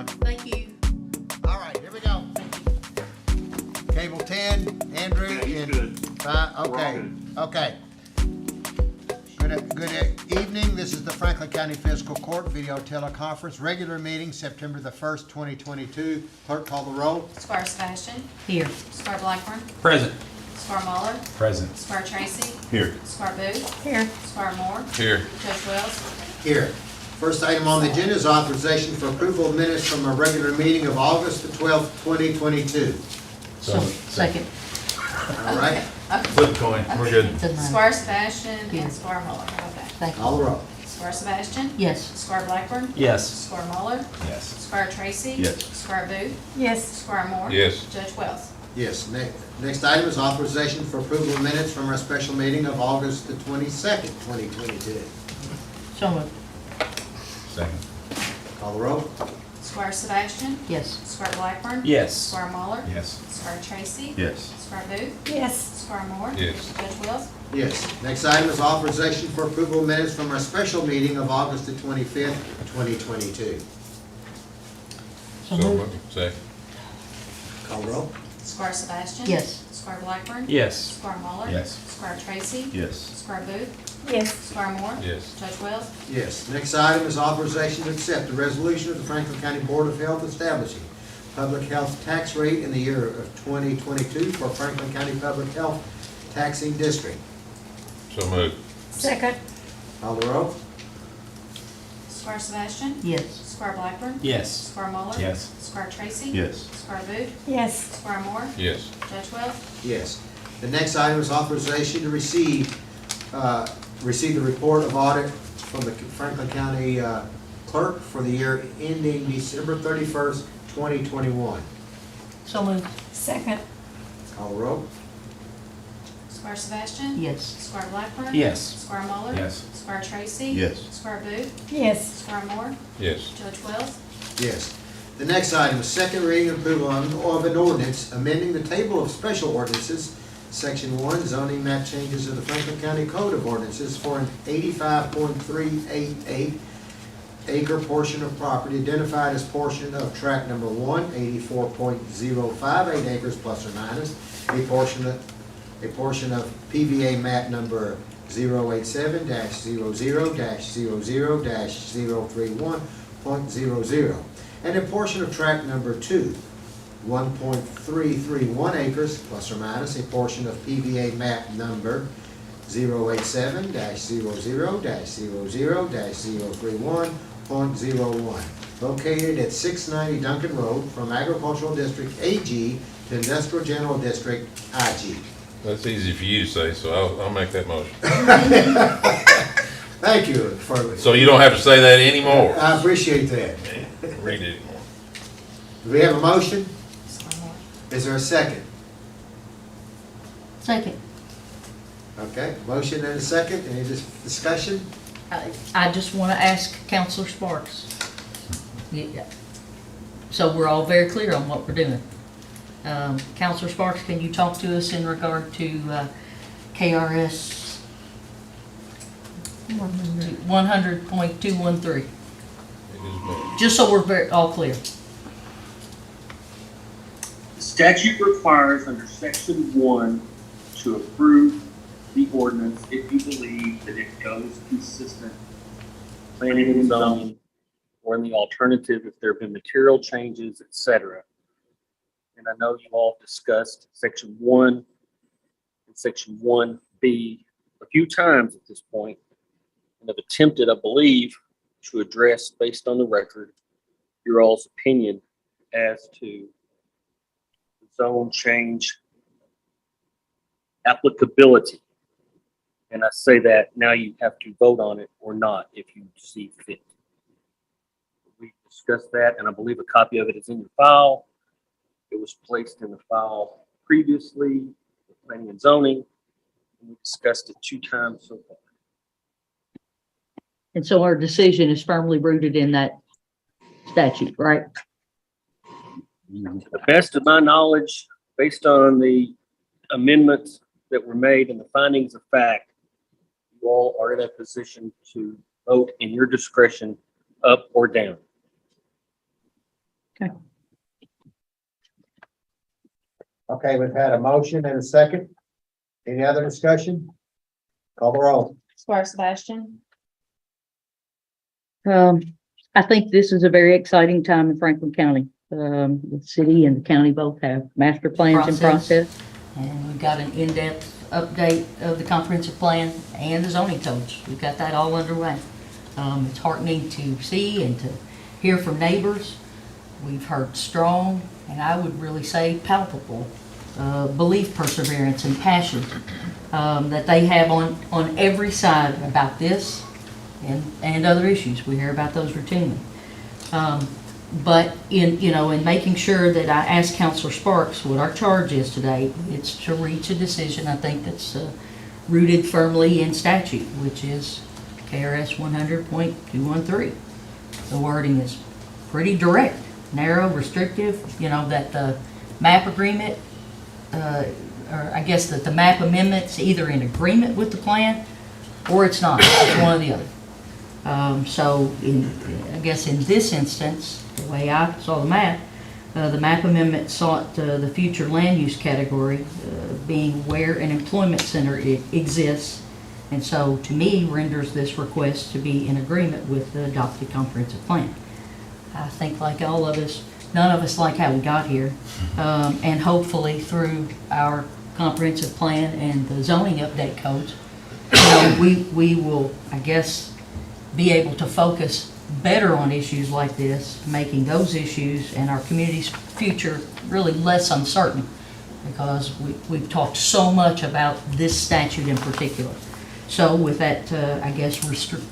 Dawn. Thank you. All right, here we go. Cable 10, Andrew, and 5, okay. Good evening. This is the Franklin County Fiscal Court video teleconference, regular meeting, September the 1st, 2022. Clerk, call the roll. Squire Sebastian. Here. Squire Blackburn. Present. Squire Muller. Present. Squire Tracy. Here. Squire Booth. Here. Squire Moore. Here. Judge Wells. Here. First item on the agenda is authorization for approval of minutes from a regular meeting of August the 12th, 2022. So, second. All right, Flip a coin. We're good. Squire Sebastian and Squire Muller. Okay. Thank you. call the roll. Squire Sebastian. Yes. Squire Blackburn. Yes. Squire Muller. Yes. Squire Tracy. Yes. Squire Booth. Yes. Squire Moore. Yes. Judge Wells. Yes, next item is authorization for approval of minutes from our special meeting of August the 22nd, 2022. So moved. Second. Call the roll. Squire Sebastian. Yes. Squire Blackburn. Yes. Squire Muller. Yes. Squire Tracy. Yes. Squire Booth. Yes. Squire Moore. Yes. Judge Wells. Yes, next item is authorization for approval of minutes from our special meeting of August the 25th, 2022. So moved. Second. Call the roll. Squire Sebastian. Yes. Squire Blackburn. Yes. Squire Muller. Yes. Squire Tracy. Yes. Squire Booth. Yes. Squire Moore. Yes. Judge Wells. Yes, next item is authorization to accept the resolution of the Franklin County Board of Health establishing public health tax rate in the year of 2022 for Franklin County Public Health Taxing District. So moved. Second. Call the roll. Squire Sebastian. Yes. Squire Blackburn. Yes. Squire Muller. Yes. Squire Tracy. Yes. Squire Booth. Yes. Squire Moore. Yes. Judge Wells. Yes. The next item is authorization to receive the report of audit from the Franklin County clerk for the year ending December 31st, 2021. So moved. Second. Call the roll. Squire Sebastian. Yes. Squire Blackburn. Yes. Squire Muller. Yes. Squire Tracy. Yes. Squire Booth. Yes. Squire Moore. Yes. Judge Wells. Yes. The next item is second reading and approval of an ordinance amending the table of special ordinances, Section 1, zoning map changes of the Franklin County Code of Ordinances for an 85.388 acre portion of property identified as portion of tract number 1, 84.058 acres plus or minus, a portion of PVA map number 087-00-00-031.00, and a portion of tract number 2, 1.331 acres plus or minus, a portion of PVA map number 087-00-00-031.01, located at 690 Duncan Road from Agricultural District AG to Industrial General District IG. That's easy for you to say, so I'll make that motion. Thank you for. So you don't have to say that anymore. I appreciate that. Read it anymore. Do we have a motion? Is there a second? Second. Okay, motion and a second. Any discussion? I just want to ask Counselor Sparks. Yeah. So we're all very clear on what we're doing. Counselor Sparks, can you talk to us in regard to KRS 100.213? Just so we're all clear. The statute requires under section 1 to approve the ordinance if you believe that it goes consistent with planning and zoning, or in the alternative, if there have been material changes, etc. And I know you all discussed section 1 and section 1B a few times at this point, and have attempted, I believe, to address, based on the record, your all's opinion as to zone change applicability. And I say that now you have to vote on it or not if you see fit. We discussed that, and I believe a copy of it is in your file. It was placed in the file previously with planning and zoning. We discussed it 2 times so far. And so our decision is firmly rooted in that statute, right? To the best of my knowledge, based on the amendments that were made and the findings of fact, you all are in a position to vote in your discretion up or down. Okay, we've had a motion and a second. Any other discussion? Call the roll. Squire Sebastian, I think this is a very exciting time in Franklin County. The city and the county both have master plans in process. And we've got an in-depth update of the comprehensive plan and the zoning codes. We've got that all underway. It's heartening to see and to hear from neighbors. We've heard strong, and I would really say palpable, belief, perseverance, and passion that they have on every side about this and other issues. We hear about those routinely. But in making sure that I ask Councilor Sparks what our charge is today, it's to reach a decision, I think, that's rooted firmly in statute, which is KRS 100.213. The wording is pretty direct, narrow, restrictive, that the map agreement, or I guess that the map amendment's either in agreement with the plan or it's not. It's one or the other. So I guess in this instance, the way I saw the map amendment sought the future land use category being where an employment center exists. And so to me renders this request to be in agreement with the adopted comprehensive plan. I think like all of us, none of us like how we got here. And hopefully through our comprehensive plan and the zoning update codes, we will, I guess, be able to focus better on issues like this, making those issues and our community's future really less uncertain, because we've talked so much about this statute in particular. So with that, I guess,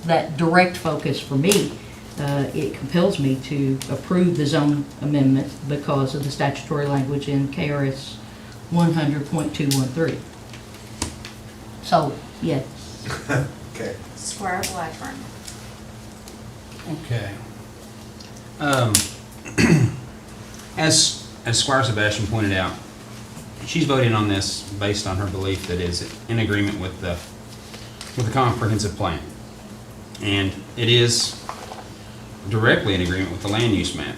that direct focus for me, it compels me to approve the zone amendment because of the statutory language in KRS 100.213. So, yes. Okay. Squire Blackburn. Okay. As Squire Sebastian pointed out, she's voting on this based on her belief that is in agreement with the comprehensive plan. And it is directly in agreement with the land use map.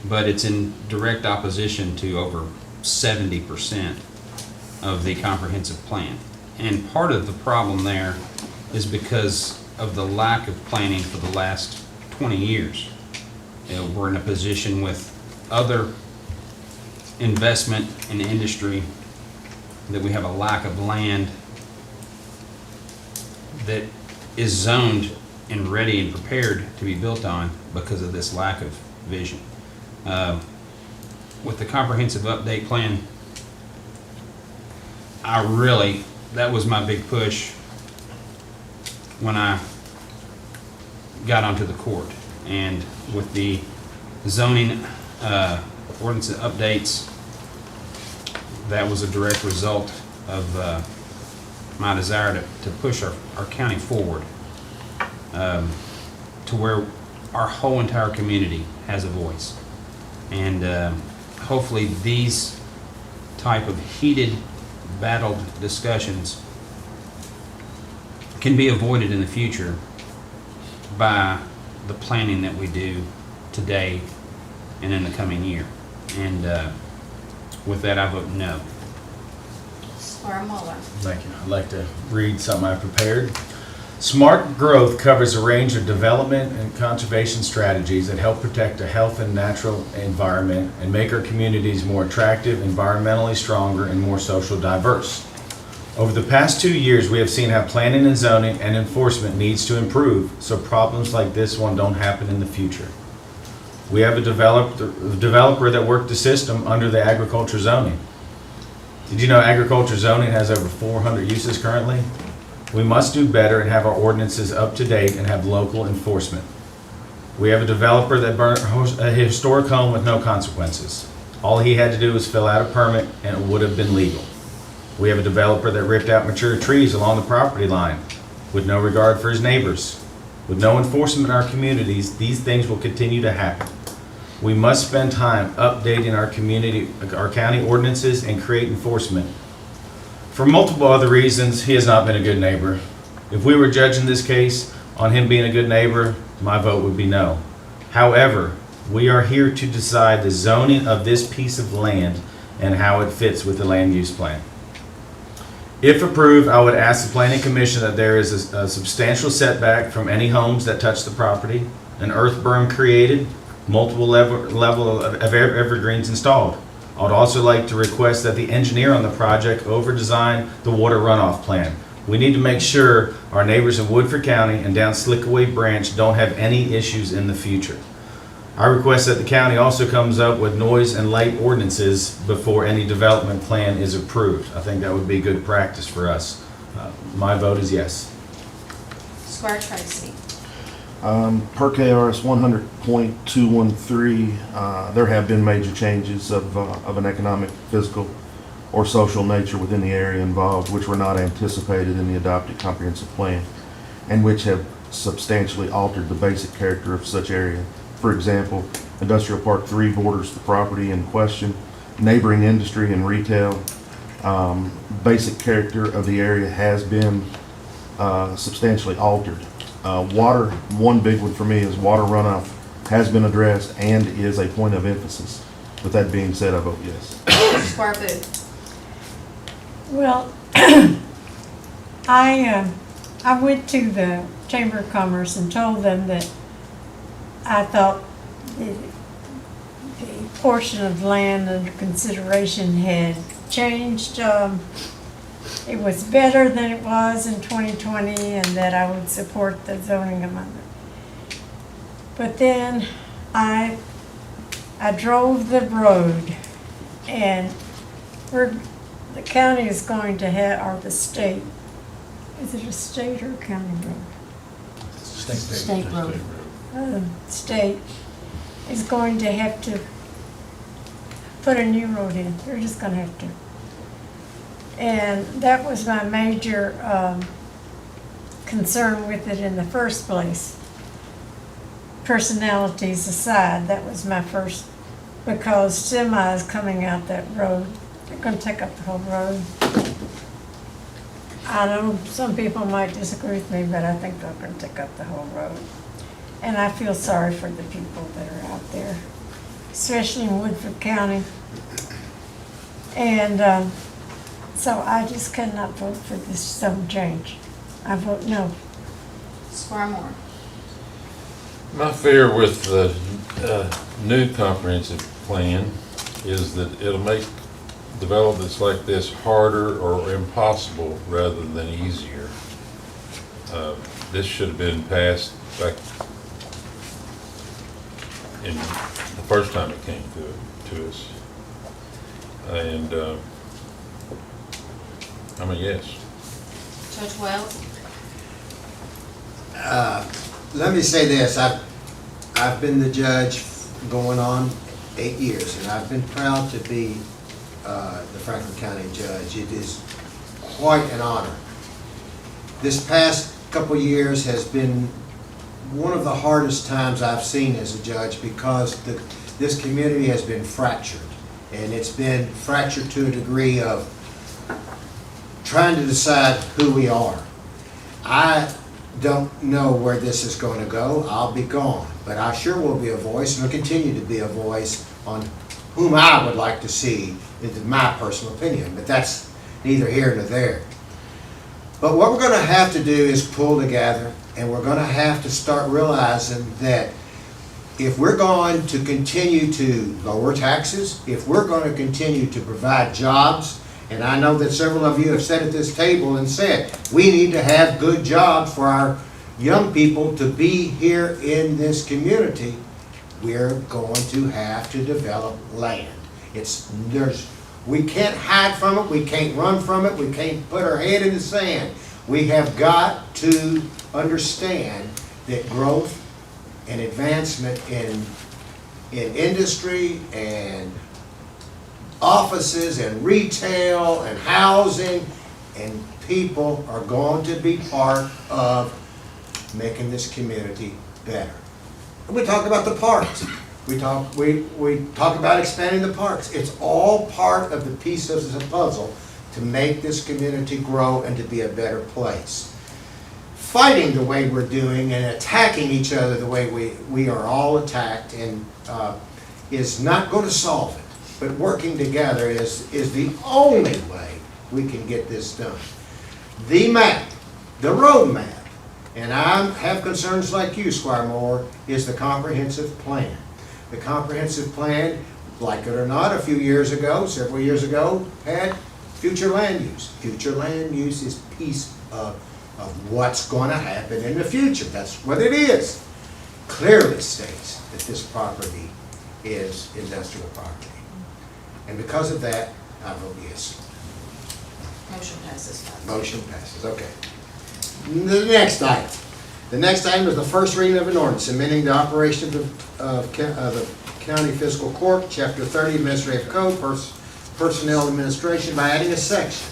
But it's in direct opposition to over 70% of the comprehensive plan. And part of the problem there is because of the lack of planning for the last 20 years. We're in a position with other investment in industry that we have a lack of land that is zoned and ready and prepared to be built on because of this lack of vision. With the comprehensive update plan, that was my big push when I got onto the court. And with the zoning ordinance updates, that was a direct result of my desire to push our county forward to where our whole entire community has a voice. And hopefully these type of heated, battled discussions can be avoided in the future by the planning that we do today and in the coming year. And with that, I vote no. Squire Muller. Thank you. I'd like to read something I prepared. Smart growth covers a range of development and conservation strategies that help protect a healthy and natural environment and make our communities more attractive, environmentally stronger, and more social diverse. Over the past 2 years, we have seen how planning and zoning and enforcement needs to improve so problems like this one don't happen in the future. We have a developer that worked the system under the agriculture zoning. Did you know agriculture zoning has over 400 uses currently? We must do better and have our ordinances up to date and have local enforcement. We have a developer that burned a historic home with no consequences. All he had to do was fill out a permit and it would have been legal. We have a developer that ripped out mature trees along the property line with no regard for his neighbors. With no enforcement in our communities, these things will continue to happen. We must spend time updating our county ordinances and create enforcement. For multiple other reasons, he has not been a good neighbor. If we were judging this case on him being a good neighbor, my vote would be no. However, We are here to decide the zoning of this piece of land and how it fits with the land use plan. If approved, I would ask the planning commission that there is a substantial setback from any homes that touch the property, an earth berm created, multiple level of evergreens installed. I would also like to request that the engineer on the project over-design the water runoff plan. We need to make sure our neighbors in Woodford County and down Slickaway Branch don't have any issues in the future. I request that the county also comes up with noise and light ordinances before any development plan is approved. I think that would be good practice for us. My vote is yes. Squire Tracy. Per KRS 100.213, there have been major changes of an economic, physical, or social nature within the area involved, which were not anticipated in the adopted comprehensive plan, and which have substantially altered the basic character of such area. For example, Industrial Park 3 borders the property in question, neighboring industry and retail. Basic character of the area has been substantially altered. Water, one big one for me is water runoff has been addressed and is a point of emphasis. With that being said, I vote yes. Squire Booth. Well, I went to the Chamber of Commerce and told them that I thought the portion of land under consideration had changed. It was better than it was in 2020, and that I would support the zoning amendment. But then I drove the road, and the county is going to have, or the state, is it a state or a county road? State road. State is going to have to put a new road in. They're just gonna have to. And that was my major concern with it in the first place. Personalities aside, that was my first, because semis coming out that road, they're gonna take up the whole road. I know some people might disagree with me, but I think they're gonna take up the whole road. And I feel sorry for the people that are out there, especially in Woodford County. And so I just cannot vote for this zone change. I vote no. Squire Moore. My fear with the new comprehensive plan is that it'll make developments like this harder or impossible rather than easier. This should have been passed back in the first time it came to us. And I'm a yes. Judge Wells. Let me say this, I've been the judge going on 8 years, and I've been proud to be the Franklin County judge. It is quite an honor. This past couple years has been one of the hardest times I've seen as a judge, because this community has been fractured, and it's been fractured to a degree of trying to decide who we are. I don't know where this is going to go. I'll be gone, but I sure will be a voice, and will continue to be a voice on whom I would like to see, in my personal opinion, but that's neither here nor there. But what we're going to have to do is pull together, and we're going to have to start realizing that if we're going to continue to lower taxes, if we're going to continue to provide jobs, and I know that several of you have sat at this table and said, we need to have good jobs for our young people to be here in this community, we're going to have to develop land. We can't hide from it, we can't run from it, we can't put our head in the sand. We have got to understand that growth and advancement in industry and offices and retail and housing and people are going to be part of making this community better. We talk about the parks. We talk about expanding the parks. It's all part of the pieces of the puzzle to make this community grow and to be a better place. fighting the way we're doing and attacking each other the way we are all attacked and is not going to solve it. But working together is the only way we can get this done. The map, the road map, and I have concerns like you, Squire Moore, is the comprehensive plan. The comprehensive plan, like it or not, a few years ago, several years ago, had future land use. Future land use is a piece of what's going to happen in the future. That's what it is. Clearly states that this property is industrial property. And because of that, I vote yes. Motion passes. Motion passes, okay. The next item. The next item is the first reading of an ordinance amending the operation of the County Fiscal Court, Chapter 30 Administrative Code, Personnel Administration, by adding a section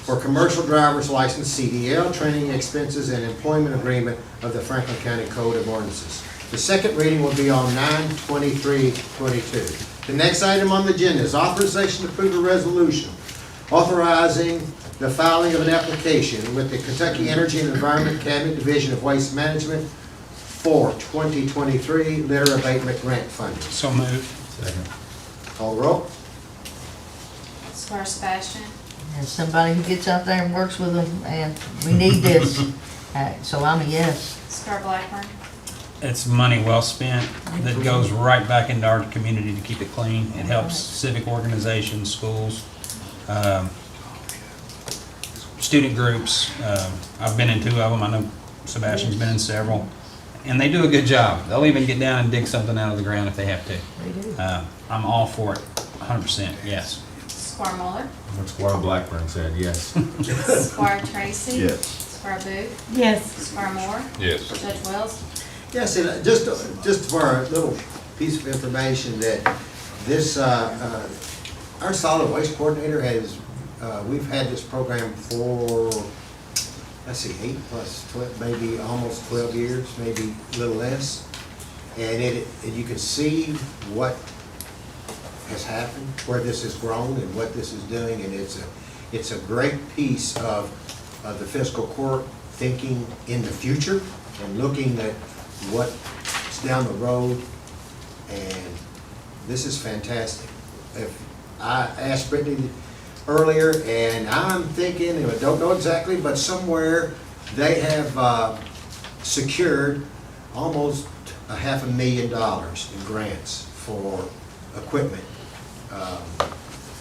for commercial driver's license, CDL, training expenses, and employment agreement of the Franklin County Code of Ordinances. The second reading will be on 9/23/22. The next item on the agenda is authorization to approve a resolution authorizing the filing of an application with the Kentucky Energy and Environment Cabinet Division of Waste Management for 2023 litter abatement grant funding. So moved. Second. Call the roll. Squire Sebastian, And somebody who gets out there and works with them, and we need this. So I'm a yes. Squire Blackburn, It's money well spent that goes right back into our community to keep it clean. It helps civic organizations, schools, student groups. I've been in 2 of them. I know Sebastian's been in several. And they do a good job. They'll even get down and dig something out of the ground if they have to. They do. I'm all for it, 100%, yes. Squire Muller, What Squire Blackburn said, yes. Squire Tracy. Yes. Squire Booth, Yes. Squire Moore, Yes. Judge Wells. Yes, and just for a little piece of information that this, our solid waste coordinator has, we've had this program for, let's see, 8 plus 12, maybe almost 12 years, maybe a little less. And and you can see what has happened, where this has grown and what this is doing, and it's a great piece of the fiscal court thinking in the future and looking at what's down the road, and this is fantastic. If I asked Brittany earlier, and I'm thinking, and I don't know exactly, but somewhere they have secured almost $500,000 in grants for equipment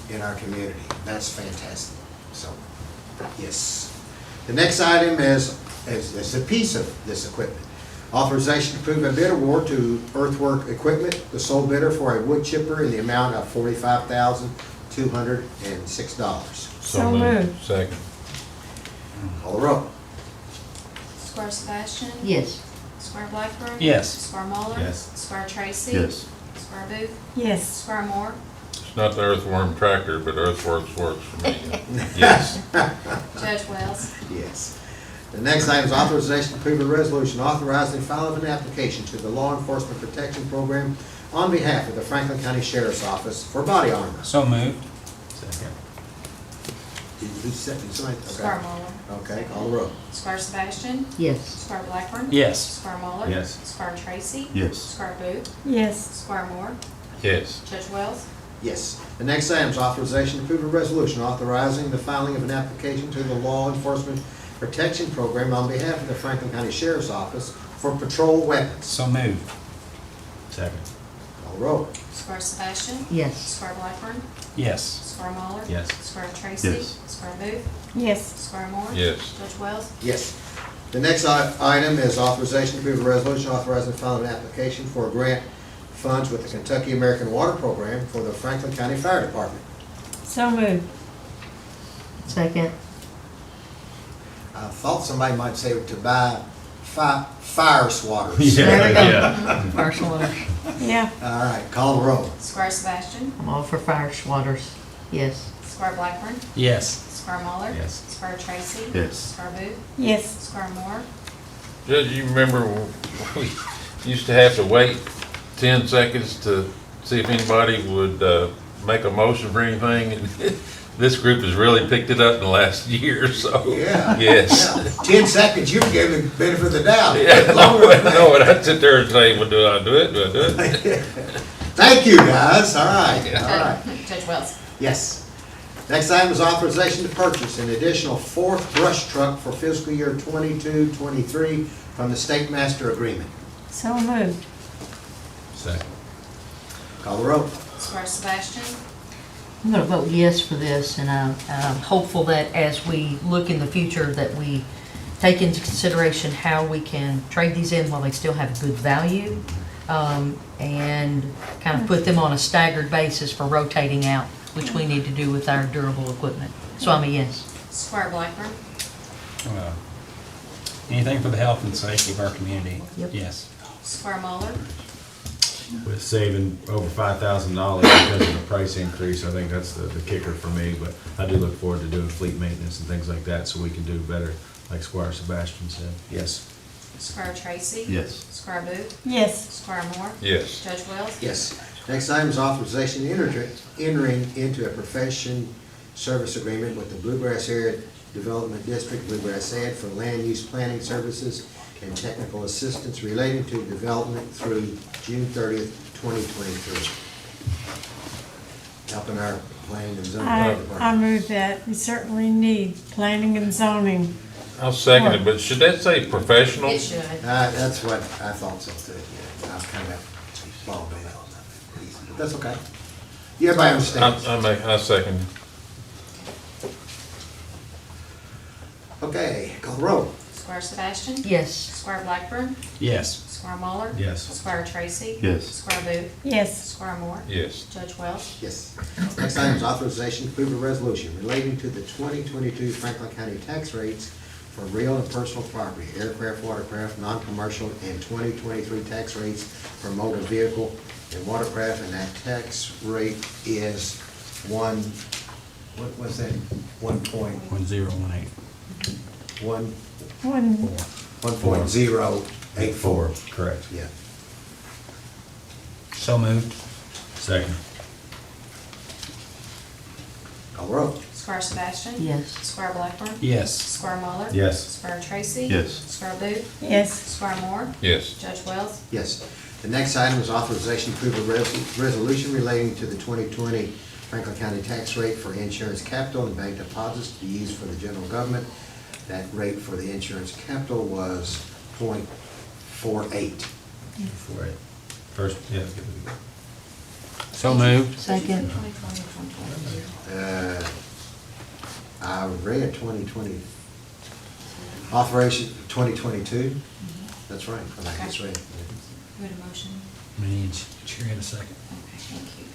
in our community. That's fantastic. So, yes. The next item is a piece of this equipment. Authorization to approve a bid award to Earthwork Equipment, the sole bidder for a wood chipper in the amount of $45,206. So moved. Second. Call the roll. Squire Sebastian. Yes. Squire Blackburn. Yes. Squire Muller. Yes. Squire Tracy. Yes. Squire Booth, Yes. Squire Moore, It's not the earthworm tractor, but earthworks works for me. Yes. Judge Wells. Yes. The next item is authorization to approve a resolution authorizing the filing of an application to the Law Enforcement Protection Program on behalf of the Franklin County Sheriff's Office for body armor. So moved. Second. Who seconded? Somebody? Okay. Squire Muller. Okay, call the roll. Squire Sebastian. Yes. Squire Blackburn. Yes. Squire Muller. Yes. Squire Tracy. Yes. Squire Booth, Yes. Squire Moore, Yes. Judge Wells. Yes. The next item is authorization to approve a resolution authorizing the filing of an application to the Law Enforcement Protection Program on behalf of the Franklin County Sheriff's Office for patrol weapons. So moved. Second. Call the roll. Squire Sebastian. Yes. Squire Blackburn. Yes. Squire Muller. Yes. Squire Tracy. Yes. Squire Booth, Yes. Squire Moore. Yes. Judge Wells. Yes. The next item is authorization to approve a resolution authorizing the filing of an application for grant funds with the Kentucky American Water Program for the Franklin County Fire Department. So moved. Second. I thought somebody might say to buy fire swatters. There we go. Yeah. Fire swatters. Yeah. All right, call the roll. Squire Sebastian. I'm all for fire swatters. Yes. Squire Blackburn. Yes. Squire Muller. Yes. Squire Tracy. Yes. Squire Booth, Yes. Squire Moore, Judge, you remember we used to have to wait 10 seconds to see if anybody would make a motion for anything? And this group has really picked it up in the last year or so. Yeah. Yes. Yeah. 10 seconds, you gave the benefit of the doubt. Yeah, Longer than that. no, and I sit there and say, well, do I do it? Do I do it? Thank you, guys. All right, all right. Judge Wells. Yes. Next item is authorization to purchase an additional fourth brush truck for fiscal year 22-23 from the State Master Agreement. So moved. Second. Call the roll. Squire Sebastian. I'm going to vote yes for this, and I'm hopeful that as we look in the future, that we take into consideration how we can trade these in while they still have a good value, and kind of put them on a staggered basis for rotating out, which we need to do with our durable equipment. So I'm a yes. Squire Blackburn. Anything for the health and safety of our community? Yep. Yes. Squire Muller. With saving over $5,000 because of the price increase, I think that's the kicker for me, but I do look forward to doing fleet maintenance and things like that so we can do better, like Squire Sebastian said. Yes. Squire Tracy. Yes. Squire Booth. Yes. Squire Moore. Yes. Judge Wells. Yes. Next item is authorization to entering into a profession service agreement with the Bluegrass Area Development District, Bluegrass Ed, for land use planning services and technical assistance relating to development through June 30th, 2023. Helping our planning and zoning I department. move that. We certainly need planning and zoning. I'll second it, but should that say professional? It should. That's what I thought so too. Yeah, I was kind of followed by that. But that's okay. Yeah, everybody understands. I second. Okay, call the roll. Squire Sebastian. Yes. Squire Blackburn. Yes. Squire Muller. Yes. Squire Tracy. Yes. Squire Booth. Yes. Squire Moore. Yes. Judge Wells. Yes. Next item is authorization to approve a resolution relating to the 2022 Franklin County tax rates for real and personal property, aircraft, watercraft, non-commercial, and 2023 tax rates for motor vehicle and watercraft, and that tax rate is what was that? 1.18. 1018. 1.084. Correct. Yeah. So moved. Second. Call the roll. Squire Sebastian. Yes. Squire Blackburn. Yes. Squire Muller. Yes. Squire Tracy. Yes. Squire Booth. Yes. Squire Moore. Yes. Judge Wells. Yes. The next item is authorization to approve a resolution relating to the 2020 Franklin County tax rate for insurance capital and bank deposits to be used for the general government. That rate for the insurance capital was 0.48. First, yeah. So moved. Second. I read 2020, authorization 2022. That's right, I like this rate. Good motion. We need chair in a second. Okay, thank you.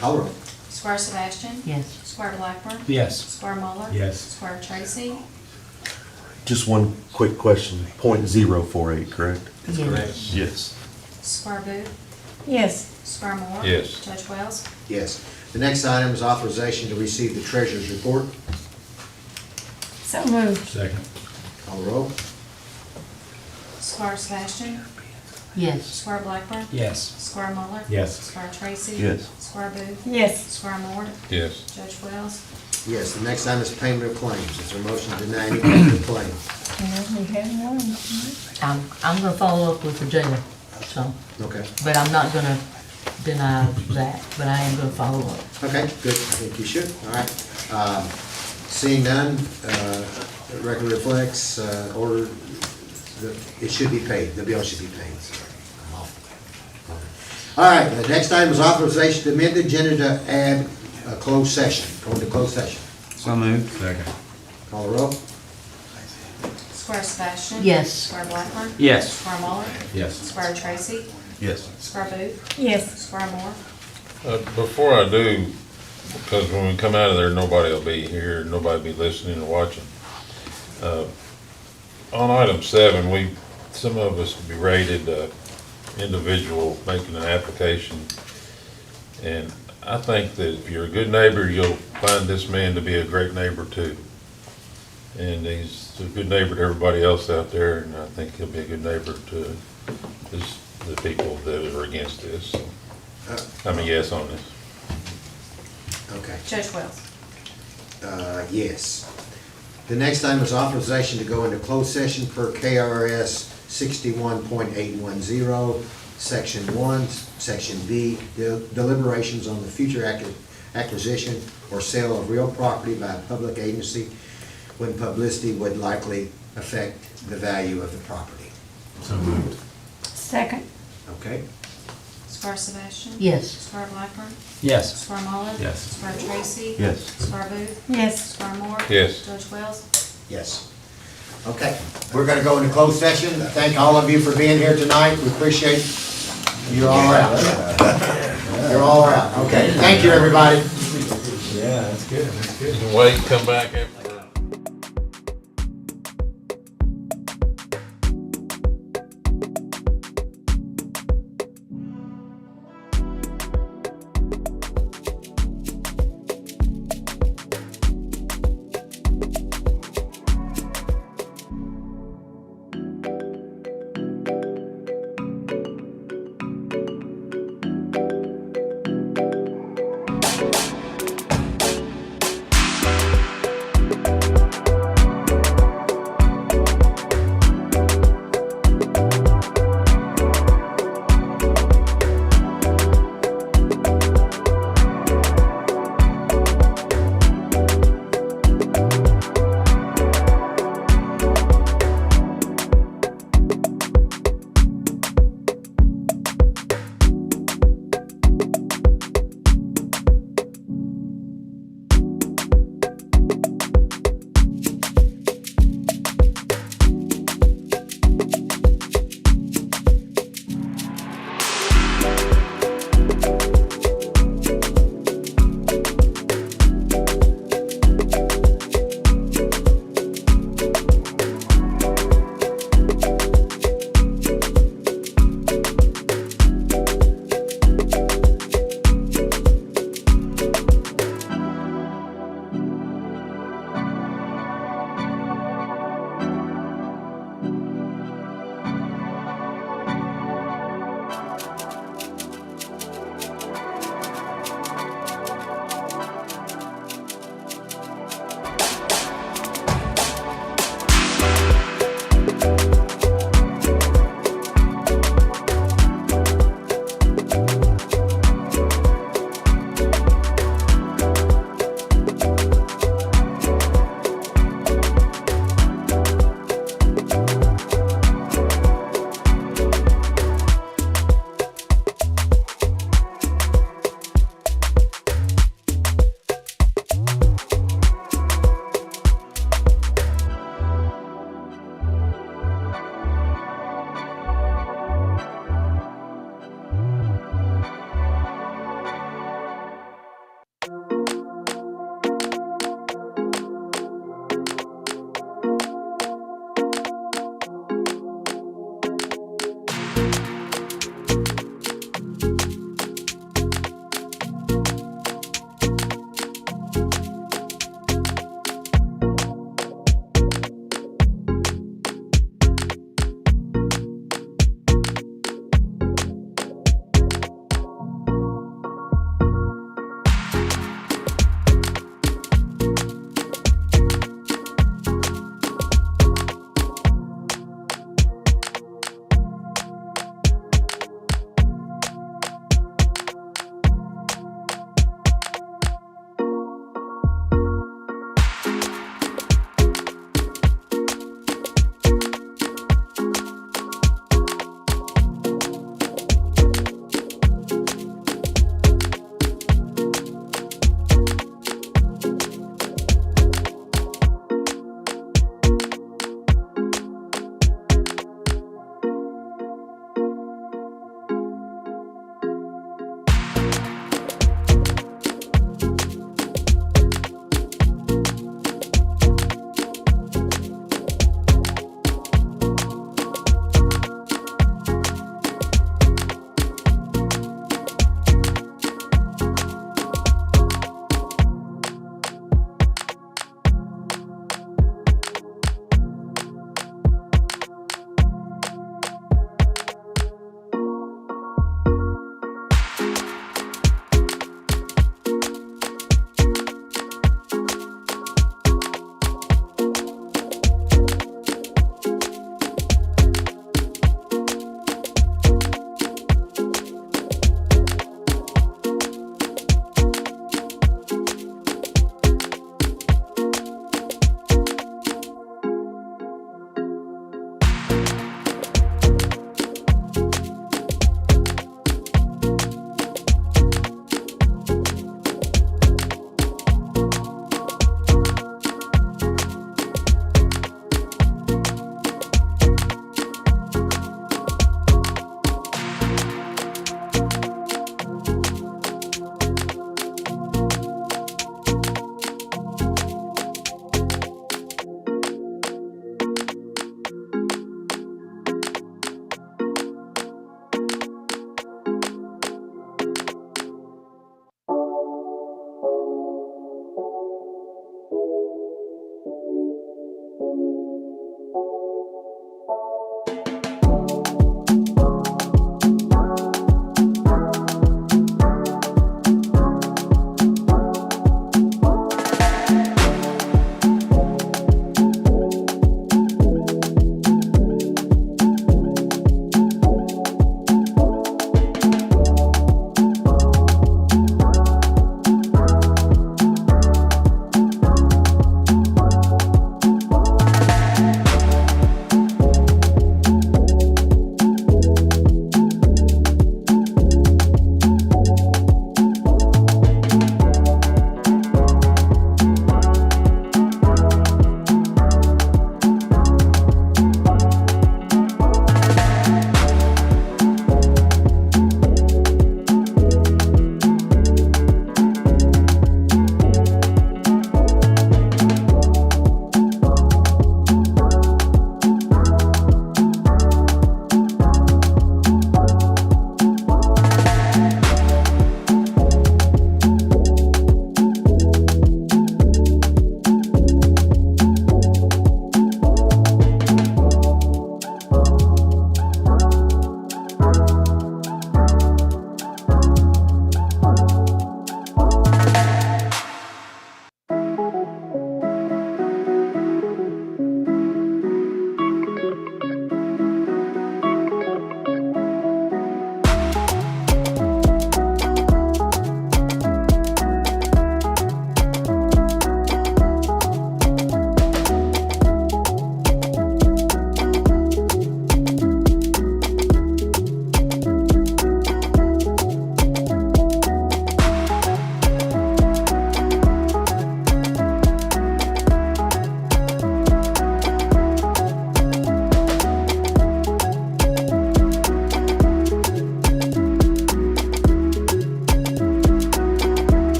Call the roll. Squire Sebastian. Yes. Squire Blackburn. Yes. Squire Muller. Yes. Squire Tracy. Just one quick question, 0.048, correct? That's Yes. correct. Yes. Squire Booth. Yes. Squire Moore. Yes. Judge Wells. Yes. The next item is authorization to receive the treasurer's report. So moved. Second. Call the roll. Squire Sebastian. Yes. Squire Blackburn. Yes. Squire Muller. Yes. Squire Tracy. Yes. Squire Booth. Yes. Squire Moore. Yes. Judge Wells. Yes, the next item is payment of claims. Is there a motion to deny any payment of claim? Well, we have one. I'm going to follow up with the jailer, so, Okay. but I'm not going to deny that, but I am going to follow up. Okay, good. I think you should. All right. Seeing none, the record reflects, order, it should be paid. The bill should be paid. All right, the next item is authorization to amend the agenda to add a closed session. Go into closed session. So moved. Second. Call the roll. Squire Sebastian. Yes. Squire Blackburn. Yes. Squire Muller. Yes. Squire Tracy. Yes. Squire Booth. Yes. Squire Moore. Before I do, because when we come out of there, nobody will be here, nobody will be listening or watching. On item 7, some of us will be rated individual making an application. And I think that if you're a good neighbor, you'll find this man to be a great neighbor too. And he's a good neighbor to everybody else out there, and I think he'll be a good neighbor to the people that are against this. So, I'm a yes on this. Okay. Judge Wells. Yes. The next item is authorization to go into closed session per KRS 61.810, Section 1, Section B, deliberations on the future acquisition or sale of real property by a public agency when publicity would likely affect the value of the property. So moved. Second. Okay? Squire Sebastian. Yes. Squire Blackburn. Yes. Squire Mullin. Yes. Squire Tracy. Yes. Squire Booth. Yes. Squire Moore. Yes. Judge Wells. Yes. Okay, we're gonna go into closed session. Thank all of you for being here tonight. We appreciate you're all out. You're all out. Okay, thank you, everybody. Yeah, that's good, that's good. Wait, come back after.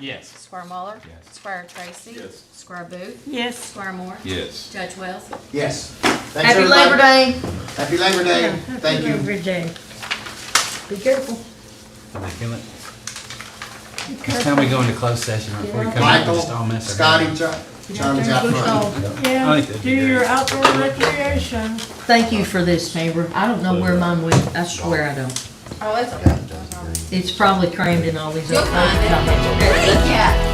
Yes. Squire Muller. Yes. Squire Tracy. Yes. Squire Booth. Yes. Squire Moore. Yes. Judge Wells. Yes. Thanks, Happy everybody. Labor Day. Happy Labor Day. Thank you. Every day. Be careful. Can I feel it? It's time we go into closed session before we come back and just all Michael, mess our Scotty, head up. Charlie's out front. I Yeah, think that'd do be your great. outdoor recreation. Thank you for this, Amber. I don't know where mine went. I swear I don't. Oh, that's good. It's probably crammed in all these You'll other find it. comments. Okay, Yeah.